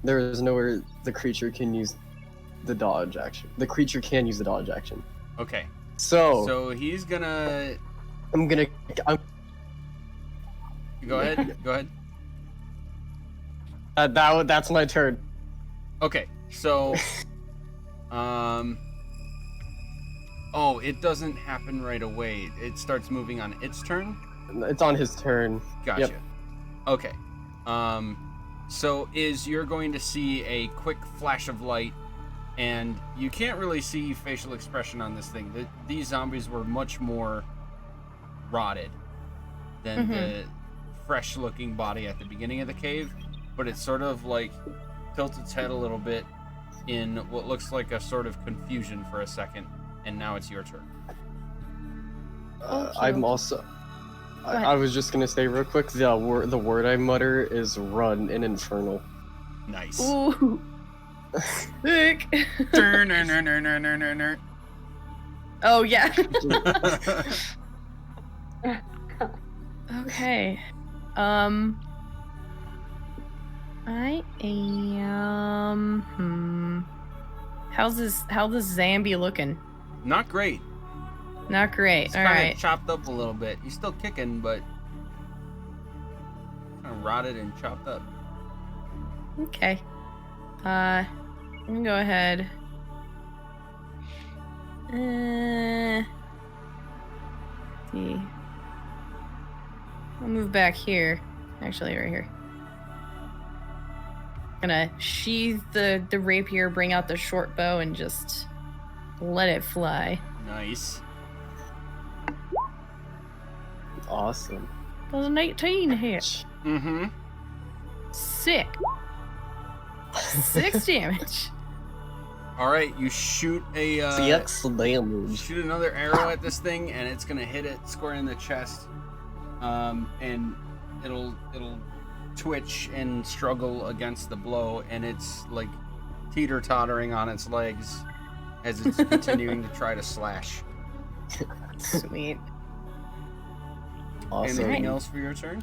There is nowhere the creature can use the dodge action. The creature can use the dodge action. Okay. So So he's gonna. I'm Go ahead. Go ahead. that's my turn. Okay. So. Oh, it doesn't happen right away. It starts moving on its turn. It's on his turn. Gotcha. Yep. Okay. So you're going to see a quick flash of light, and you can't really see facial expression on this thing. These zombies were much more rotted than the fresh-looking body at the beginning of the cave, but it sort of like tilts its head a little bit in what looks like a sort of confusion for a second, and now it's your turn. I'm also. ahead. I was just gonna say real quick. The word I mutter is "run" in Infernal. Nice. Ooh. Sick. Oh yeah. Okay. I am. How's this Zambi looking? Not great. Not great. It's All kind right. of chopped up a little bit. He's still kicking, but kind of rotted and chopped up. Okay. I'm gonna go ahead. See. I'll move back here. Actually, right here. Gonna sheathe the rapier, bring out the short bow, and just let it fly. Nice. Awesome. Does an 18 hit? Mm-hmm. Sick. 6 damage. All right, you shoot a CX damage. shoot another arrow at this thing, and it's gonna hit it square in the chest, and it'll twitch and struggle against the blow, and it's like teeter-tottering on its legs as it's continuing to try to slash. Sweet. Awesome. Anything else for your turn?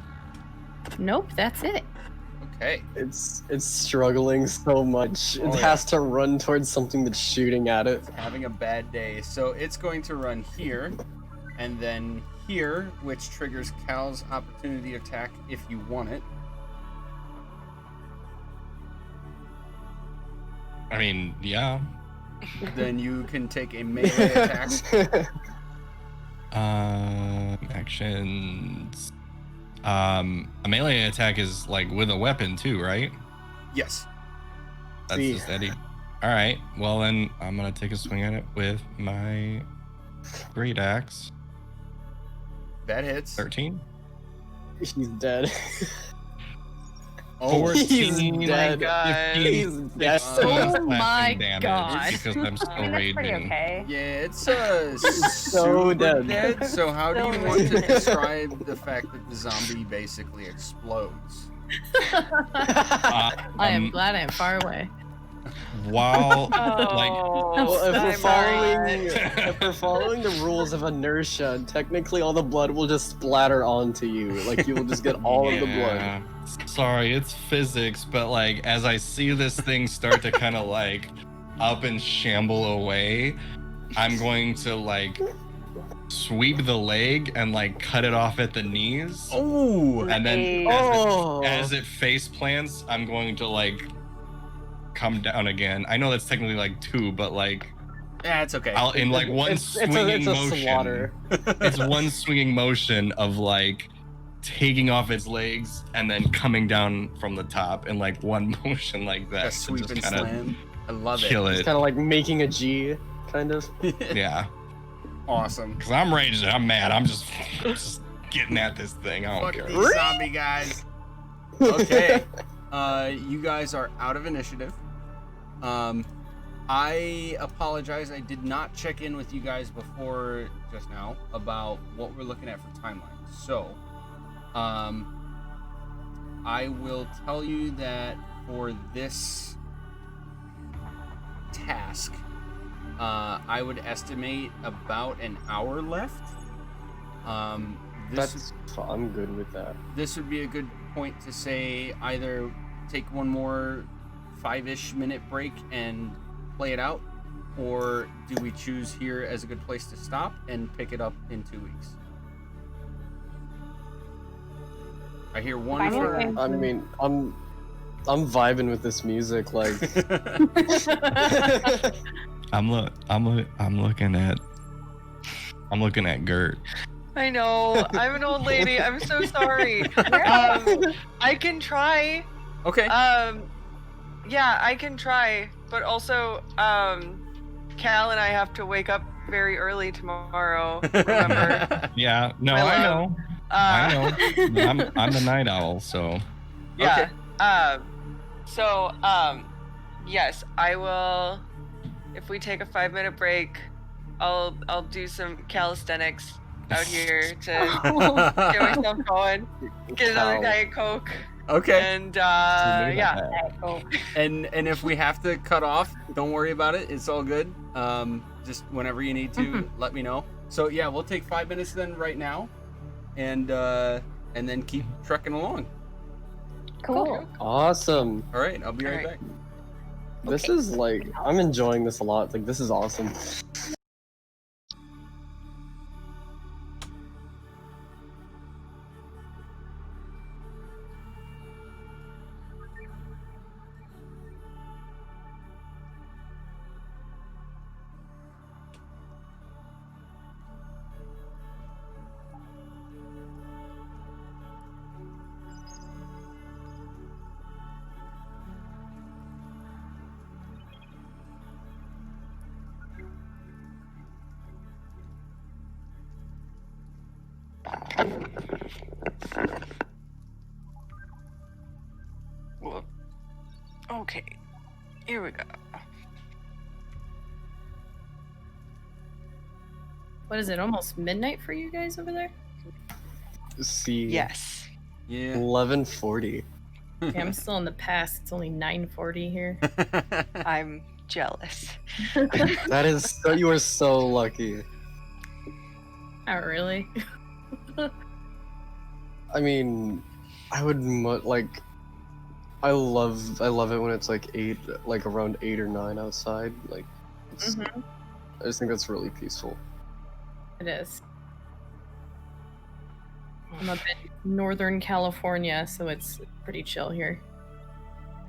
Nope, that's it. Okay. It's struggling so much. Oh, It yeah. has to run towards something that's shooting at it. Having a bad day. So it's going to run here, and then here, which triggers Cal's opportunity attack if you want it. I mean, yeah. Then you can take a melee attack. Actions. A melee attack is like with a weapon too, right? Yes. That's See. just Eddie. All right. Well, then I'm gonna take a swing at it with my great axe. That hits. 13. He's dead. Oh, 14. He's dead. God. 15, He's dead. 16 Oh slashing my damage God. Because I'm still I mean, that's pretty raging. okay. Yeah, it's So super dead. So how do you So want to dead. describe the fact that the zombie basically explodes? I am Um, glad I am far away. While like Oh, Well, if I'm we're following the rules of inertia, technically all the blood will just splatter onto you. Like you will just get all of the blood. Yeah. Sorry, it's physics, but like as I see this thing start to kind of like up and shamble away, I'm going to like sweep the leg and like cut it off at the knees. Oh, And then Oh. as it face plants, I'm going to like come down again. I know that's technically like 2, but like yeah, it's okay. I'll in like one swinging it's a motion. slaughter. It's one swinging motion of like taking off its legs and then coming down from the top in like one motion like that. A to sweep just and kinda slam. I love kill It's it. kind of like making a G, kind of. it. Yeah, Awesome. because I'm raging. I'm mad. I'm just getting at this thing. I don't Fuck care. these zombie guys. Okay. You guys are out of initiative. I apologize. I did not check in with you guys before just now about what we're looking at for timelines. So, I will tell you that for this task, I would estimate about an hour left. I'm good with that. This would be a good point to say either take one more 5-ish minute break and play it out, or do we choose here as a good place to stop and pick it up in 2 weeks? I hear one Fine for with me. I mean, I'm vibing with this music. Like, I'm looking at Gert. I know. I'm an old lady. I'm so sorry. I can try. Okay. Yeah, I can try. But also, Cal and I have to wake up very early tomorrow. Remember? Yeah, no, I I love- know. I know. I'm the night owl, so Yeah. Yes, I will. If we take a 5-minute break, I'll do some calisthenics out here to get myself going. Get another Diet Coke, Okay. and yeah. Alright, cool. And if we have to cut off, don't worry about it. It's all good. Just whenever you need to, let me know. So yeah, we'll take 5 minutes then right now, and then keep trucking along. Cool. Awesome. All right, I'll be right Alright. back. This Okay. is like, I'm enjoying this a lot. Like, this is awesome. Whoop. Okay, here we go. What is it? Almost midnight for you guys over there? See, Yes. Yeah. 11:40. Okay, I'm still in the past. It's only 9:40 here. I'm jealous. That is so. You are so lucky. Not really. I mean, I would like. I love it when it's like 8, like around 8 or 9 outside. Like, it's, Mhm. I just think that's really peaceful. It is. I'm up in Northern California, so it's pretty chill here.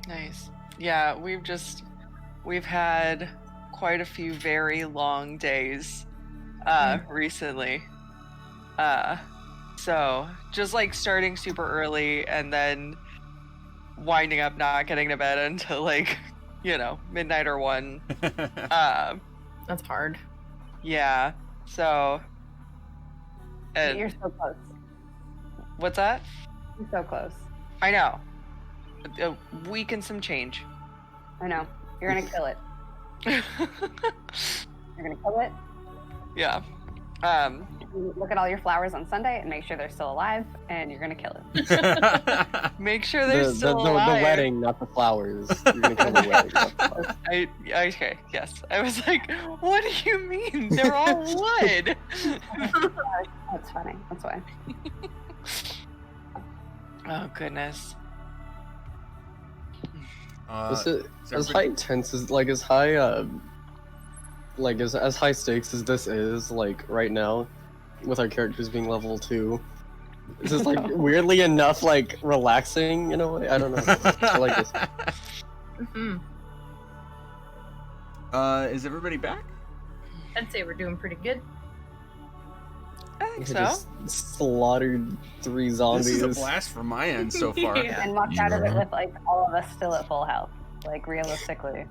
Nice. Yeah, we've had quite a few very long days recently. So just like starting super early and then winding up not getting to bed until like, midnight or 1. That's hard. Yeah. So and You're so close. what's that? You're so close. I know. A week and some change. I know. You're gonna kill it. You're gonna kill it. Yeah. You look at all your flowers on Sunday and make sure they're still alive, and you're gonna kill it. Make sure they're The still alive. wedding, not the flowers. You're gonna kill the wedding, not the flowers. Okay, yes. I was like, what do you mean? They're all wood. That's funny. That's why. Oh goodness. Is it is as everybody- high intense as like as high like as high stakes as this is like right now, with our characters being level 2? This is like weirdly enough like relaxing in a way. I don't know. I like this. Hmm. Is everybody back? I'd say we're doing pretty good. I think We so. just slaughtered 3 zombies. This is a blast from my end so far. Yeah. And walked out of it with like all of us still at full health. Like realistically.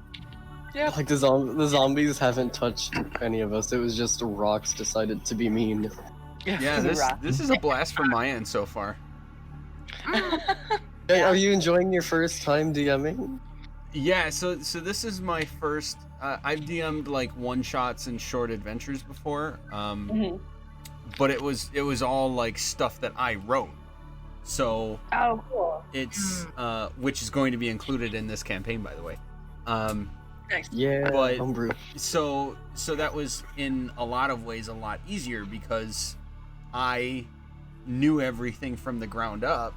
Yep. Like the zombies haven't touched any of us. It was just rocks decided to be mean. Yeah, this is a blast from my end so far. Hey, are you enjoying your first time DMing? Yeah, so this is my first. I've DM'd like one shots and short adventures before, Mhm. but it was all like stuff that I wrote. So Oh, cool. it's which is going to be included in this campaign, by the way. Yeah, But- homebrew. So that was in a lot of ways a lot easier because I knew everything from the ground up,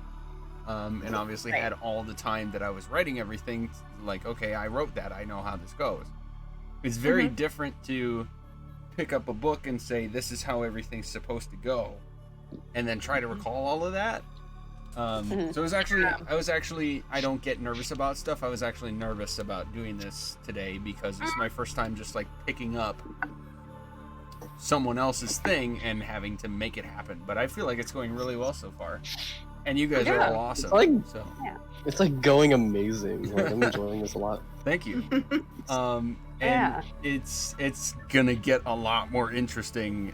and obviously Right. had all the time that I was writing everything. Like, okay, I wrote that. I know how this goes. It's very different to pick up a book and say this is how everything's supposed to go, and then try to recall all of that. So I don't get nervous about stuff. I was actually nervous about doing this today because it's my first time just like picking up someone else's thing and having to make it happen. But I feel like it's going really well so far, and you guys are Yeah. all awesome. It's like- so It's like going amazing. Like, I'm enjoying this a lot. thank you. And Yeah. it's gonna get a lot more interesting.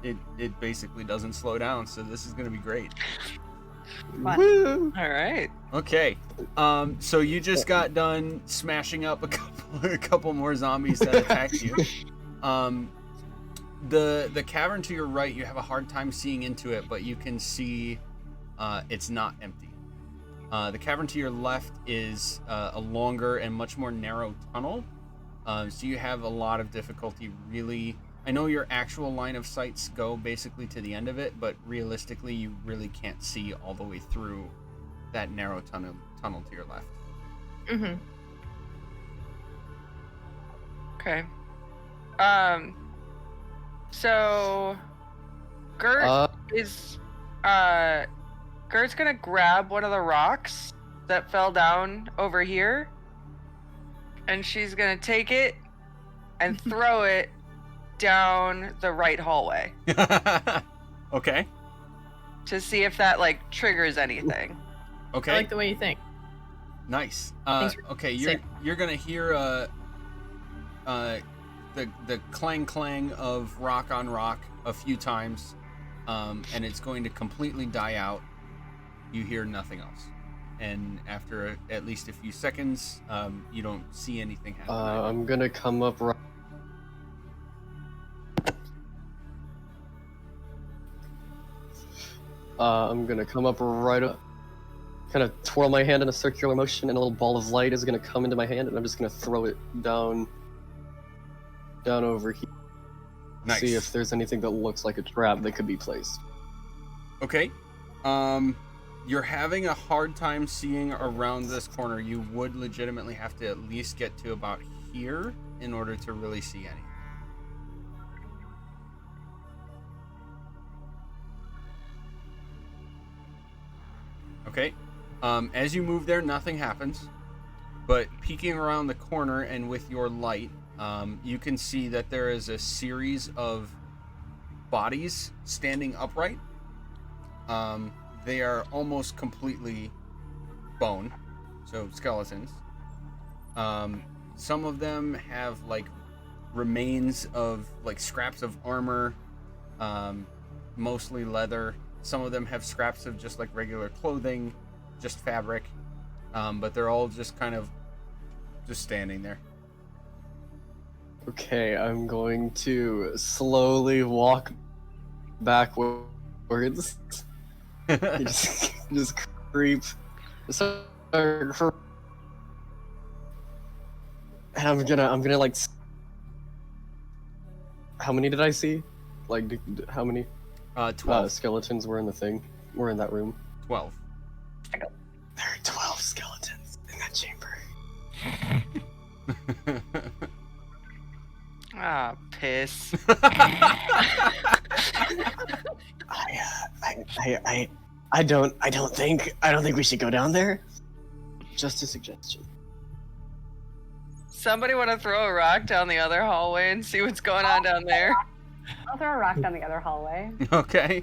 It basically doesn't slow down, so this is gonna be great. Fun. Woo! All right. Okay, so you just got done smashing up a couple more zombies that attacked you. The cavern to your right, you have a hard time seeing into it, but you can see it's not empty. The cavern to your left is a longer and much more narrow tunnel, so you have a lot of difficulty really. I know your actual line of sights go basically to the end of it, but realistically you really can't see all the way through that narrow tunnel to your left. Mm-hmm. Okay. So Gert is Gert's gonna grab one of the rocks that fell down over here, and she's gonna take it and throw it down the right hallway Okay. to see if that like triggers anything. Okay. I like the way you think. Nice. Thanks for Okay, saying. you're gonna hear the clang clang of rock on rock a few times, and it's going to completely die out. You hear nothing else, and after at least a few seconds, you don't see anything happen. I'm gonna come up right. I'm gonna come up right up, kind of twirl my hand in a circular motion, and a little ball of light is gonna come into my hand, and I'm just gonna throw it down over here. Nice. See if there's anything that looks like a trap that could be placed. Okay. You're having a hard time seeing around this corner. You would legitimately have to at least get to about here in order to really see anything. Okay. As you move there, nothing happens. But peeking around the corner and with your light, you can see that there is a series of bodies standing upright. They are almost completely bone, so skeletons. Some of them have like remains of like scraps of armor, mostly leather. Some of them have scraps of just like regular clothing, just fabric, but they're all just kind of just standing there. Okay, I'm going to slowly walk backwards. just creep. And I'm gonna like. How many did I see? Like, how many 12. skeletons were in the thing? Were in that room? 12. There are 12 skeletons in that chamber. Ah, piss. I don't think we should go down there. Just a suggestion. Somebody want to throw a rock down the other hallway and see what's going on down there? I'll throw a rock down the other hallway. Okay.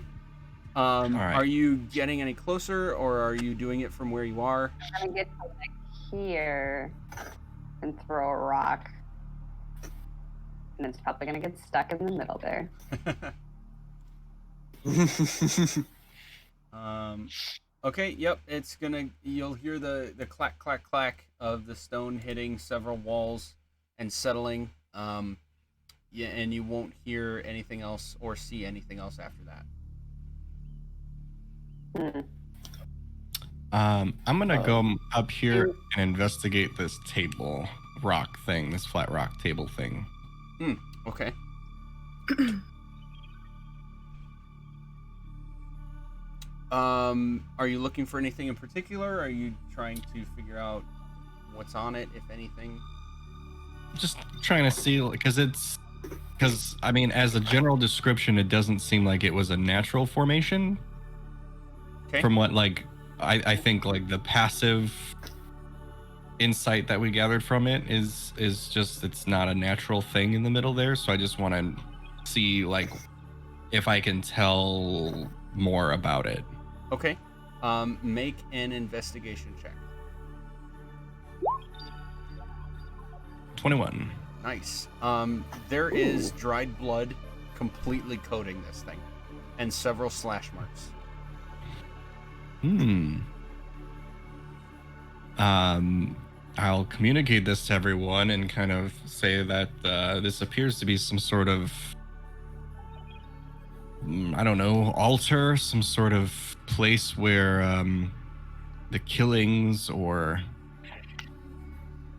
right. Are you getting any closer, or are you doing it from where you are? I'm gonna get to like here and throw a rock. And it's probably gonna get stuck in the middle there. Okay, yep, it's gonna, you'll hear the clack, clack, clack of the stone hitting several walls and settling, yeah, and you won't hear anything else or see anything else after that. I'm gonna go up here and investigate this table rock thing, this flat rock table thing. Okay. Are you looking for anything in particular? Are you trying to figure out what's on it, if anything? Just trying to see, because I mean, as a general description, it doesn't seem like it was a natural formation. Okay. From what, like, I think, like, the passive insight that we gathered from it is just, it's not a natural thing in the middle there. So I just want to see, like, if I can tell more about it. Okay. Make an investigation check. 21. Nice. There is dried blood completely coating this thing, and several slash marks. I'll communicate this to everyone and kind of say that this appears to be some sort of, I don't know, altar, some sort of place where the killings or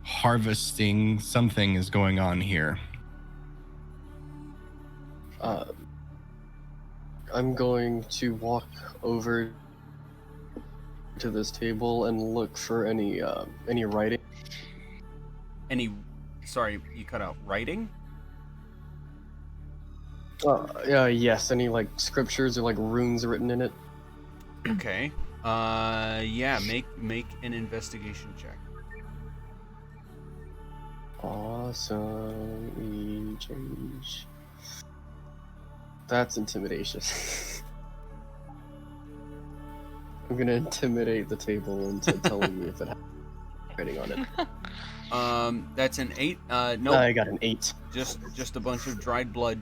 harvesting, something is going on here. I'm going to walk over to this table and look for any writing. Sorry, you cut out. Writing? Yes, any like scriptures or like runes written in it. Okay. Yeah. Make an investigation check. Awesome. Change. That's intimidation. I'm gonna intimidate the table into telling me if it has writing on it. That's an 8. Nope. I got an 8. Just a bunch of dried blood.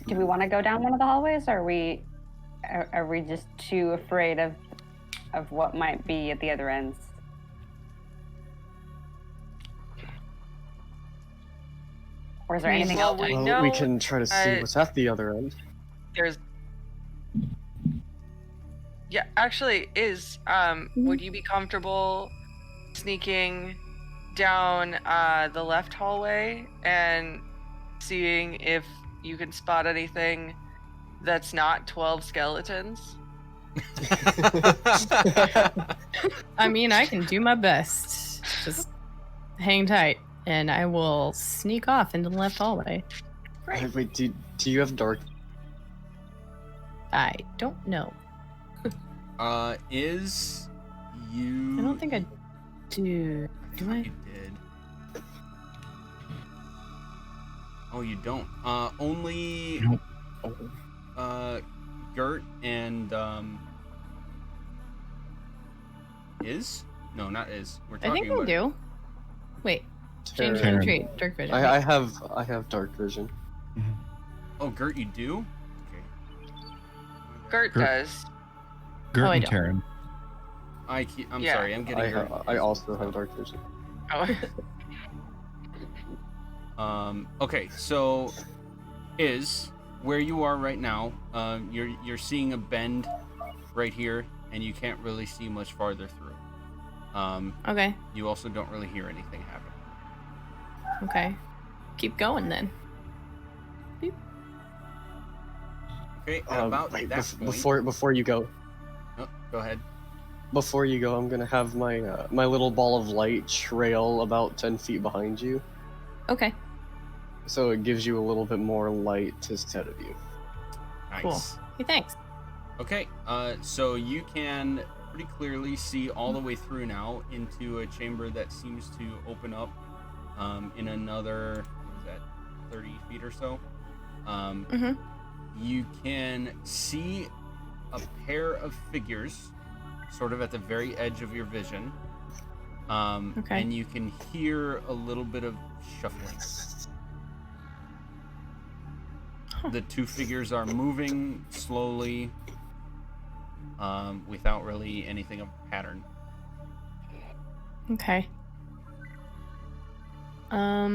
Do we want to go down one of the hallways, or are we just too afraid of what might be at the other ends? Or is there anything Well, else? we Well, know, we can try to see what's at the other end. There's. Yeah, actually, would you be comfortable sneaking down the left hallway and seeing if you can spot anything that's not 12 skeletons? I mean, I can do my best. Just hang tight, and I will sneak off into the left hallway. Wait, do you have dark? I don't know. Is you? I don't think I do. Do I? You did. Oh, you don't. Only. Nope. Gert and Is? No, not Is. We're I talking think I about. do. Wait, change Terran. the trait. Dark vision. I have dark vision. Oh, Gert, you do? Okay. Gert Gert. does. Gert I and don't. Terran. I'm Yeah. sorry. I'm getting. I also have dark vision. Oh. Okay, so Is where you are right now. You're seeing a bend right here, and you can't really see much farther through. Okay. You also don't really hear anything happen. Okay. Keep going then. Okay, at about Wait, that point. before you go, Oh, go ahead. before you go, I'm gonna have my my little ball of light trail about 10 feet behind you, Okay. so it gives you a little bit more light instead of you. Nice. Cool. Hey, thanks. Okay, so you can pretty clearly see all the way through now into a chamber that seems to open up in another, what is that, 30 feet or so. Mhm. You can see a pair of figures sort of at the very edge of your vision. Okay. And you can hear a little bit of shuffling. The two figures are moving slowly, without really anything of a pattern. Okay. All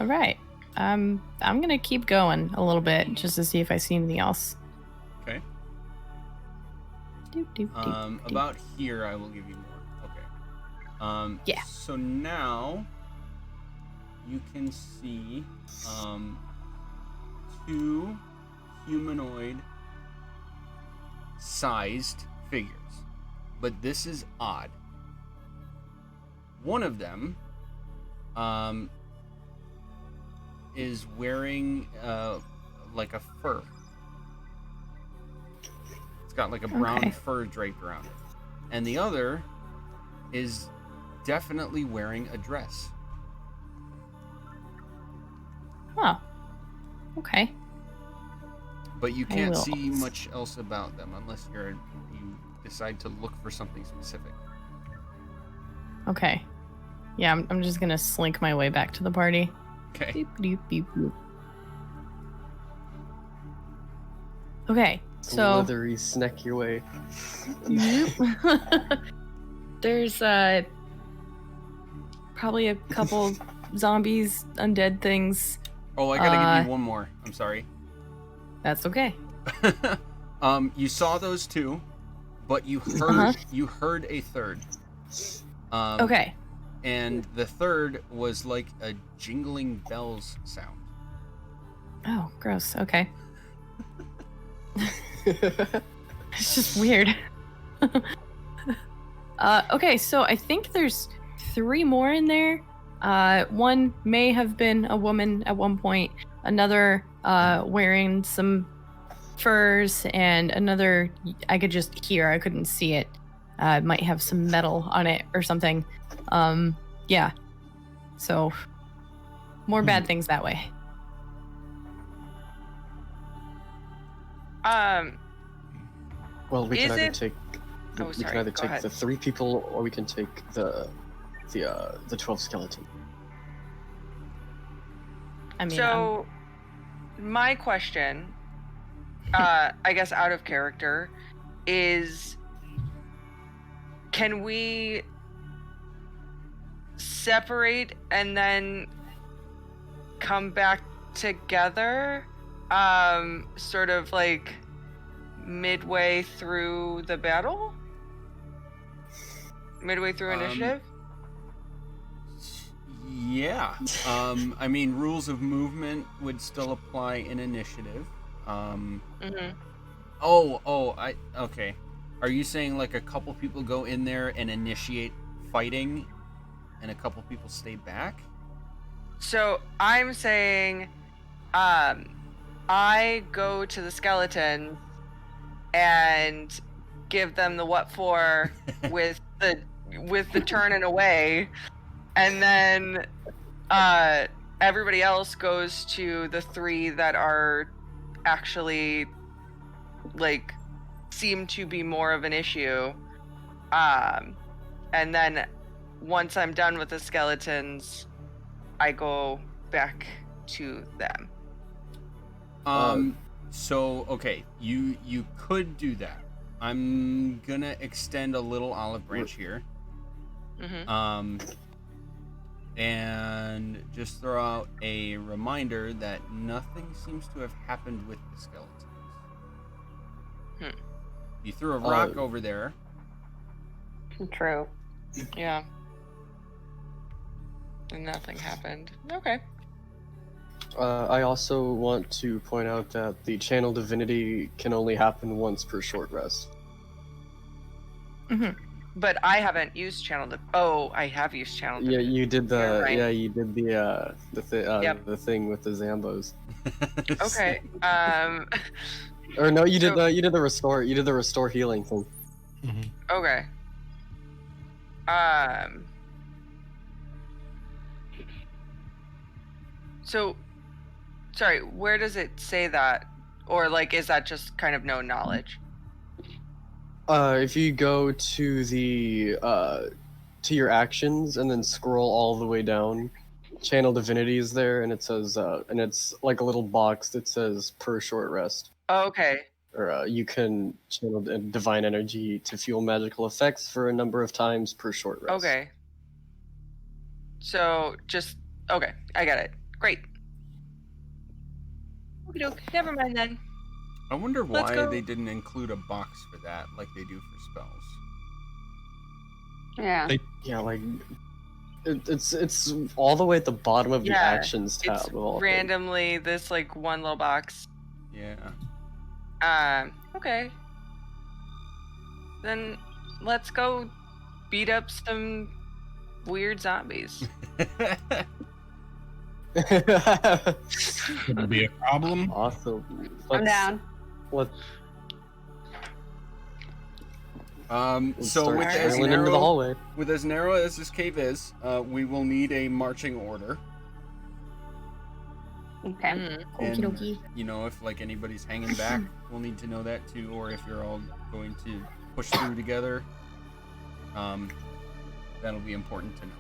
right. I'm gonna keep going a little bit just to see if I see anything else. Okay. Doop, doop, doop, doop. About here, I will give you more. Okay. Yeah. So now you can see two humanoid-sized figures, but this is odd. One of them is wearing like a fur. It's got like a brown Okay. fur draped around it. And the other is definitely wearing a dress. Oh. Okay. But you I can't will. see much else about them unless you decide to look for something specific. Okay. Yeah, I'm just gonna slink my way back to the party. Okay. Doop, doop, doop, doop. Okay, so Slithery, snack your way. there's probably a couple zombies, undead things. Oh, I gotta give you one more. I'm sorry. That's okay. You saw those two, but you heard Uh-huh. you heard a third. Okay. And the third was like a jingling bells sound. Oh, gross. Okay. It's just weird. Okay, so I think there's 3 more in there. One may have been a woman at one point, another wearing some furs, and another I could just hear, I couldn't see it. It might have some metal on it or something. Yeah. So more bad things that way. Well, we Is can either it- take Oh, we sorry, can either go take ahead. the 3 people, or we can take the 12 skeleton. I mean, So, my question, I guess out of character, is can we separate and then come back together? Sort of like midway through the battle? Midway through initiative? Yeah. I mean, rules of movement would still apply in initiative. Mm-hmm. Okay. Are you saying like a couple people go in there and initiate fighting, and a couple people stay back? So I'm saying, I go to the skeleton and give them the what for with the turning away, and then everybody else goes to the 3 that are actually like seem to be more of an issue, and then once I'm done with the skeletons, I go back to them. So okay, you could do that. I'm gonna extend a little olive branch here. Mm-hmm. And just throw out a reminder that nothing seems to have happened with the skeletons. You threw a rock over there. True. Yeah. And nothing happened. Okay. I also want to point out that the channel divinity can only happen once per short rest. But I haven't used I have used channel. Yeah, you did the You're right. you did Yep. the thing with the Zambos. Okay. Or no, you So- did the restore healing thing. Okay. So, sorry, where does it say that? Or, like, is that just kind of no knowledge? If you go to the to your actions and then scroll all the way down, channel divinity is there, and it says and it's like a little box that says per short rest. Oh, okay. Or you can channel divine energy to fuel magical effects for a number of times per short rest. Okay. So, okay, I got it. Great. Okey-doke, never mind then. I wonder Let's why go. they didn't include a box for that, like they do for spells. Yeah. Yeah, like it's all the way at the bottom of the Yeah, actions tab. It's of all things. randomly this, like, one little box. Yeah. Okay. Then let's go beat up some weird zombies. Could it be a problem? Awesome. I'm down. Let's So start with as as trailing into the narrow, hallway. with as narrow as this cave is, we will need a marching order. Okay. Mhm. And, Okie dokie. you know, if like anybody's hanging back, we'll need to know that too, or if you're all going to push through together. That'll be important to know.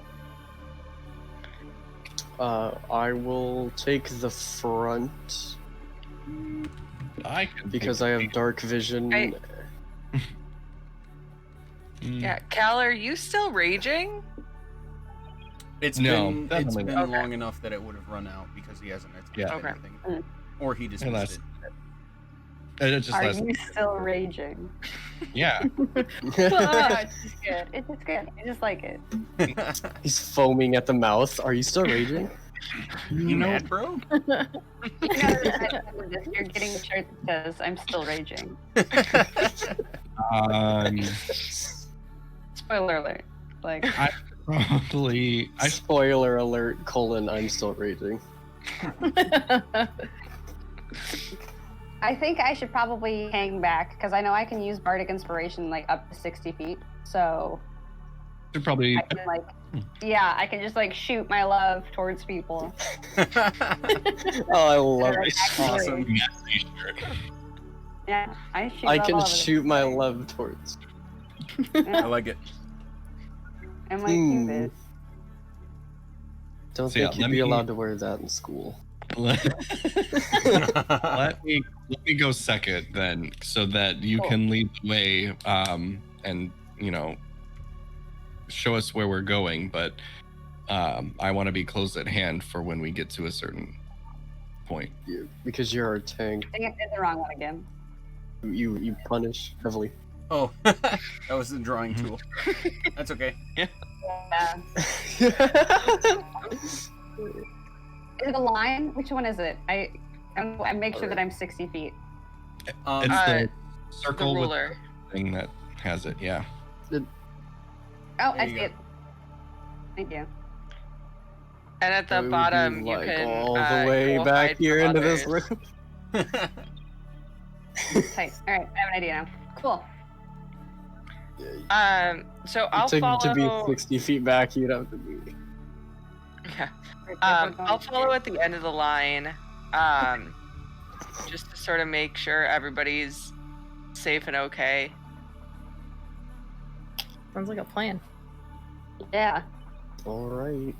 I will take the front I could because take I the have dark vision. I- Mm. Yeah, Cal, are you still raging? It's No, been definitely not. long enough that it would have run out because he hasn't attacked Yeah. Okay. anything, Mm. or he dismissed Unless- it. It just Are less. you still raging? Yeah. It's just good. It's just good. I just like it. He's foaming at the mouth. Are you still raging? You mad, bro? You know, you're getting a shirt that says "I'm still raging." Um, Spoiler alert! Like, I Spoiler alert, I'm still raging. I think I should probably hang back because I know I can use bardic inspiration like up to 60 feet. So should probably. I can yeah, I can just like shoot my love towards people. Oh, I love Or it. Awesome. Yeah, I shoot. I love can all over shoot the my place. love towards. I Yeah, like it. I'm like Cupid. Don't So, yeah, think you'd let be me- allowed to wear that in school. let me go second then, so that you Cool. can lead the way, and show us where we're going. But I want to be close at hand for when we get to a certain point. Because you're our tank, I think I did the wrong one again. you punish heavily. Oh, that was the drawing tool. That's okay. Yeah. Is it a line? Which one is it? I make sure that I'm 60 feet. It's Um, the The circle with ruler. the thing that has it. Yeah. Oh, There I you see go. it. Thank you. And at the It would bottom, be, you like, can all you the way will back hide here from into this others. room. Tight. All right, I have an idea now. Cool. So I'll to follow. be 60 feet back, you'd have to be. Yeah. We're going I'll follow here. at the end of the line, just to sort of make sure everybody's safe and okay. Sounds like a plan. Yeah. All right.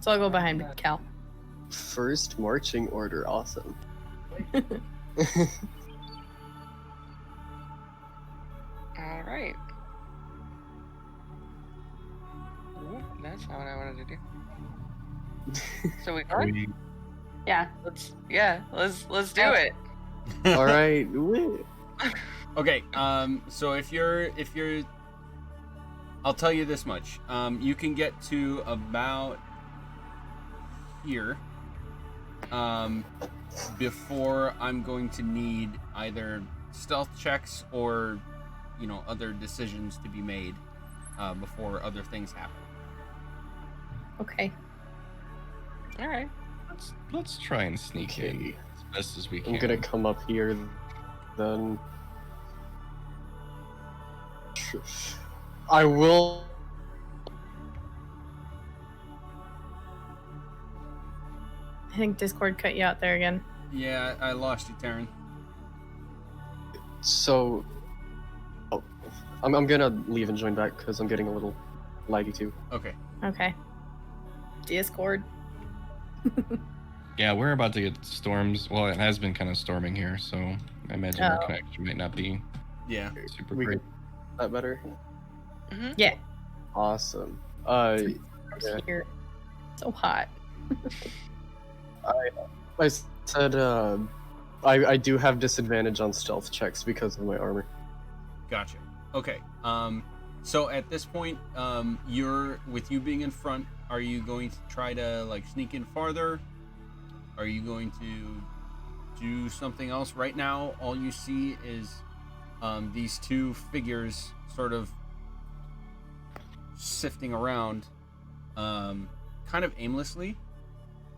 So I'll go behind Cal. First marching order, awesome. All right. Ooh, that's not what I wanted to do. So we go. Yeah. Let's do Oh. it. All right. Woo. Okay, so if you're, I'll tell you this much. You can get to about here, before I'm going to need either stealth checks or, other decisions to be made, before other things happen. Okay. All right. Let's try and sneak in Okay. as best as we can. I'm gonna come up here, then. I will. I think Discord cut you out there again. Yeah, I lost you, Taryn. So. Oh, I'm gonna leave and join back because I'm getting a little laggy too. Okay. Okay. Discord. Yeah, we're about to get storms. Well, it has been kind of storming here, so I imagine our Oh. connection might not be Yeah. super We great. that better? Yeah. Awesome. I'm Yeah. here. So hot. I said I do have disadvantage on stealth checks because of my armor. Gotcha. Okay. So at this point, with you being in front, are you going to try to sneak in farther? Are you going to do something else? Right now, all you see is these two figures sort of sifting around, kind of aimlessly.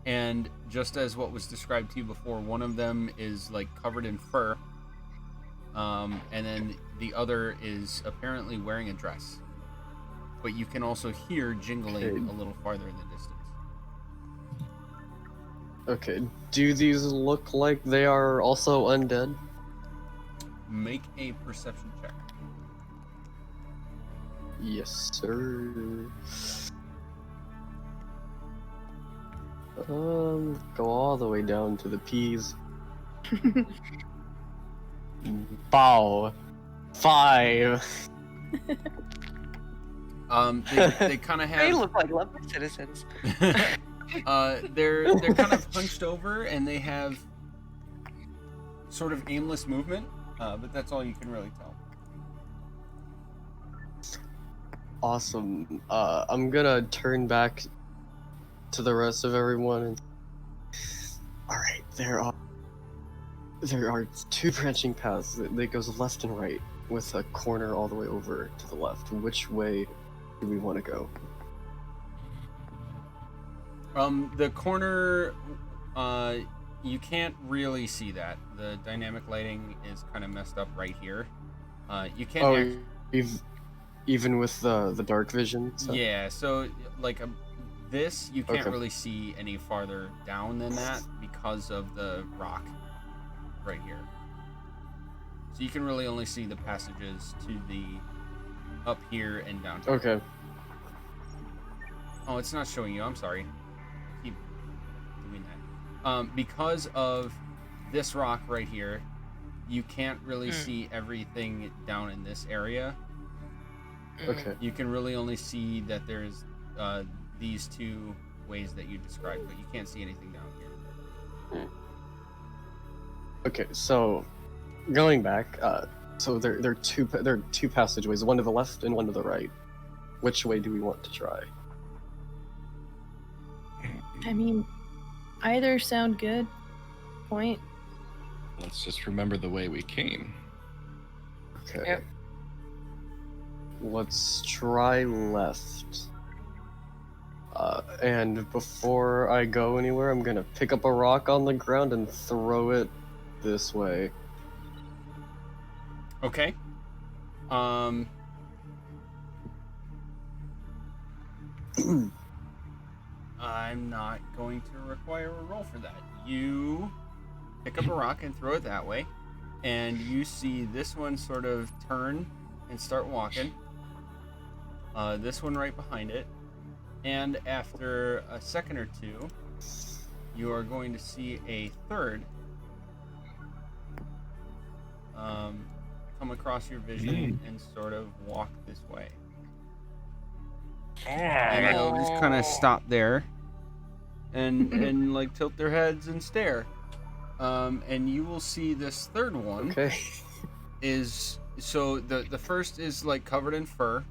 And just as what was described to you before, one of them is covered in fur, and then the other is apparently wearing a dress. But you can also hear jingling Okay. a little farther in the distance. Okay. Do these look like they are also undead? Make a perception check. Yes, sir. Go all the way down to the P's. Bow. 5. They kind of They have. look like lovely citizens. They're kind of hunched over and they have sort of aimless movement, but that's all you can really tell. Awesome. I'm gonna turn back to the rest of everyone. And... All right, there are two branching paths that goes left and right, with a corner all the way over to the left. Which way do we want to go? The corner, you can't really see that. The dynamic lighting is kind of messed up right here. You can't. Oh, even with the dark vision. So... Yeah. So like this, you can't Okay. really see any farther down than that because of the rock right here. So you can really only see the passages to the up here and down here. Okay. Oh, it's not showing you. I'm sorry. Keep doing that. Because of this rock right here, you can't really see everything down in this area. Okay. You can really only see that there's these two ways that you described, but you can't see anything down here. Okay. So, going back, so there are two passageways, one to the left and one to the right. Which way do we want to try? I mean, either sound good. Point. Let's just remember the way we came. Okay. Yep. Let's try left. And before I go anywhere, I'm gonna pick up a rock on the ground and throw it this way. Okay. I'm not going to require a roll for that. You pick up a rock and throw it that way, and you see this one sort of turn and start walking. This one right behind it, and after a second or two, you are going to see a third come across your vision and sort of walk this way. And they'll just kind of stop there and like tilt their heads and stare. And you will see this third one Okay. is so the first is like covered in fur,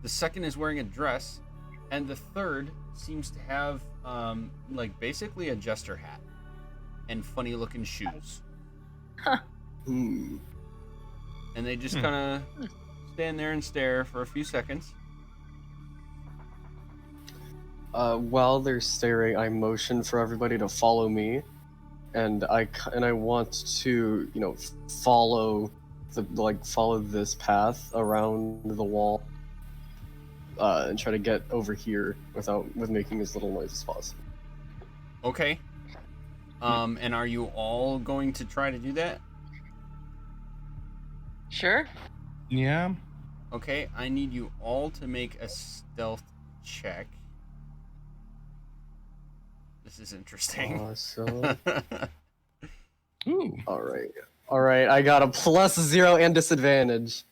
the second is wearing a dress, and the third seems to have like basically a jester hat and funny looking shoes. Hmm. And they just kind of stand there and stare for a few seconds. While they're staring, I motion for everybody to follow me, and I want to, follow this path around the wall, and try to get over here with making as little noise as possible. Okay. And are you all going to try to do that? Sure. Yeah. Okay, I need you all to make a stealth check. This is interesting. Awesome. Ooh. All right. I got a +0 and disadvantage.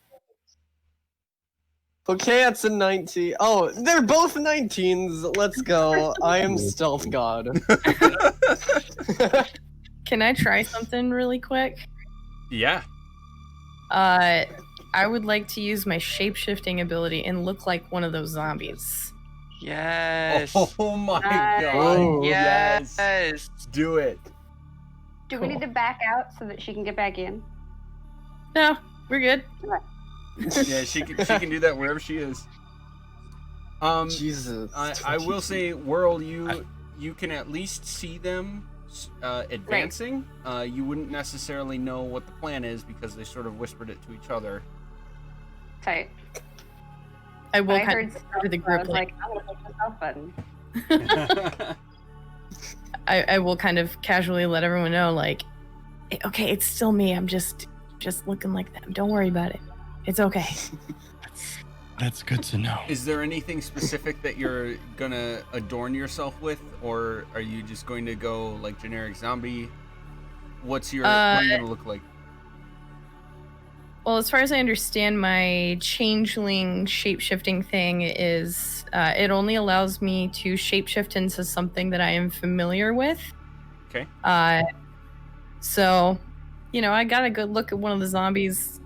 Okay, that's a 19. Oh, they're both 19s. Let's go. I am stealth god. Can I try something really quick? Yeah. I would like to use my shape-shifting ability and look like one of those zombies. Yes. Oh my Nice. god. Oh, yes. Do it. Do we need to back out so that she can get back in? No, we're good. Yeah, she can do that wherever she is. Jesus. I will say, Whirl, you can at least see them advancing. You wouldn't necessarily know what the plan is because they sort of whispered it to each other. Tight. I will I kind heard of to the I group was like, I'm gonna push the stealth button. I will kind of casually let everyone know, like, okay, it's still me. I'm just looking like them. Don't worry about it. It's okay. That's good to know. Is there anything specific that you're gonna adorn yourself with, or are you just going to go like generic zombie? What are you gonna look like? Well, as far as I understand, my changeling shapeshifting thing is it only allows me to shapeshift into something that I am familiar with. Okay. So, I got a good look at one of the zombies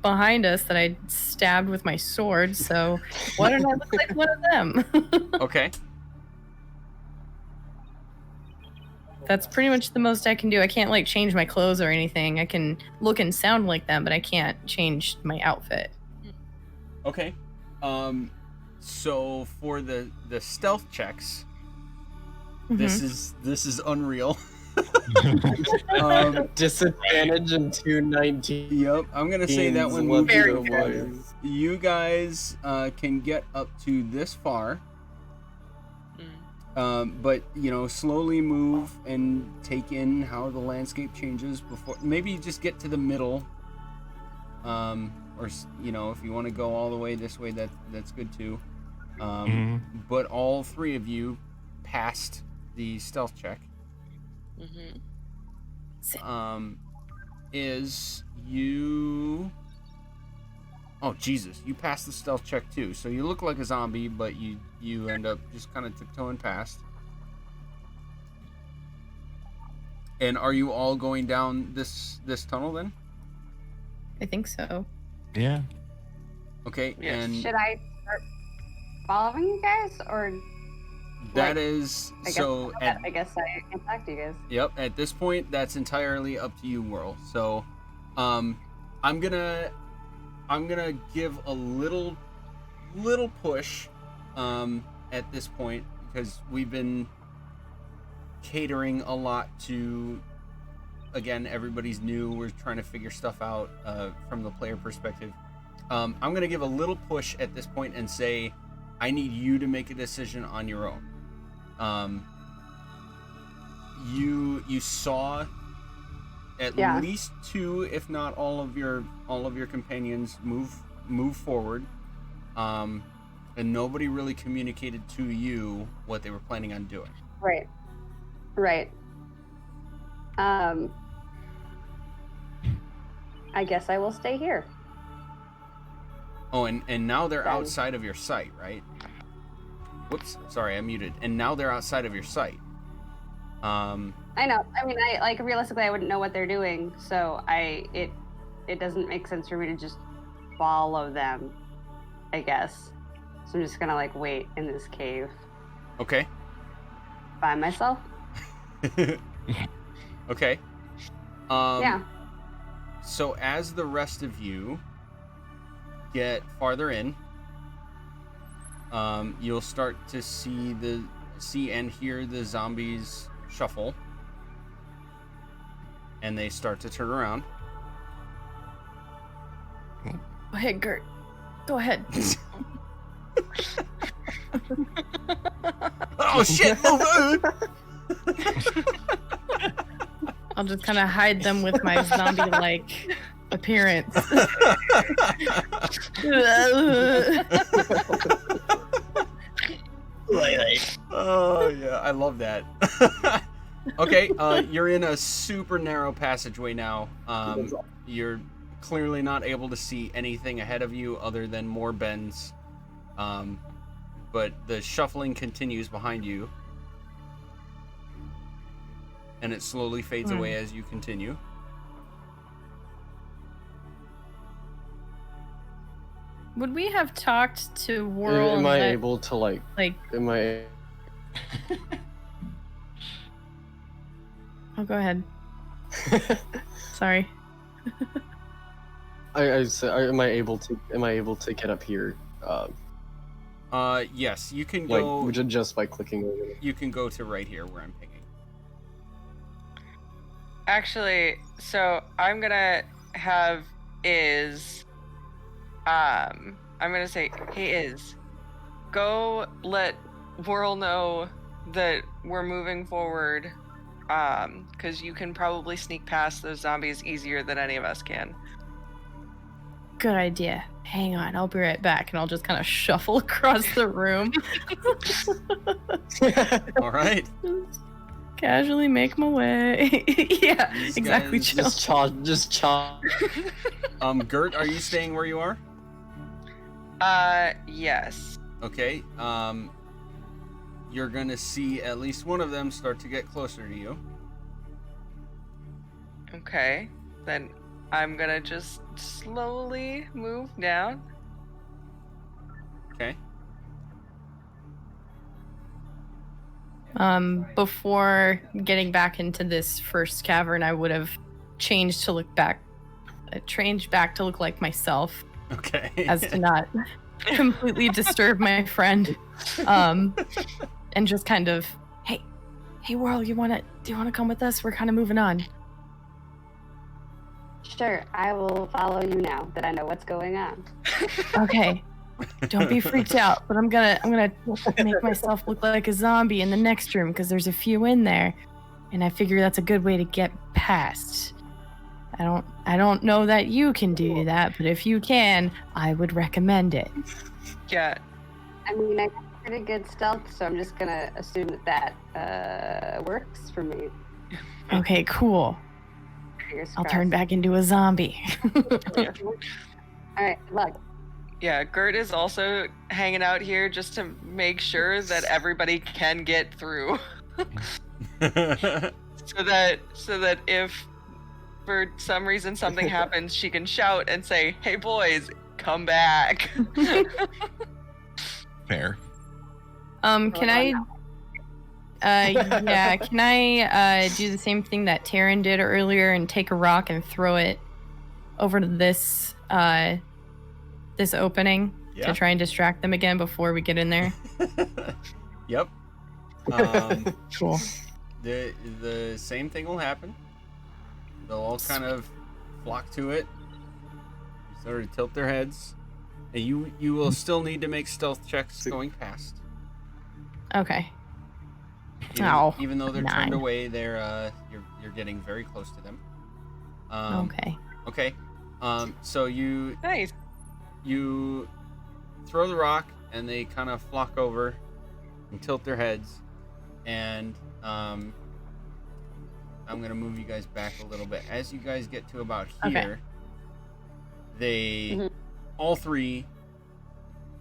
behind us that I stabbed with my sword. So, why don't I look like one of them? Okay. That's pretty much the most I can do. I can't like change my clothes or anything. I can look and sound like them, but I can't change my outfit. Okay. So for the stealth checks, this is unreal. Disadvantage in 219. Yep, I'm gonna say that one moves Very you. good. You guys can get up to this far, but slowly move and take in how the landscape changes before. Maybe just get to the middle, or if you want to go all the way this way, that's good too. But all three of you passed the stealth check. Is you... Oh, Jesus. You passed the stealth check, too. So you look like a zombie, but you end up just kind of tiptoeing past. And are you all going down this tunnel, then? I think so. Yeah. Okay, Yes. and Should I start following you guys, or that like, is... I guess, so I guess I can talk to you guys. Yep, at this point, that's entirely up to you, Whirl. So, I'm gonna give a little push, at this point, because we've been catering a lot to, again, everybody's new. We're trying to figure stuff out, from the player perspective. I'm gonna give a little push at this point and say, I need you to make a decision on your own. You saw at least two, if not all of your companions move forward, and nobody really communicated to you what they were planning on doing. Right. I guess I will stay here. Oh, and now they're Then- outside of your sight, right? Whoops, sorry, I muted. And now they're outside of your sight. I know. I mean, realistically, I wouldn't know what they're doing, so it doesn't make sense for me to just follow them, I guess. So I'm just gonna wait in this cave Okay. by myself. Okay. Yeah. So as the rest of you get farther in, you'll start to see and hear the zombies shuffle, and they start to turn around. Go ahead, Gert. Go ahead. Oh shit! Move! I'll just kind of hide them with my zombie-like appearance. Oh yeah, I love that. Okay, you're in a super narrow passageway now. You're clearly not able to see anything ahead of you other than more bends. But the shuffling continues behind you. And it slowly fades away as you continue. Would we have talked to Whirl? Am I able to Am I? Oh, go ahead. Sorry. I said, am I able to get up here? Yes, you can go. Just by clicking over. You can go to right here where I'm pinging. Actually, so I'm gonna have I'm gonna say, hey go let Whirl know that we're moving forward, because you can probably sneak past those zombies easier than any of us can. Good idea. Hang on, I'll be right back, and I'll just kind of shuffle across the room. All right. Casually make my way. Yeah, These exactly. guys Chill. Just chop. Gert, are you staying where you are? Yes. Okay. You're gonna see at least one of them start to get closer to you. Okay. Then I'm gonna just slowly move down. Okay. Before getting back into this first cavern, I would have changed to look back, changed back to look like myself, Okay. as to not completely disturb my friend, and just kind of, hey, Whirl, do you wanna come with us? We're kind of moving on. Sure, I will follow you now that I know what's going on. Okay. Don't be freaked out, but I'm gonna make myself look like a zombie in the next room because there's a few in there, and I figure that's a good way to get past. I don't know that you can do that, but if you can, I would recommend it. Yeah. I mean, I got pretty good stealth, so I'm just gonna assume that works for me. Okay, cool. Fingers I'll crossed. turn back into a zombie. All right, look. Yeah, Gert is also hanging out here just to make sure that everybody can get through. so that if for some reason something happens, she can shout and say, "Hey boys, come back." Fair. Can I can I do the same thing that Taryn did earlier and take a rock and throw it over to this this opening to try and distract them again before we get in there? Yep. Cool. The same thing will happen. They'll all kind of flock to it, sort of tilt their heads, and you will still need to make stealth checks going past. Okay. Even though they're 9. turned away, you're getting very close to them. Okay. Okay. So you Nice. you throw the rock, and they kind of flock over and tilt their heads, and I'm gonna move you guys back a little bit. As you guys get to about here, they all three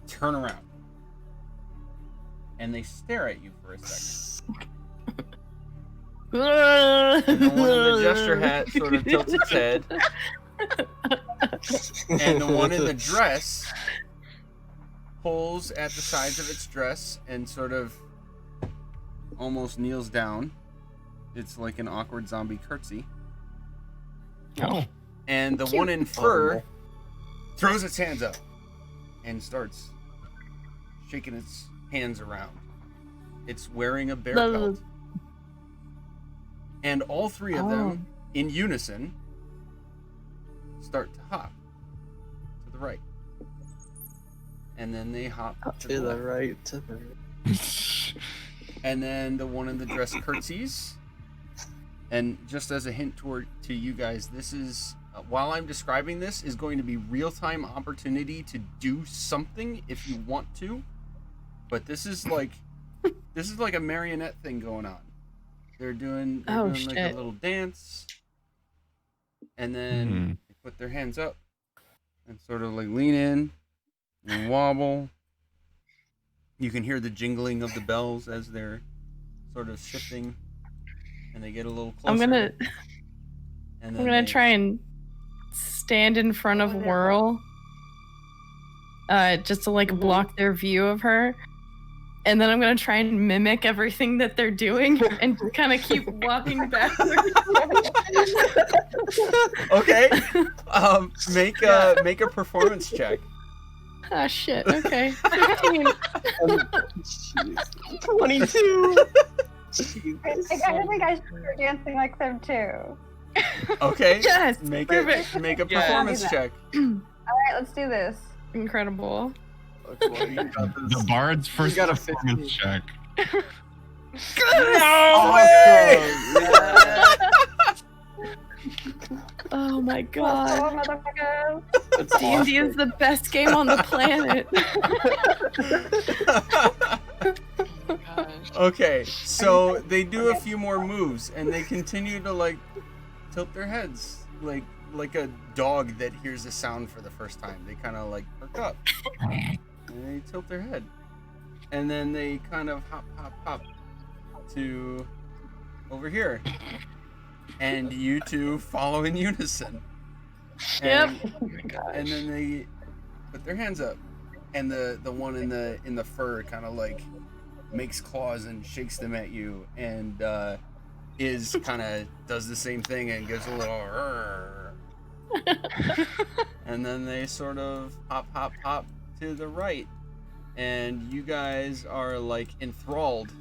turn around and they stare at you for a second. And the one in the gesture hat sort of tilts its head, and the one in the dress pulls at the sides of its dress and sort of almost kneels down. It's like an awkward zombie curtsy. Oh. And the one in fur throws its hands up and starts shaking its hands around. It's wearing a bear pelt. And all three of them, in unison, start to hop to the right. And then they hop to the left. right, to the right. And then the one in the dress curtsies. And just as a hint to you guys, this is, while I'm describing this, is going to be real-time opportunity to do something if you want to. But this is like a marionette thing going on. They're doing like a little dance, and then they put their hands up and sort of like lean in and wobble. You can hear the jingling of the bells as they're sort of shifting, and they get a little closer. I'm gonna try and stand in front of Whirl, just to like block their view of her. And then I'm going to try and mimic everything that they're doing and kind of keep walking backwards. Okay. Make a performance check. Ah, shit. Okay. 15. 22! I think I should start dancing like them too. Okay. Yes. Make Perfect. a performance check. Alright, let's do this. Incredible. The bard's first got a performance check. No way! Oh my god. Oh, motherfucker. D&D is the best game on the planet. Okay, so they do a few more moves, and they continue to like tilt their heads, like a dog that hears a sound for the first time. They kind of like perk up, and they tilt their head, and then they kind of hop to over here, and you two follow in unison. Yep. And then they put their hands up, and the one in the fur kind of like makes claws and shakes them at you, and Iz kind of does the same thing and gives a little "Rrr." And then they sort of hop to the right, and you guys are like enthralled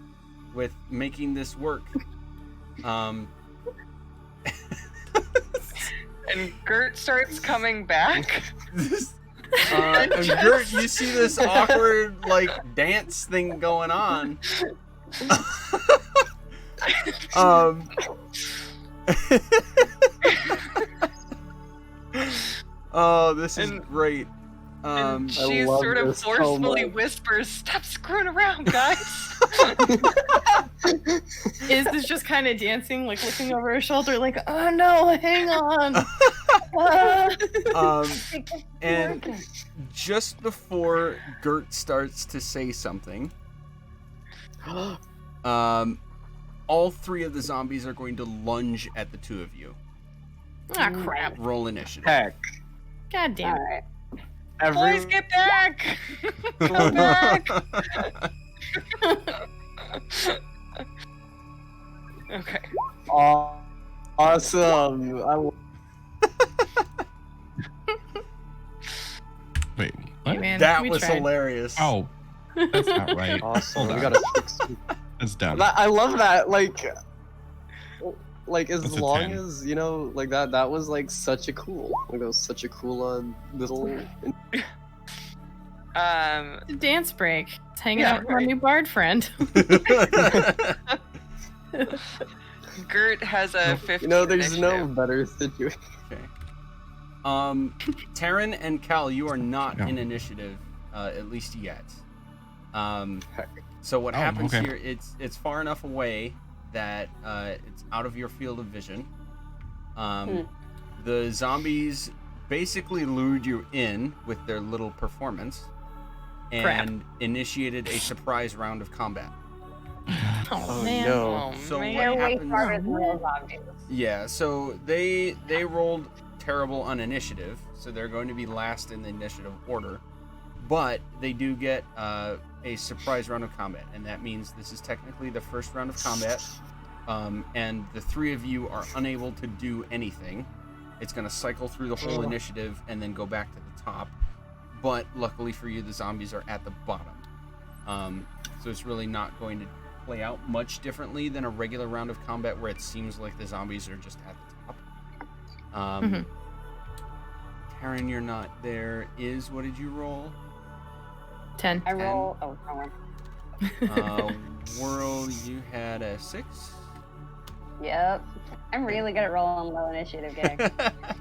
with making this work. And Gert starts coming back. And Gert, you see this awkward like dance thing going on. Oh, this is great. And I she love sort of this so forcefully much. whispers, "Stop screwing around, guys." Is this just kind of dancing, like looking over her shoulder, like, oh no, hang on. And just before Gert starts to say something, all three of the zombies are going to lunge at the two of you. Ah, crap. Roll initiative. Heck. God damn it. Alright. Boys, get back! Come back! Okay. Awesome. Wait, Hey, what? man, That we was tried. hilarious. Oh, that's not right. Awesome. Hold We on. got a 6. That's dumb. I love that. Like as That's a long 10. as like that was like such a cool. Like that was such a cool little. Dance break. It's hanging Yeah, out with our right. new bard friend. Gert has a 15 There's no initiative. better situation. Okay. Taryn and Cal, you are not Yeah. in initiative, at least yet. Heck. So what Oh, happens okay. here? It's far enough away that it's out of your field of vision. The zombies basically lured you in with their little performance and initiated a surprise round of combat. Oh, Oh, man. no. Oh, So man. They're way happens- farther than real zombies. Yeah, so they rolled terrible on initiative, so they're going to be last in the initiative order. But they do get a surprise round of combat, and that means this is technically the first round of combat, and the three of you are unable to do anything. It's going to cycle through the whole initiative and then go back to the top. But luckily for you, the zombies are at the bottom. So it's really not going to play out much differently than a regular round of combat where it seems like the zombies are just at the top. Mhm. Taryn, you're not there. What did you roll? 10. I roll. Oh, wrong one. Whirl, you had a 6. Yep. I'm really good at rolling low initiative, gang.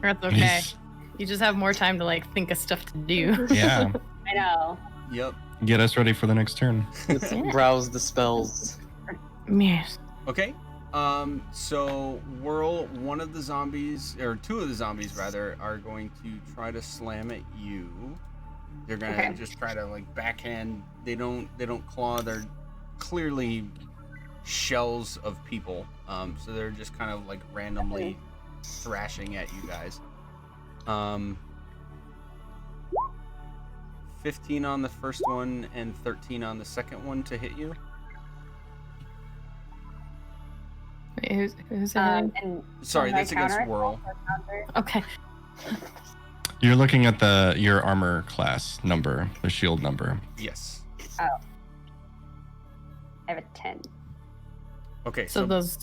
That's okay. You just have more time to like think of stuff to do. Yeah. I know. Yep. Get us ready for the next turn. Let's browse the spells. Yes. Okay. So Whirl, one of the zombies, or two of the zombies rather, are going to try to slam at you. They're gonna Okay. just try to like backhand. They don't claw. They're clearly shells of people. So they're just kind of like randomly thrashing at you guys. 15 on the first one and 13 on the second one to hit you. Wait, who's ahead? And Sorry, my that's against counter- Whirl. Okay. You're looking at your armor class number, the shield number. Yes. I have a 10. Okay, So those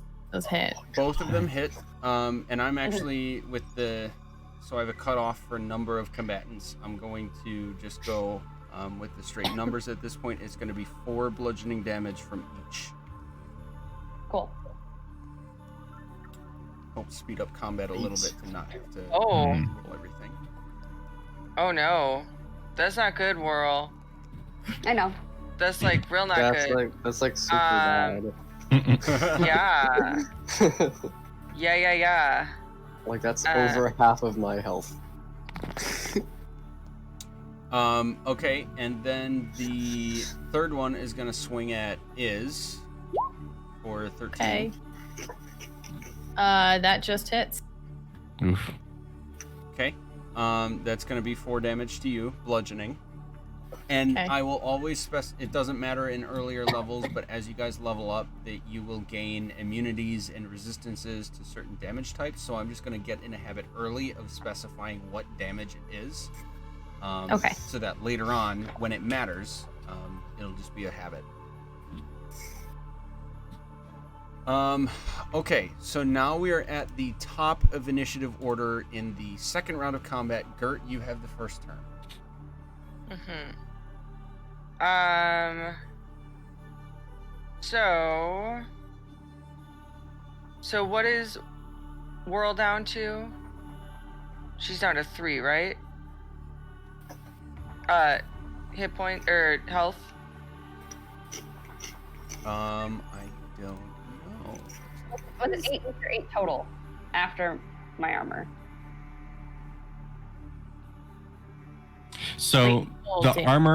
hit. both of them hit. And I'm actually with so I have a cutoff for number of combatants. I'm going to just go with the straight numbers at this point. It's going to be 4 bludgeoning damage from each. Cool. Help speed up combat a little bit to not have to Oh. roll everything. Oh no. That's not good, Whirl. I know. That's like real not good. That's like super Yeah. bad. Yeah. Like that's over half of my health. Okay, and then the third one is going to swing at Iz for 13. Okay. That just hits. Oof. Okay. That's going to be 4 damage to you, bludgeoning. And Okay. I will always it doesn't matter in earlier levels, but as you guys level up, that you will gain immunities and resistances to certain damage types. So I'm just going to get in a habit early of specifying what damage it is. Okay. So that later on, when it matters, it'll just be a habit. Okay, so now we are at the top of initiative order in the second round of combat. Gert, you have the first turn. So what is Whirl down to? She's down to 3, right? Hit point or health? I don't know. Was it 8 or 8 total after my armor? So Oh, the damn.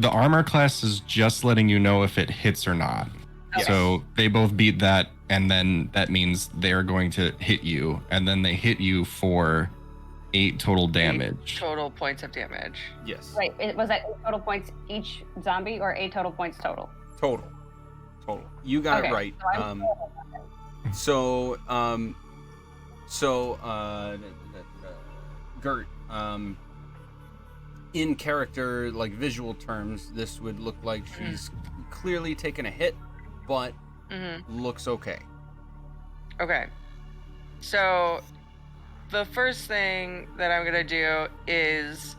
armor class is just letting you know if it hits or not. Yes. So they both beat that, and then that means they're going to hit you, and then they hit you for 8 total damage. 8 total points of damage. Yes. Right. Was that 8 total points each zombie or 8 total points total? Total. You got Okay, it right. so Gert, in character, like visual terms, this would look like she's clearly taken a hit, but looks okay. Okay. So the first thing that I'm gonna do is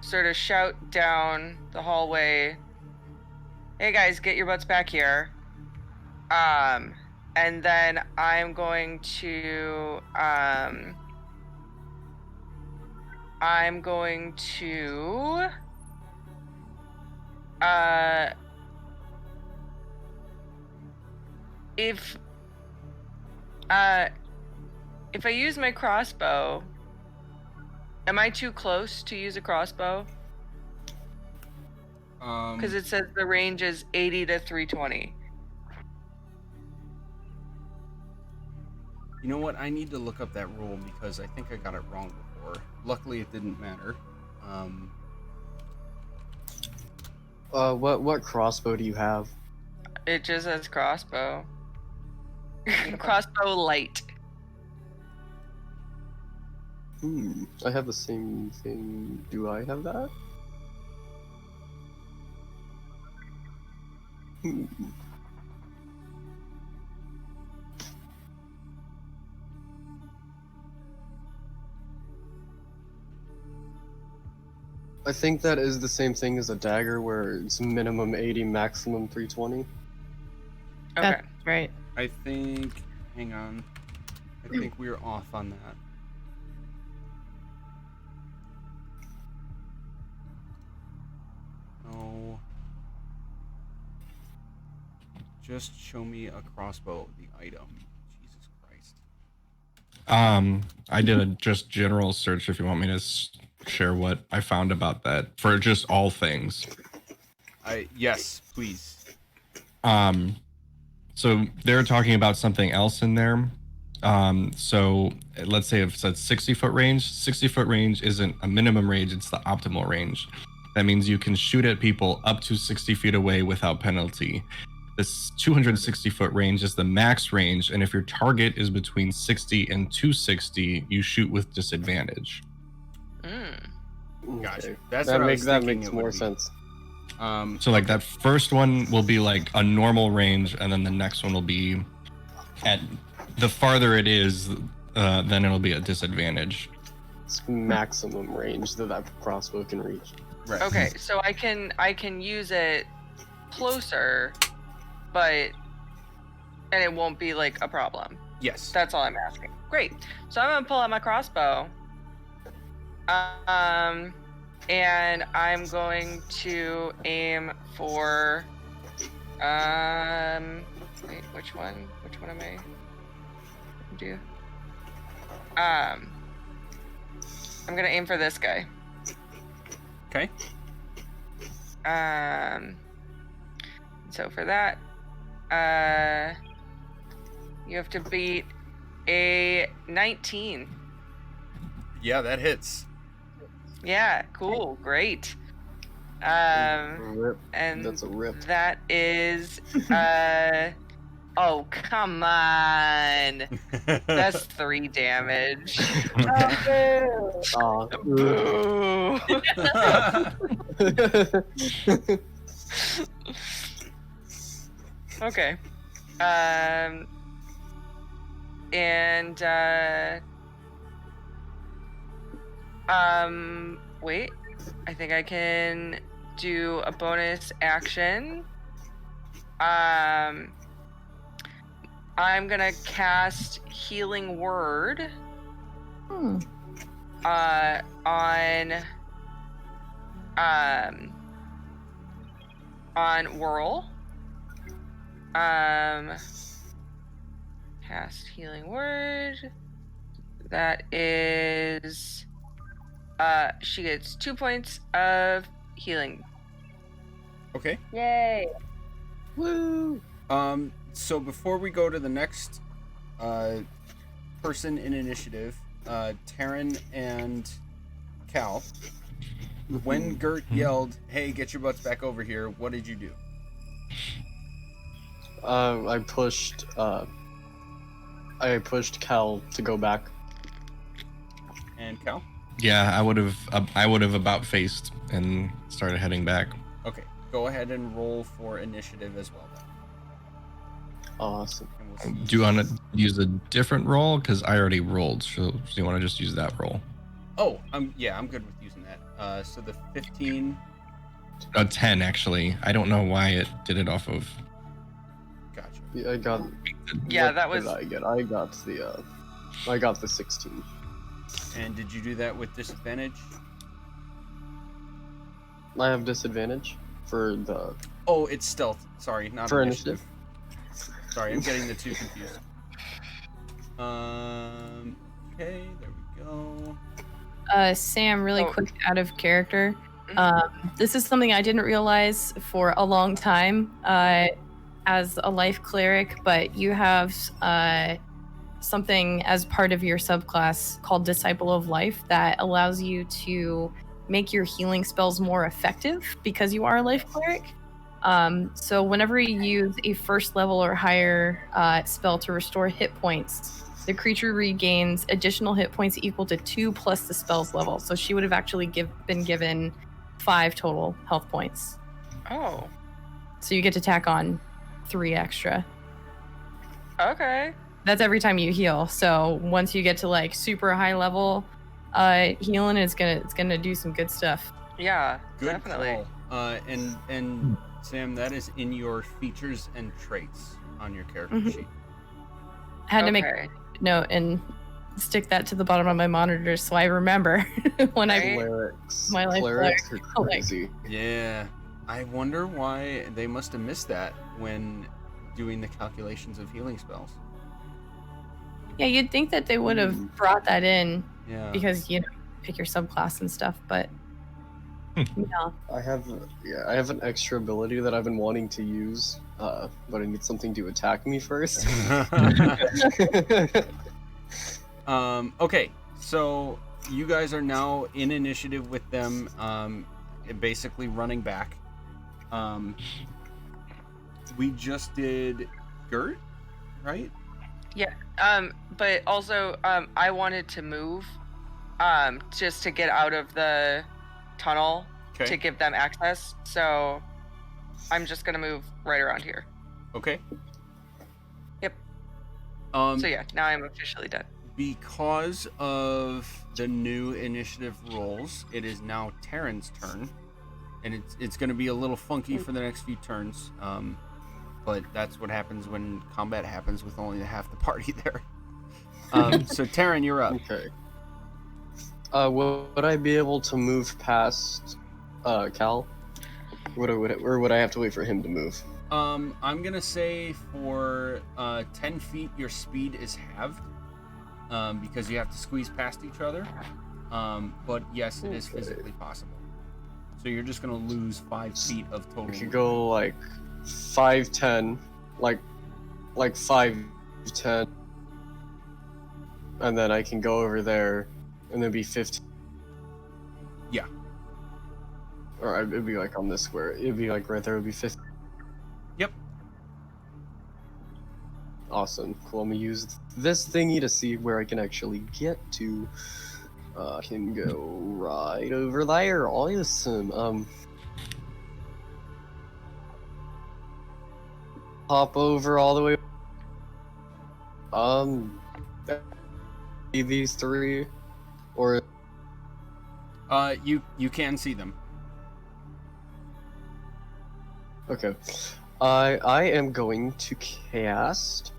sort of shout down the hallway, "Hey guys, get your butts back here." And then I'm going to if I use my crossbow, am I too close to use a crossbow? Because it says the range is 80 to 320. You know what? I need to look up that rule because I think I got it wrong before. Luckily, it didn't matter. What crossbow do you have? It just says crossbow. Crossbow light. I have the same thing. Do I have that? I think that is the same thing as a dagger, where it's minimum 80, maximum 320. Okay. That's right. I think. Hang on. I think we're off on that. No. Just show me a crossbow, the item. Jesus Christ. I did a just general search if you want me to share what I found about that for just all things. Yes, please. So they're talking about something else in there. So let's say if it's at 60-foot range, 60-foot range isn't a minimum range, it's the optimal range. That means you can shoot at people up to 60 feet away without penalty. This 260-foot range is the max range, and if your target is between 60 and 260, you shoot with disadvantage. Gotcha. That's what I was that thinking makes it would more be. sense. So like that first one will be like a normal range, and then the next one will be at the farther it is, then it'll be a disadvantage. It's maximum range that crossbow can reach. Right. Okay, so I can use it closer, and it won't be like a problem. Yes. That's all I'm asking. Great. So I'm gonna pull out my crossbow. And I'm going to aim for wait, which one am I do? I'm gonna aim for this guy. Okay. So for that, you have to beat a 19. Yeah, that hits. Yeah, cool, great. Rip. And That's a rip. that is oh, come on. That's 3 damage. Aw. Boo. Okay. And wait. I think I can do a bonus action. I'm gonna cast Healing Word on Whirl. Cast Healing Word. That is she gets 2 points of healing. Okay. Yay! Woo! So before we go to the next person in initiative, Taryn and Cal, when Gert yelled, "Hey, get your butts back over here," what did you do? I pushed Cal to go back. And Cal? Yeah, I would have about faced and started heading back. Okay, go ahead and roll for initiative as well then. Awesome. And we'll see. Do you want to use a different roll? Because I already rolled, so do you want to just use that roll? Oh, I'm good with using that. So the 15. 10 actually. I don't know why it did it off of. Gotcha. Yeah, I got. Yeah, what that was. did I get? I got the 16. And did you do that with disadvantage? I have disadvantage for the Oh, it's stealth. Sorry, not for initiative. initiative. Sorry, I'm getting the two confused. Okay, there we go. Sam, really Oh. quick out of character. This is something I didn't realize for a long time as a life cleric, but you have something as part of your subclass called Disciple of Life that allows you to make your healing spells more effective because you are a life cleric. So whenever you use a first level or higher spell to restore hit points, the creature regains additional hit points equal to 2 plus the spell's level. So she would have actually been given 5 total health points. Oh. So you get to tack on 3 extra. Okay. That's every time you heal. So once you get to like super high level healing, it's gonna do some good stuff. Yeah. Good definitely. call. And Sam, that is in your features and traits on your character Mhm. sheet. I had to make Okay. a note and stick that to the bottom of my monitor so I remember when Right. Clerics. My life Clerics are cleric. crazy. Yeah, I wonder why they must have missed that when doing the calculations of healing spells. Yeah, you'd think that they would have brought that in Yeah. because you know pick your subclass and stuff, but no. I have an extra ability that I've been wanting to use, but I need something to attack me first. Okay, so you guys are now in initiative with them, basically running back. We just did Gert, right? But also, I wanted to move, just to get out of the tunnel Okay. to give them access. So, I'm just gonna move right around here. Okay. Yep. So yeah, now I'm officially done. because of the new initiative rolls, it is now Taryn's turn, and it's going to be a little funky for the next few turns. But that's what happens when combat happens with only half the party there. So Taryn, you're up. Okay. Would I be able to move past Cal? Would I have to wait for him to move? I'm gonna say for 10 feet your speed is halved, because you have to squeeze past each other. But yes, it is physically possible. So you're just gonna lose 5 feet of total. We could go like 5'10", like 5'10", and then I can go over there, and then be 15. Yeah. Or it'd be like on this square. It'd be like right there. It'd be 50. Yep. Awesome. Cool. I'm gonna use this thingy to see where I can actually get to. I can go right over there. Awesome. Hop over all the way. These three, or You can see them. okay. I am going to cast.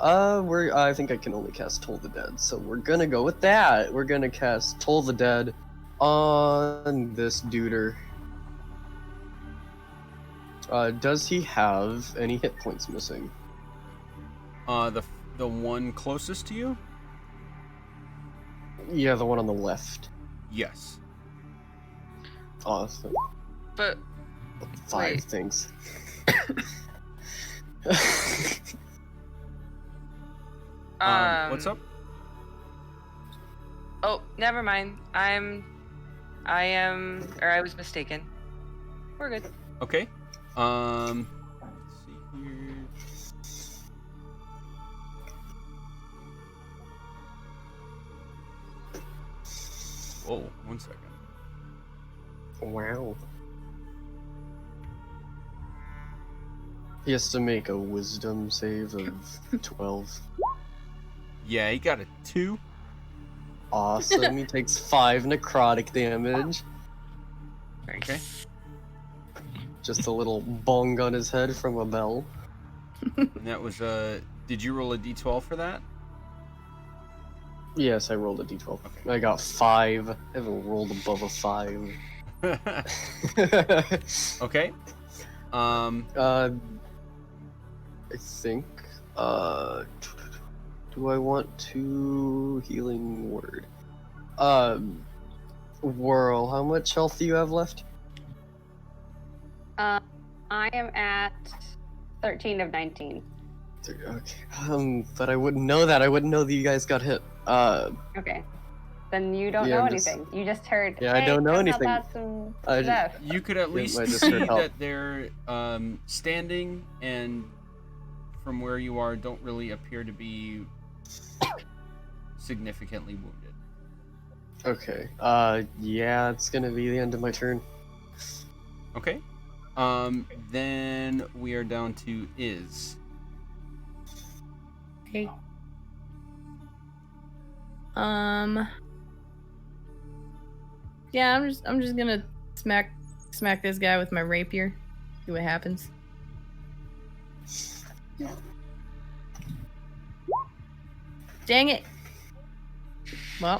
I think I can only cast Toll the Dead, so we're gonna go with that. We're gonna cast Toll the Dead on this duder. Does he have any hit points missing? The one closest to you? Yeah, the one on the left. Yes. Awesome. But 5 Wait. things. What's up? Oh, never mind. I was mistaken. We're good. Okay. Let's see here. Whoa, 1 second. Wow. He has to make a wisdom save of 12. Yeah, he got a 2. Awesome. He takes 5 necrotic damage. Okay. Just a little bong on his head from a bell. And that was did you roll a d12 for that? Yes, I rolled a d12. I got 5. I haven't rolled above a 5. Okay. I think. Do I want to healing word? Whirl. How much health do you have left? I am at 13 of 19. Okay. But I wouldn't know that. I wouldn't know that you guys got hit. Okay. Then you don't Yeah, know I'm just- anything. You just heard. Yeah, I "Hey, don't know come help anything. out some I just- stuff." You could at least I just see heard help. that they're standing and from where you are don't really appear to be significantly wounded. Okay. Yeah, it's gonna be the end of my turn. Okay. Then we are down to Iz. Okay. Yeah, I'm just gonna smack this guy with my rapier. See what happens. Dang it. Well,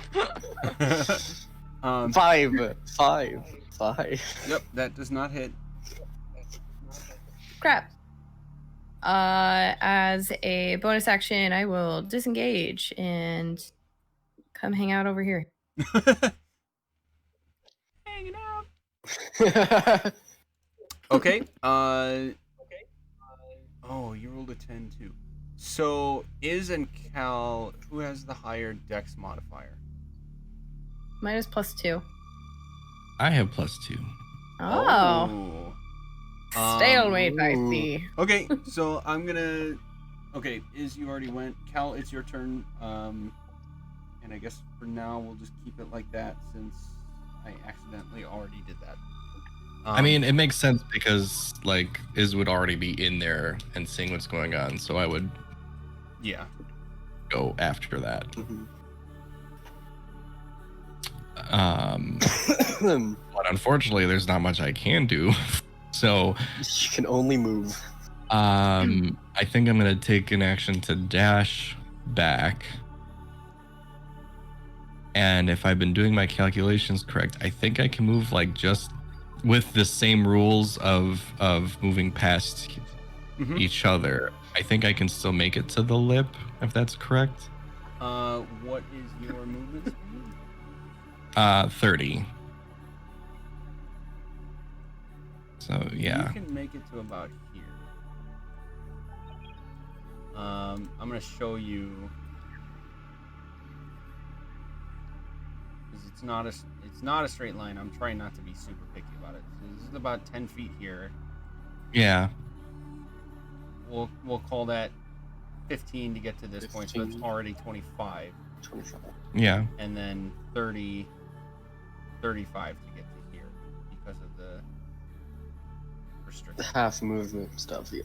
5. Yep, that does not hit. crap. As a bonus action, I will disengage and come hang out over here. Hanging out. Okay. Oh, you rolled a 10 too. So Iz and Cal, who has the higher Dex modifier? Mine is +2. I have +2. Oh. Stalemate, I Ooh. see. Okay, so I'm gonna. Okay, Iz, you already went. Cal, it's your turn. And I guess for now we'll just keep it like that since I accidentally already did that. I mean, it makes sense because like Iz would already be in there and seeing what's going on, so I would yeah. go after that. Mhm. But unfortunately, there's not much I can do. So, You can only move. I think I'm gonna take an action to dash back. And if I've been doing my calculations correct, I think I can move like just with the same rules of moving past Mhm. each other. I think I can still make it to the lip, if that's correct. What is your movement speed? 30. So yeah. You can make it to about here. I'm gonna show you because it's not a straight line. I'm trying not to be super picky about it. So this is about 10 feet here. Yeah. We'll call that 15 to get to this point, so it's 15. already 25. 25. Yeah. And then 30, 35 to get to here because of the The restriction. half movement stuff. Yeah.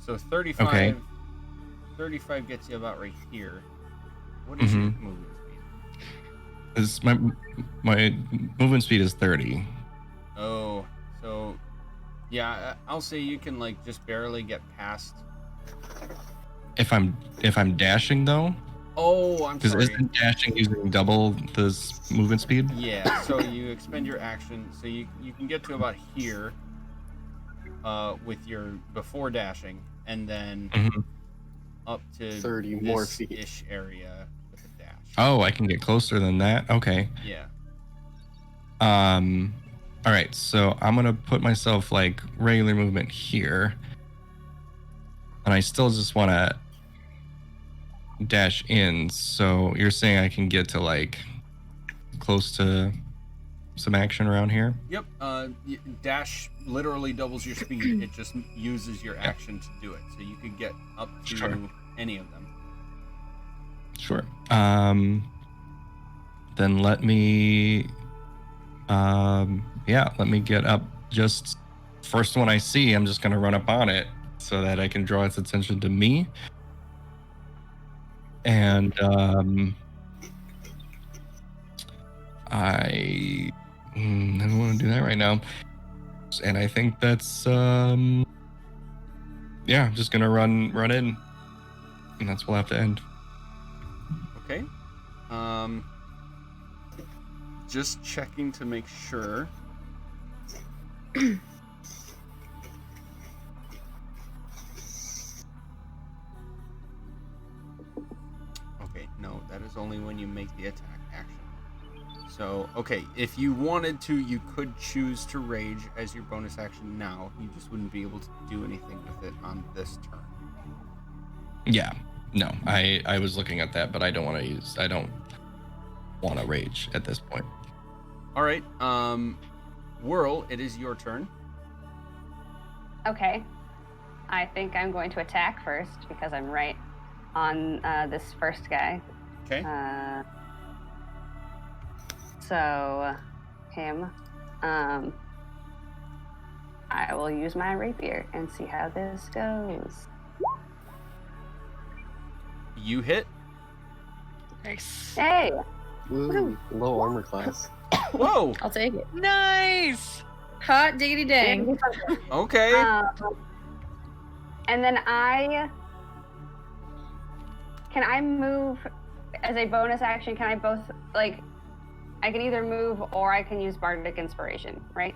So 35, Okay. 35 gets you about right here. What is your Mhm. movement speed? This my movement speed is 30. Oh, so yeah, I'll say you can like just barely get past. If I'm dashing though, Oh, I'm because sorry. isn't dashing using double the movement speed? Yeah, so you expend your action, so you can get to about here with your before dashing, and then Mhm. up to 30 more this feet. ish area with a dash. Oh, I can get closer than that. Okay. Yeah. All right. So I'm gonna put myself like regular movement here, and I still just want to dash in. So you're saying I can get to like close to some action around here? Yep. Dash literally doubles your speed. It just uses your action to do it, so you could get up to Sure. any of them. Sure. Then let me let me get up. Just first one I see, I'm just gonna run up on it so that I can draw its attention to me. And I don't want to do that right now. And I think that's I'm just gonna run in, and that's we'll have to end. Okay. Just checking to make sure. Okay, no, that is only when you make the attack action. So, okay, if you wanted to, you could choose to rage as your bonus action now. You just wouldn't be able to do anything with it on this turn. Yeah. No, I was looking at that, but I don't want to rage at this point. All right, Whirl, it is your turn. Okay. I think I'm going to attack first because I'm right on this first guy. Okay. So, him. I will use my rapier and see how this goes. You hit. Nice. Hey! Ooh, low armor class. Whoa. I'll take it. Nice. Hot diggity dang. Okay. And then can I move as a bonus action? Can I both, like, I can either move or I can use Bardic Inspiration, right?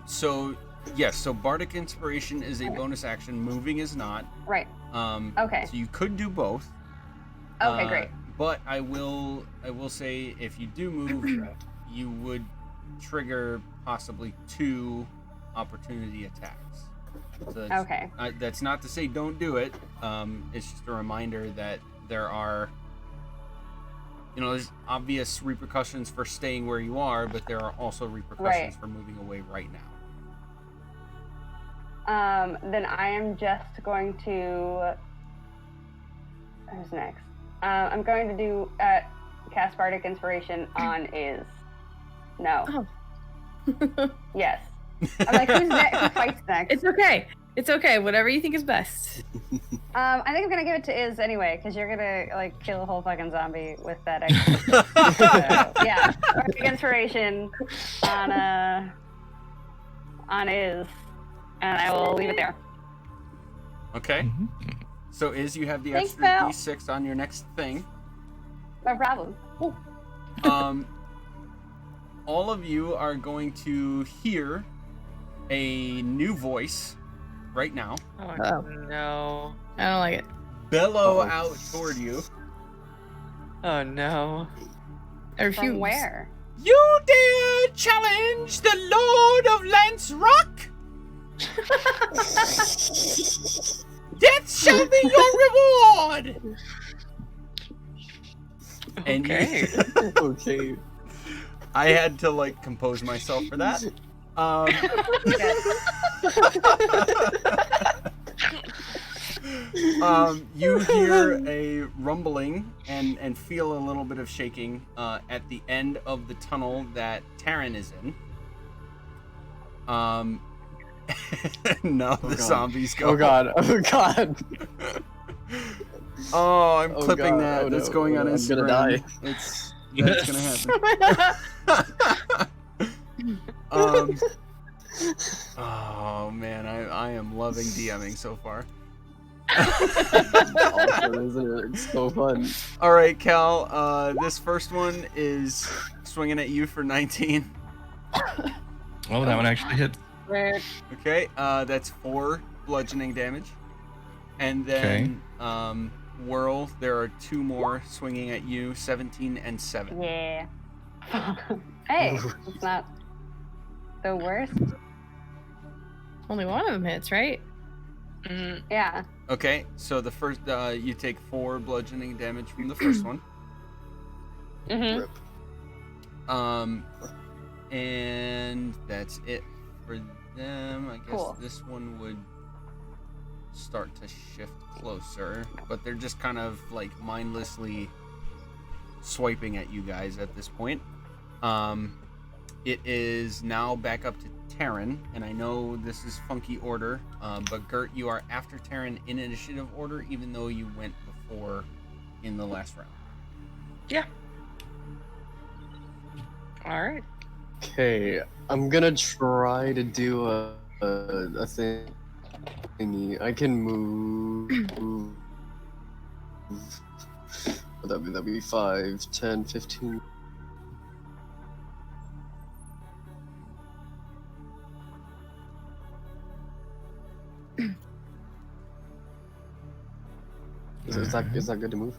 So yes, so Bardic Inspiration is a bonus action. Moving is not. Right. Okay. So you could do both. Okay, great. But I will say if you do move, you would trigger possibly 2 opportunity attacks. So that's, Okay. That's not to say don't do it. It's just a reminder that there are, there's obvious repercussions for staying where you are, but there are also repercussions Right. for moving away right now. Then I am just going to. Who's next? I'm going to do cast Bardic Inspiration on Iz. No. Oh. Yes. I'm like, who's next? Who fights next? It's okay. It's okay. Whatever you think is best. I think I'm gonna give it to Iz anyway, because you're gonna like kill a whole fucking zombie with that extra. So, yeah, Bardic Inspiration on Iz, and I will leave it there. Okay. So you have the Thanks, extra pal. D6 on your next thing. No problem. All of you are going to hear a new voice right now Oh, no. I don't like it. bellow Uh-oh. out toward you. Oh no. I refuse. From where? You dare challenge the Lord of Lance Rock? Death shall be your reward! And Okay. Okay. I had to like compose myself for that. You hear a rumbling and feel a little bit of shaking at the end of the tunnel that Taryn is in. No, the God. zombies go. Oh god. Oh god. Oh, I'm Oh, clipping God. that. Oh, That's no. going Oh, on no. I'm Instagram. gonna die. That's gonna happen. Oh man, I am loving DMing so far. Awesome, isn't it? It's so fun. All right, Cal. This first one is swinging at you for 19. Oh, that one actually hits. Rude. Okay, that's 4 bludgeoning damage. And then, Whirl, there are 2 more swinging at you, 17 and 7. Yeah. Hey, it's not the worst. Only one of them hits, right? Mhm. Yeah. Okay, so the first, you take 4 bludgeoning damage from the first one. Mm-hmm. Rip. And that's it for them. I guess Cool. this one would start to shift closer, but they're just kind of like mindlessly swiping at you guys at this point. It is now back up to Taryn, and I know this is funky order, but Gert, you are after Taryn in initiative order, even though you went before in the last round. Yeah. All right. Okay, I'm gonna try to do a thingy. I can move. That'd be 5, 10, 15. Is that good to move?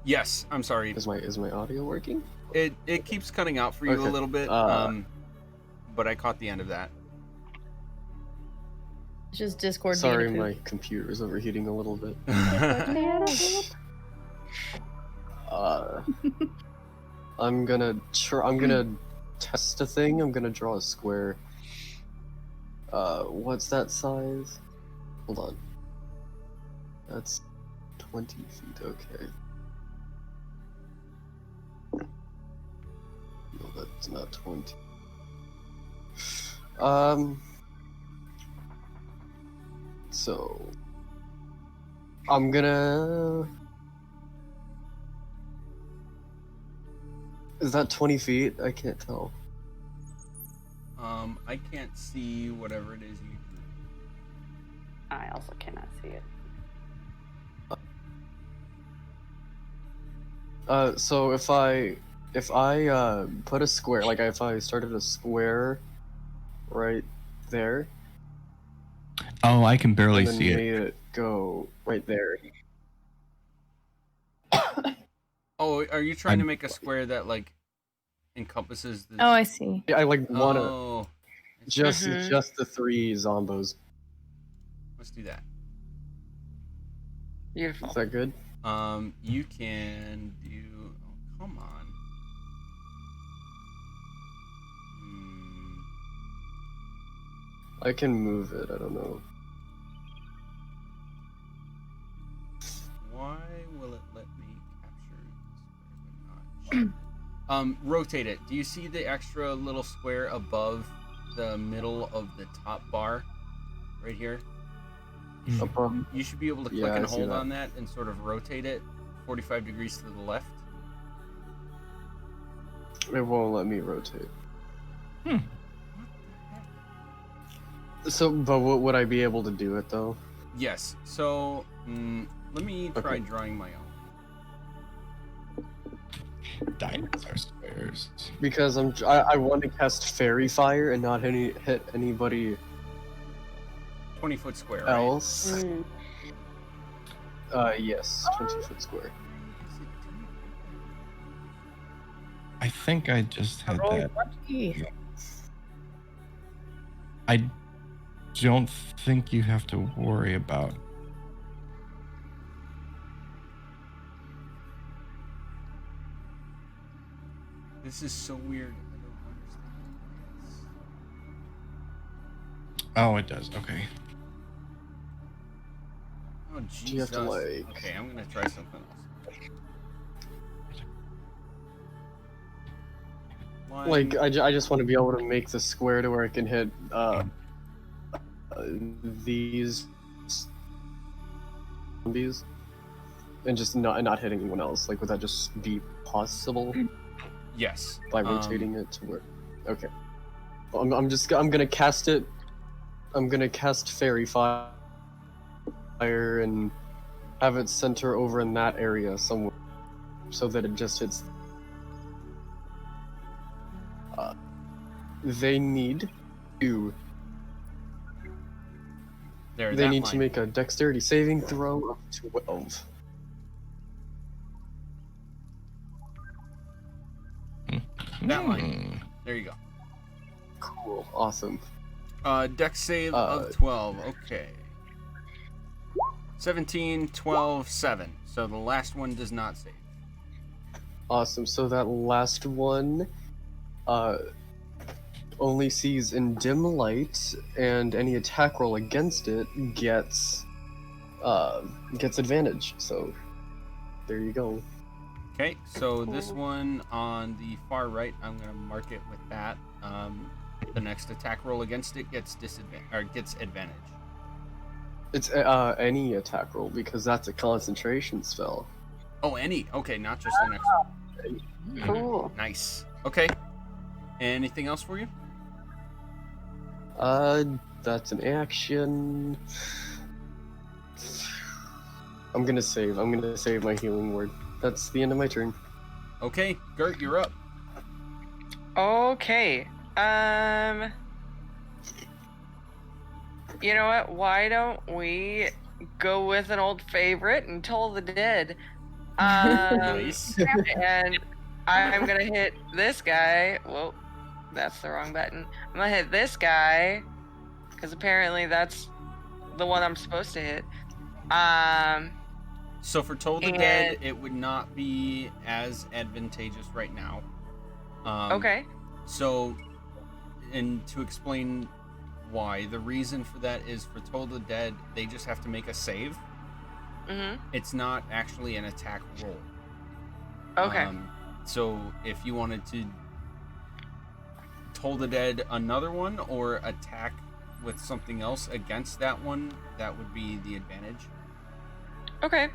Yes, I'm sorry. Is my audio working? It keeps cutting out for you Okay, a little bit, but I caught the end of that. It's just Discord. Sorry, being a my computer is overheating a little bit. I'm gonna test a thing. I'm gonna draw a square. What's that size? Hold on. That's 20 feet. Okay. No, that's not 20. So I'm gonna. Is that 20 feet? I can't tell. I can't see whatever it is you do. I also cannot see it. So if I put a square, like if I started a square right there, Oh, I can barely and then see it. made it go right there. Oh, are you trying to I'm- make a square that like encompasses the? Oh, I see. I like wanna Oh, just Mhm. the 3 zombos. let's do that. Beautiful. Is that good? You can do. Oh, come on. I can move it. I don't know. Why will it let me capture this square but not? Rotate it. Do you see the extra little square above the middle of the top bar, right here? Above. You should be able to click Yeah, and I see hold that. on that and sort of rotate it 45 degrees to the left. It won't let me rotate. Hmm. So, but would I be able to do it though? Yes. So let me try Okay. drawing my own. Diamonds are squares. Because I want to cast Fairy Fire and not hit anybody 20-foot square. Right? else. Mm. Yes, 20-foot square. I think I just had Roll that. 20. I don't think you have to worry about. This is so weird. I don't understand. Oh, it does. Okay. Oh, Do Jesus. you have to, like- Okay, I'm gonna try something else. Like, I just want to be able to make the square to where I can hit these zombies and just not hit anyone else. Like, would that just be possible Yes. by rotating it to where? Okay. Well, I'm gonna cast it. I'm gonna cast Fairy Fire and have it center over in that area somewhere, so that it just hits. They need to. There, They that need to line. make a dexterity saving throw of 12. That line. There you go. Cool. Awesome. Dex save of 12. Okay. 17, 12, 7. So the last one does not save. Awesome. So that last one only sees in dim light, and any attack roll against it gets advantage. So there you go. Okay, so this one on the far right, I'm gonna mark it with that. The next attack roll against it gets advantage. It's any attack roll because that's a concentration spell. Oh, any. Okay, not just the next one. Cool. Nice. Okay. Anything else for you? That's an action. I'm gonna save my healing word. That's the end of my turn. Okay, Gert, you're up. Okay. You know what? Why don't we go with an old favorite and Toll the Dead? Nice. And I'm gonna hit this guy. Whoa, that's the wrong button. I'm gonna hit this guy because apparently that's the one I'm supposed to hit. So for Toll the And- Dead, it would not be as advantageous right now. Okay. So, and to explain why, the reason for that is for Toll the Dead, they just have to make a save. Mhm. It's not actually an attack roll. Okay. So if you wanted to Toll the Dead another one or attack with something else against that one, that would be the advantage. Okay.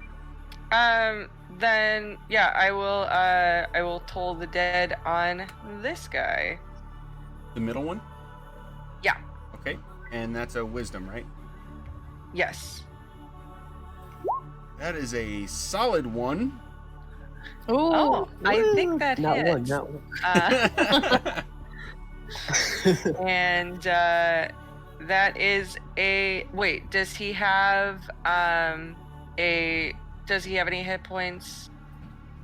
Then yeah, I will Toll the Dead on this guy. The middle one? Yeah. Okay. And that's a wisdom, right? Yes. That is a solid one. Ooh. Oh, I think that Not hits. one, not one. And that is a wait. Does he have Does he have any hit points?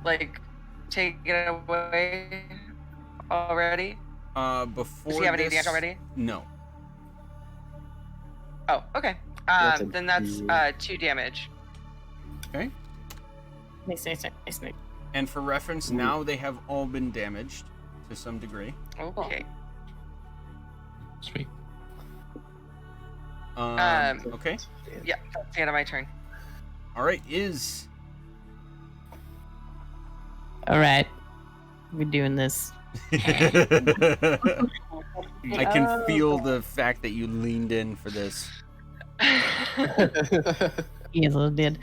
Like taken away already? Before Does he have any this, damage already? No. Oh, okay. That's a Then that's deal. 2 damage. Okay. Nice. And for reference, now they have all been damaged to some degree. Okay. Sweet. Okay. Yeah, that's the end of my turn. All right. Is All right. We're doing this. I can Oh. feel the fact that you leaned in for this. Yes, I did.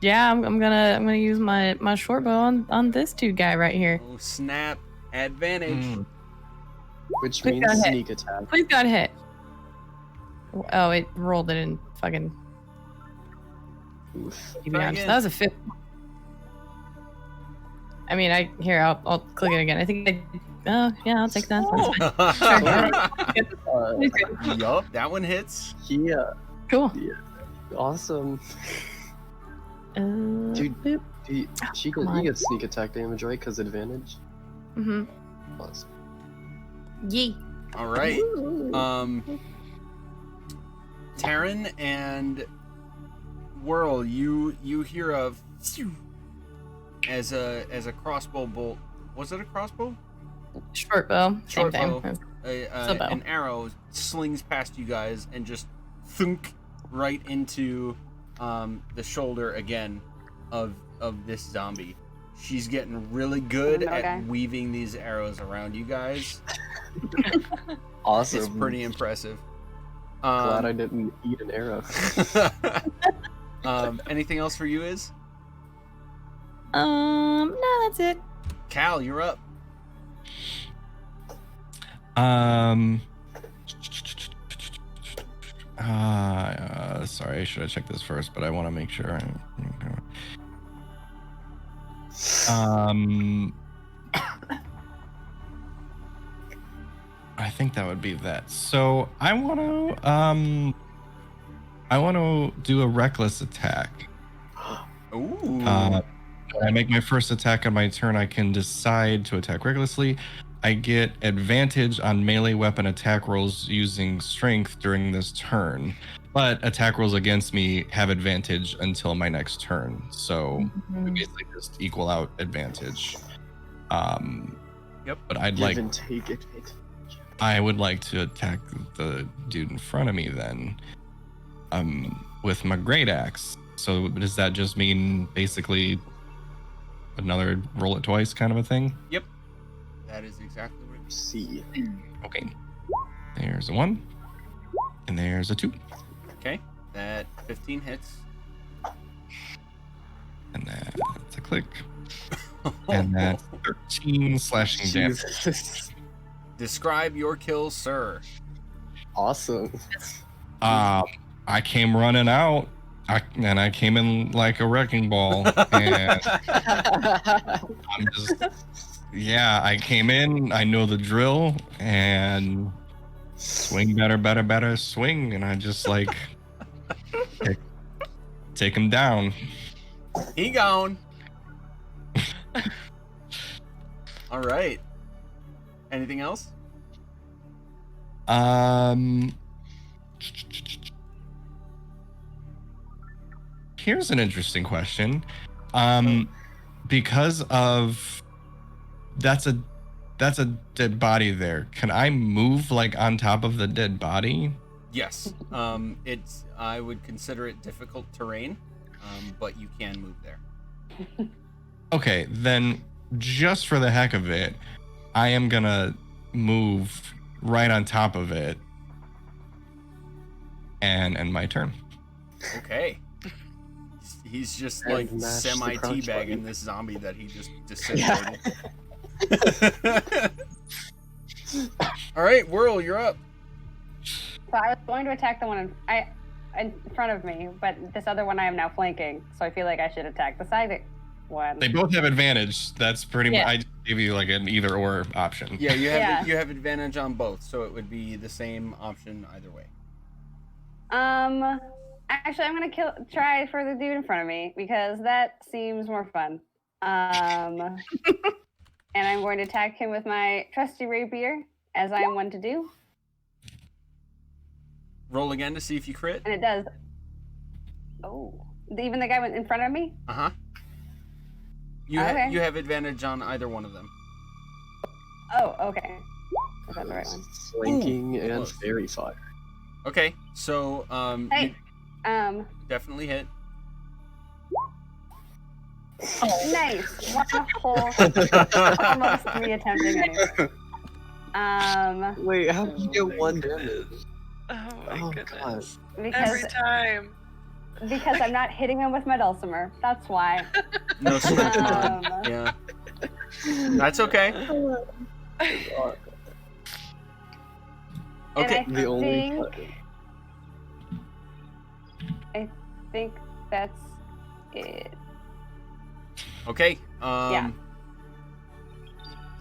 Yeah, I'm gonna use my short bow on this dude guy right here. Oh snap! Advantage. Which Click means on hit. sneak attack. Please got hit. Oh, it rolled it in fucking. Oof. To be Try honest, again. that was a 5. I mean, I'll click it again. I think oh yeah, I'll take that. That's fine. Yup, that one hits. Yeah, Cool. awesome. Dude. Boop. He come on. gets sneak attack damage, right? Because advantage. Mm-hmm. Awesome. Yee. All right. Taryn and Whirl, you hear a phew as a crossbow bolt. Was it a crossbow? Short bow. Same Short bow. thing. An bow. arrow slings past you guys and just thunk right into the shoulder again of this zombie. She's getting really good at weaving these arrows around you guys. Awesome. It's pretty impressive. Glad I didn't eat an arrow. Anything else for you, Iz? No, that's it. Cal, you're up. Sorry, I should have checked this first, but I want to make sure. I think that would be that. So I want to do a reckless attack. Ooh. When I make my first attack on my turn, I can decide to attack recklessly. I get advantage on melee weapon attack rolls using strength during this turn, but attack rolls against me have advantage until my next turn. So we basically just equal out advantage. Yep. But I'd Give like and take advantage. I would like to attack the dude in front of me then, with my great axe. So does that just mean basically another roll it twice kind of a thing? Yep. That is exactly what it See. Okay. There's a 1. And there's a 2. Okay. That 15 hits. And that's a click. And that's 13 slashing damage. Jesus. Describe your kill, sir. Awesome. I came running out. I came in like a wrecking ball. And I'm just... Yeah, I came in, I know the drill, and swing better, swing, and I just like take him down. He gone. All right. Anything else? Here's an interesting question. Because of that's a dead body there. Can I move like on top of the dead body? Yes. I would consider it difficult terrain, but you can move there. Okay, then just for the heck of it, I am gonna move right on top of it and end my turn. Okay. He's just And like mash the semi crouch teabagging button. this zombie that he just disintegrated. All right, Whirl, you're up. So I was going to attack the one in front of me, but this other one I am now flanking. So I feel like I should attack the side one. They both have advantage. That's pretty much. I just gave you like an either or option. Yeah, Yeah. you have advantage on both, so it would be the same option either way. Actually, I'm gonna try for the dude in front of me because that seems more fun. And I'm going to attack him with my trusty rapier, as I am one to do. Roll again to see if you crit. And it does. Oh, even the guy in front of me? Uh-huh. You have advantage on either one of them. Oh, okay. Is that the right one? Flanking and close. fairy fire. Okay, so Hey, you definitely hit. nice. One whole, almost reattempting anyway. Wait, how did you get one damage? Oh my Oh, goodness. Because Every time. because I'm not hitting him with my dulcimer. That's why. No sweat. Um, Yeah. That's okay. Okay. And The only I think that's it. Okay. Yeah.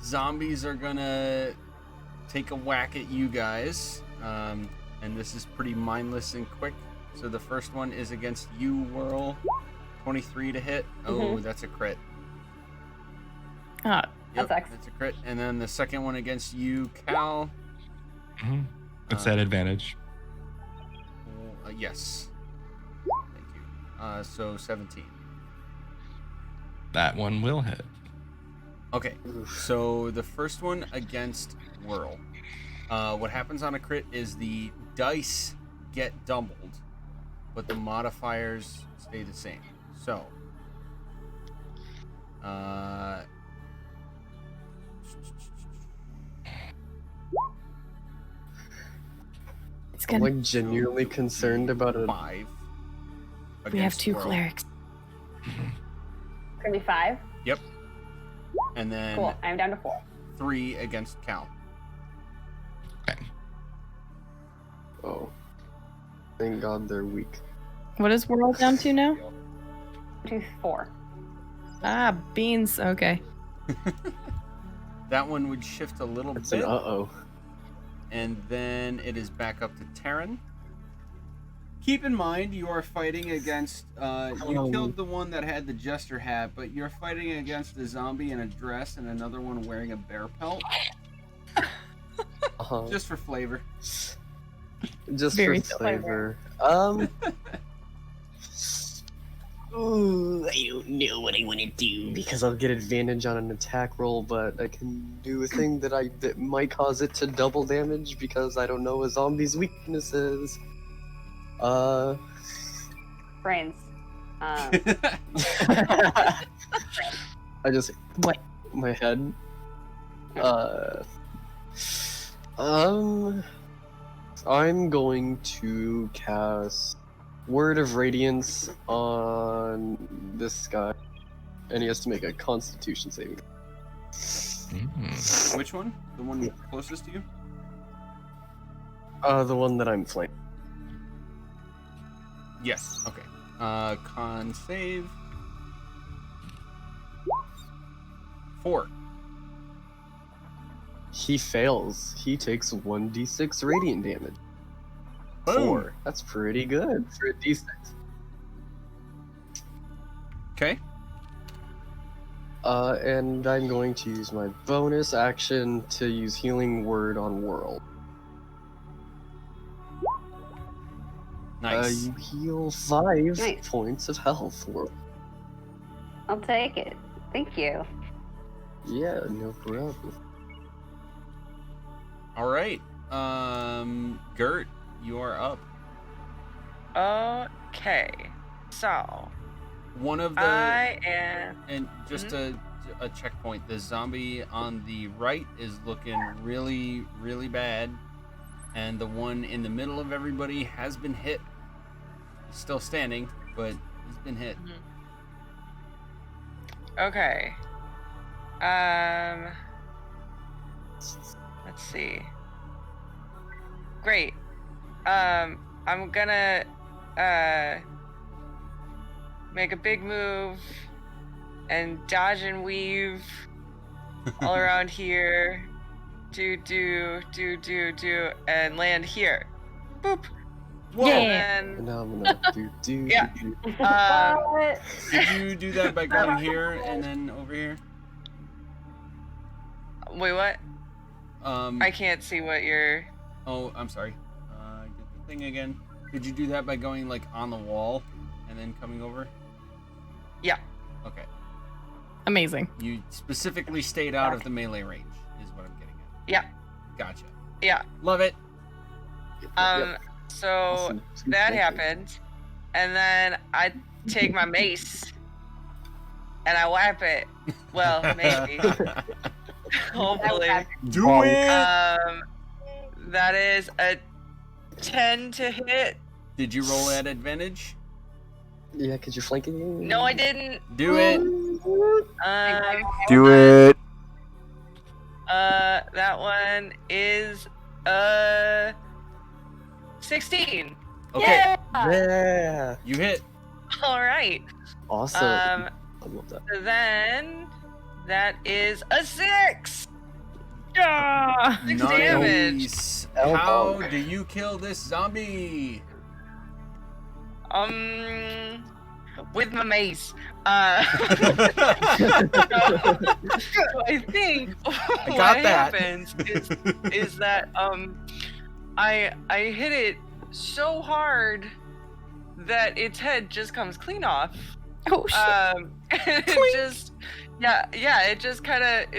Zombies are gonna take a whack at you guys. And this is pretty mindless and quick. So the first one is against you, Whirl. 23 to hit. Oh, that's a crit. Ah, Yep, That sucks. that's a crit. And then the second one against you, Cal. What's that advantage? Yes. Thank you. So 17. That one will hit. Okay, so the first one against Whirl. What happens on a crit is the dice get doubled, but the modifiers stay the same. So, It's I'm gonna. like genuinely concerned about it. 5. We have against 2 Whirl. clerics. It's gonna be 5. Yep. And then Cool. I'm down to 4. 3 against Cal. Okay. Oh, thank God they're weak. What is World down to now? To 4. Ah, beans. Okay. That one would shift a little It's an bit, uh-oh. and then it is back up to Terran. Keep in mind, you are fighting against. You killed the one that had the jester hat, but you're fighting against a zombie in a dress and another one wearing a bear pelt. Uh-huh. Just for flavor. Just Very for flavor. Ooh, I don't know what I want to do because I'll get advantage on an attack roll, but I can do a thing that might cause it to double damage because I don't know a zombie's weaknesses. Brains. I just What? my head. I'm going to cast Word of Radiance on this guy, and he has to make a Constitution saving. Mm. Which one? The one closest to you? The one that I'm flanking. Yes. Okay. Con save. 4. He fails. He takes 1d6 radiant damage. Boom. 4. That's pretty good for a d6. Okay. And I'm going to use my bonus action to use Healing Word on World. Nice. You heal 5 Nice. points of health, World. I'll take it. Thank you. Yeah, no problem. All right. Gert, you are up. Okay. So, One of the I am. and just a checkpoint. The zombie on the right is looking really, really bad, and the one in the middle of everybody has been hit. He's still standing, but he's been hit. Okay. Let's see. Great. I'm gonna make a big move and dodge and weave all around here. Do, and land here. Boop. Whoa! Yeah. And Phenomenal. Yeah. What? Did you do that by going here and then over here? wait, what? I I can't see what you're. Oh, I'm sorry. Did the thing again. Did you do that by going like on the wall and then coming over? Yeah. Okay. Amazing. You specifically stayed out of the melee range, is what I'm getting at. Yeah. Gotcha. Yeah. Love it. So Awesome. that happened, and then I take my mace and I whap it. Well, maybe. Hopefully. Do it. That is a 10 to hit. Did you roll at advantage? Yeah, because you're flanking. No, I didn't. Do it. Do it. That one is 16. Okay. Yeah. You hit. All right. Awesome. I love that. So then that is a 6. Ah! 6 damage. Nice. Elbow. How do you kill this zombie? With my mace. So I think what got that. happens is that I hit it so hard that its head just comes clean off. Oh shit. it just, it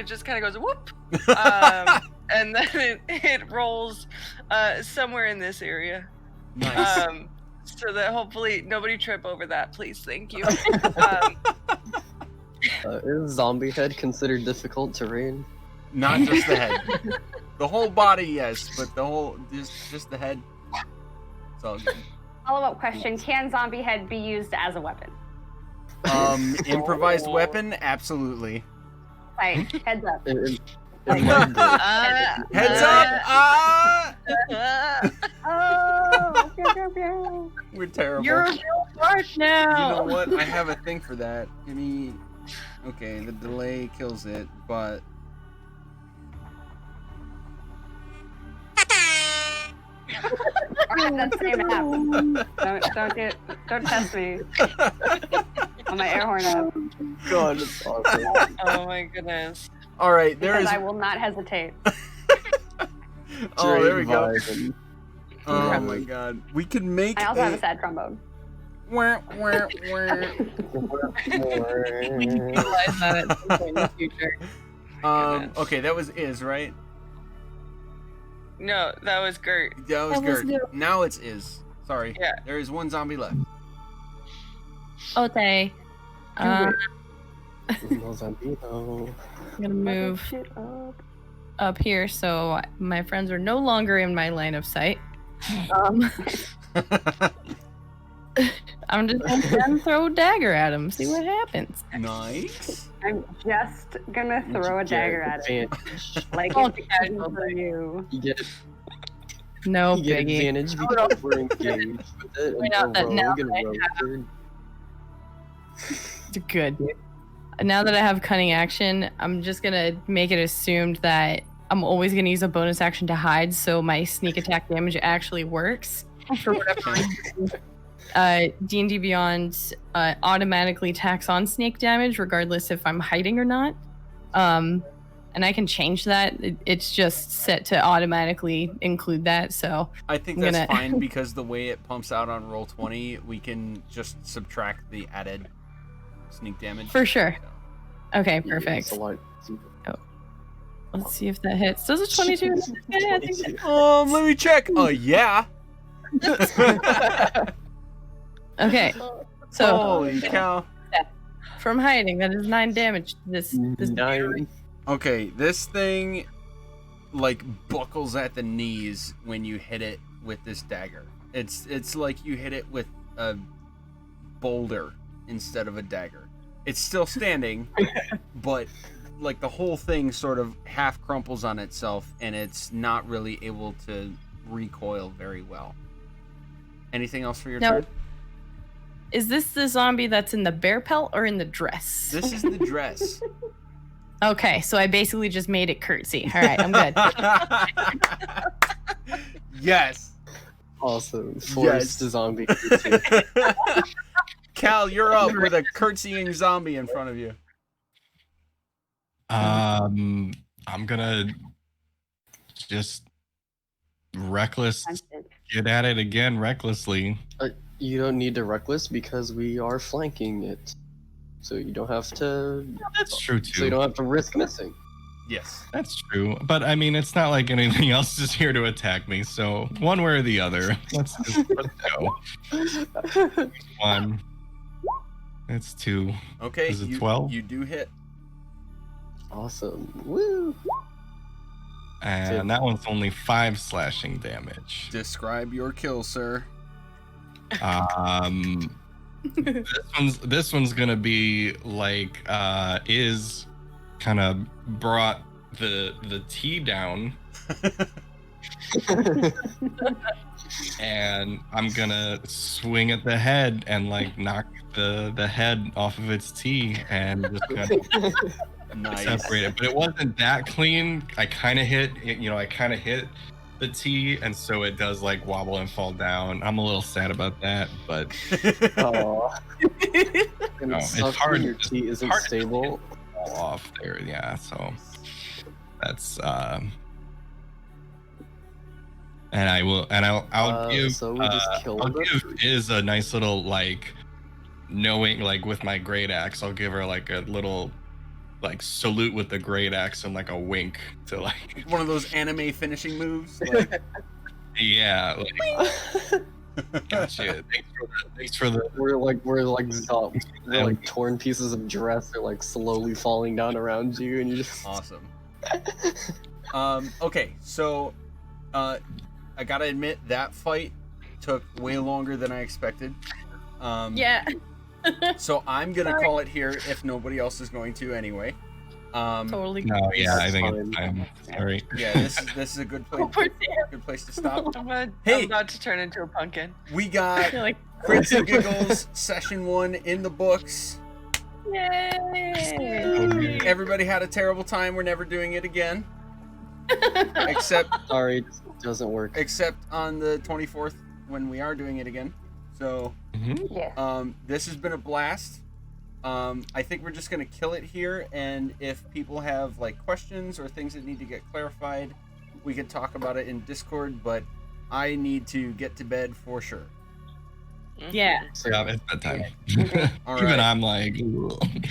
just kind of goes whoop, and then it rolls somewhere in this area. Nice. So that hopefully nobody trip over that, please. Thank you. Is zombie head considered difficult terrain? Not just the head. The whole body, yes, but the whole just the head. It's all good. Follow-up question: can zombie head be used as a weapon? Improvised weapon, absolutely. Right, heads up. Heads up! Oh, pew, pew, pew. We're terrible. You're a real smart You now. know what? I have a thing for that. Give me. Okay, the delay kills it, but Alright, that's the same app. Don't test me. On my air horn up. God, it's awesome. Oh my goodness. all right. There Because is. I will not hesitate. Oh, there we Drake go. vibe Oh my god. We could make. I also have a sad trombone. Wah, wah, wah. and- Utilize that at some point in the future. Okay, that was right? No, that was Gert. That was That was Gert. Gert. Now it's is. Sorry. Yeah. There is one zombie left. Okay. No Zambino. I'm gonna move up here so my friends are no longer in my line of sight. I'm just gonna throw a dagger at him, see what happens. Nice. I'm just gonna throw a dagger at it. Like Oh, it's casual for you. You get No you get biggie. advantage because we're engaged with it. Point And out that we're now rogue and that I rogue. Good. Now that I have cunning action, I'm just gonna make it assumed that I'm always gonna use a bonus action to hide, so my sneak attack damage actually works for whatever reason. D&D Beyond automatically tacks on snake damage regardless if I'm hiding or not. And I can change that. It's just set to automatically include that. So I think I'm that's gonna- fine because the way it pumps out on roll 20, we can just subtract the added sneak damage. for sure. Okay, Yeah, perfect. it's a lot. Let's see if that hits. Does it 22? Yeah, I think Let me check. Oh yeah. Okay. So Holy cow. from hiding, that is 9 damage. This 9. Okay, this thing like buckles at the knees when you hit it with this dagger. It's like you hit it with a boulder instead of a dagger. It's still standing, but like the whole thing sort of half crumples on itself and it's not really able to recoil very well. Anything else for your No. turn? Is this the zombie that's in the bear pelt or in the dress? This is the dress. Okay, so I basically just made it curtsy. All right, I'm good. Yes. Awesome. Yes. Forced zombie. Cal, you're up with a curtsying zombie in front of you. I'm gonna just reckless get at it again recklessly. You don't need to reckless because we are flanking it. So you don't have to. That's true So you too. don't have to risk missing. Yes. That's true. But I mean, it's not like anything else is here to attack me. So one way or the other. Let's go. 1. It's 2. Okay. Is it 12? You do hit. Awesome. Woo! And that one's only 5 slashing damage. Describe your kill, sir. This one's gonna be like is kind of brought the tea down, and I'm gonna swing at the head and like knock the head off of its tea and just kind of Nice. separate it. But it wasn't that clean. I kind of hit the tea, and so it does like wobble and fall down. I'm a little sad about that, but Aw. And No, it it's sucks hard when to your just- tea isn't hard to stable. fall off there. Yeah, so that's and I'll give So we just killed I'll the give tree. Iz a nice little like knowing, like, with my great axe, I'll give her like a little, like, salute with the great axe and like a wink to like, One of those anime finishing moves. Like, yeah, like, gotcha. Thanks for the. we're like torn pieces of dress are like slowly falling down around you, and you just awesome. Okay, so I gotta admit that fight took way longer than I expected. Yeah. So I'm gonna call it here if nobody else is going to anyway. Totally. No, yeah, I That's think fine. it's time. Sorry. Yeah, this is a good place. Oh, poor Dan. Good place to stop. I'm Hey! about to turn into a pumpkin. We got You're like, Crits and Giggles session 1 in the books. yay! Everybody had a terrible time. We're never doing it again. except sorry, it doesn't work. except on the 24th when we are doing it again. So Yeah. this has been a blast. I think we're just gonna kill it here, and if people have like questions or things that need to get clarified, we can talk about it in Discord, but I need to get to bed for sure. Yeah. So, Yeah, it's bedtime. All Even right. I'm like, "Ugh."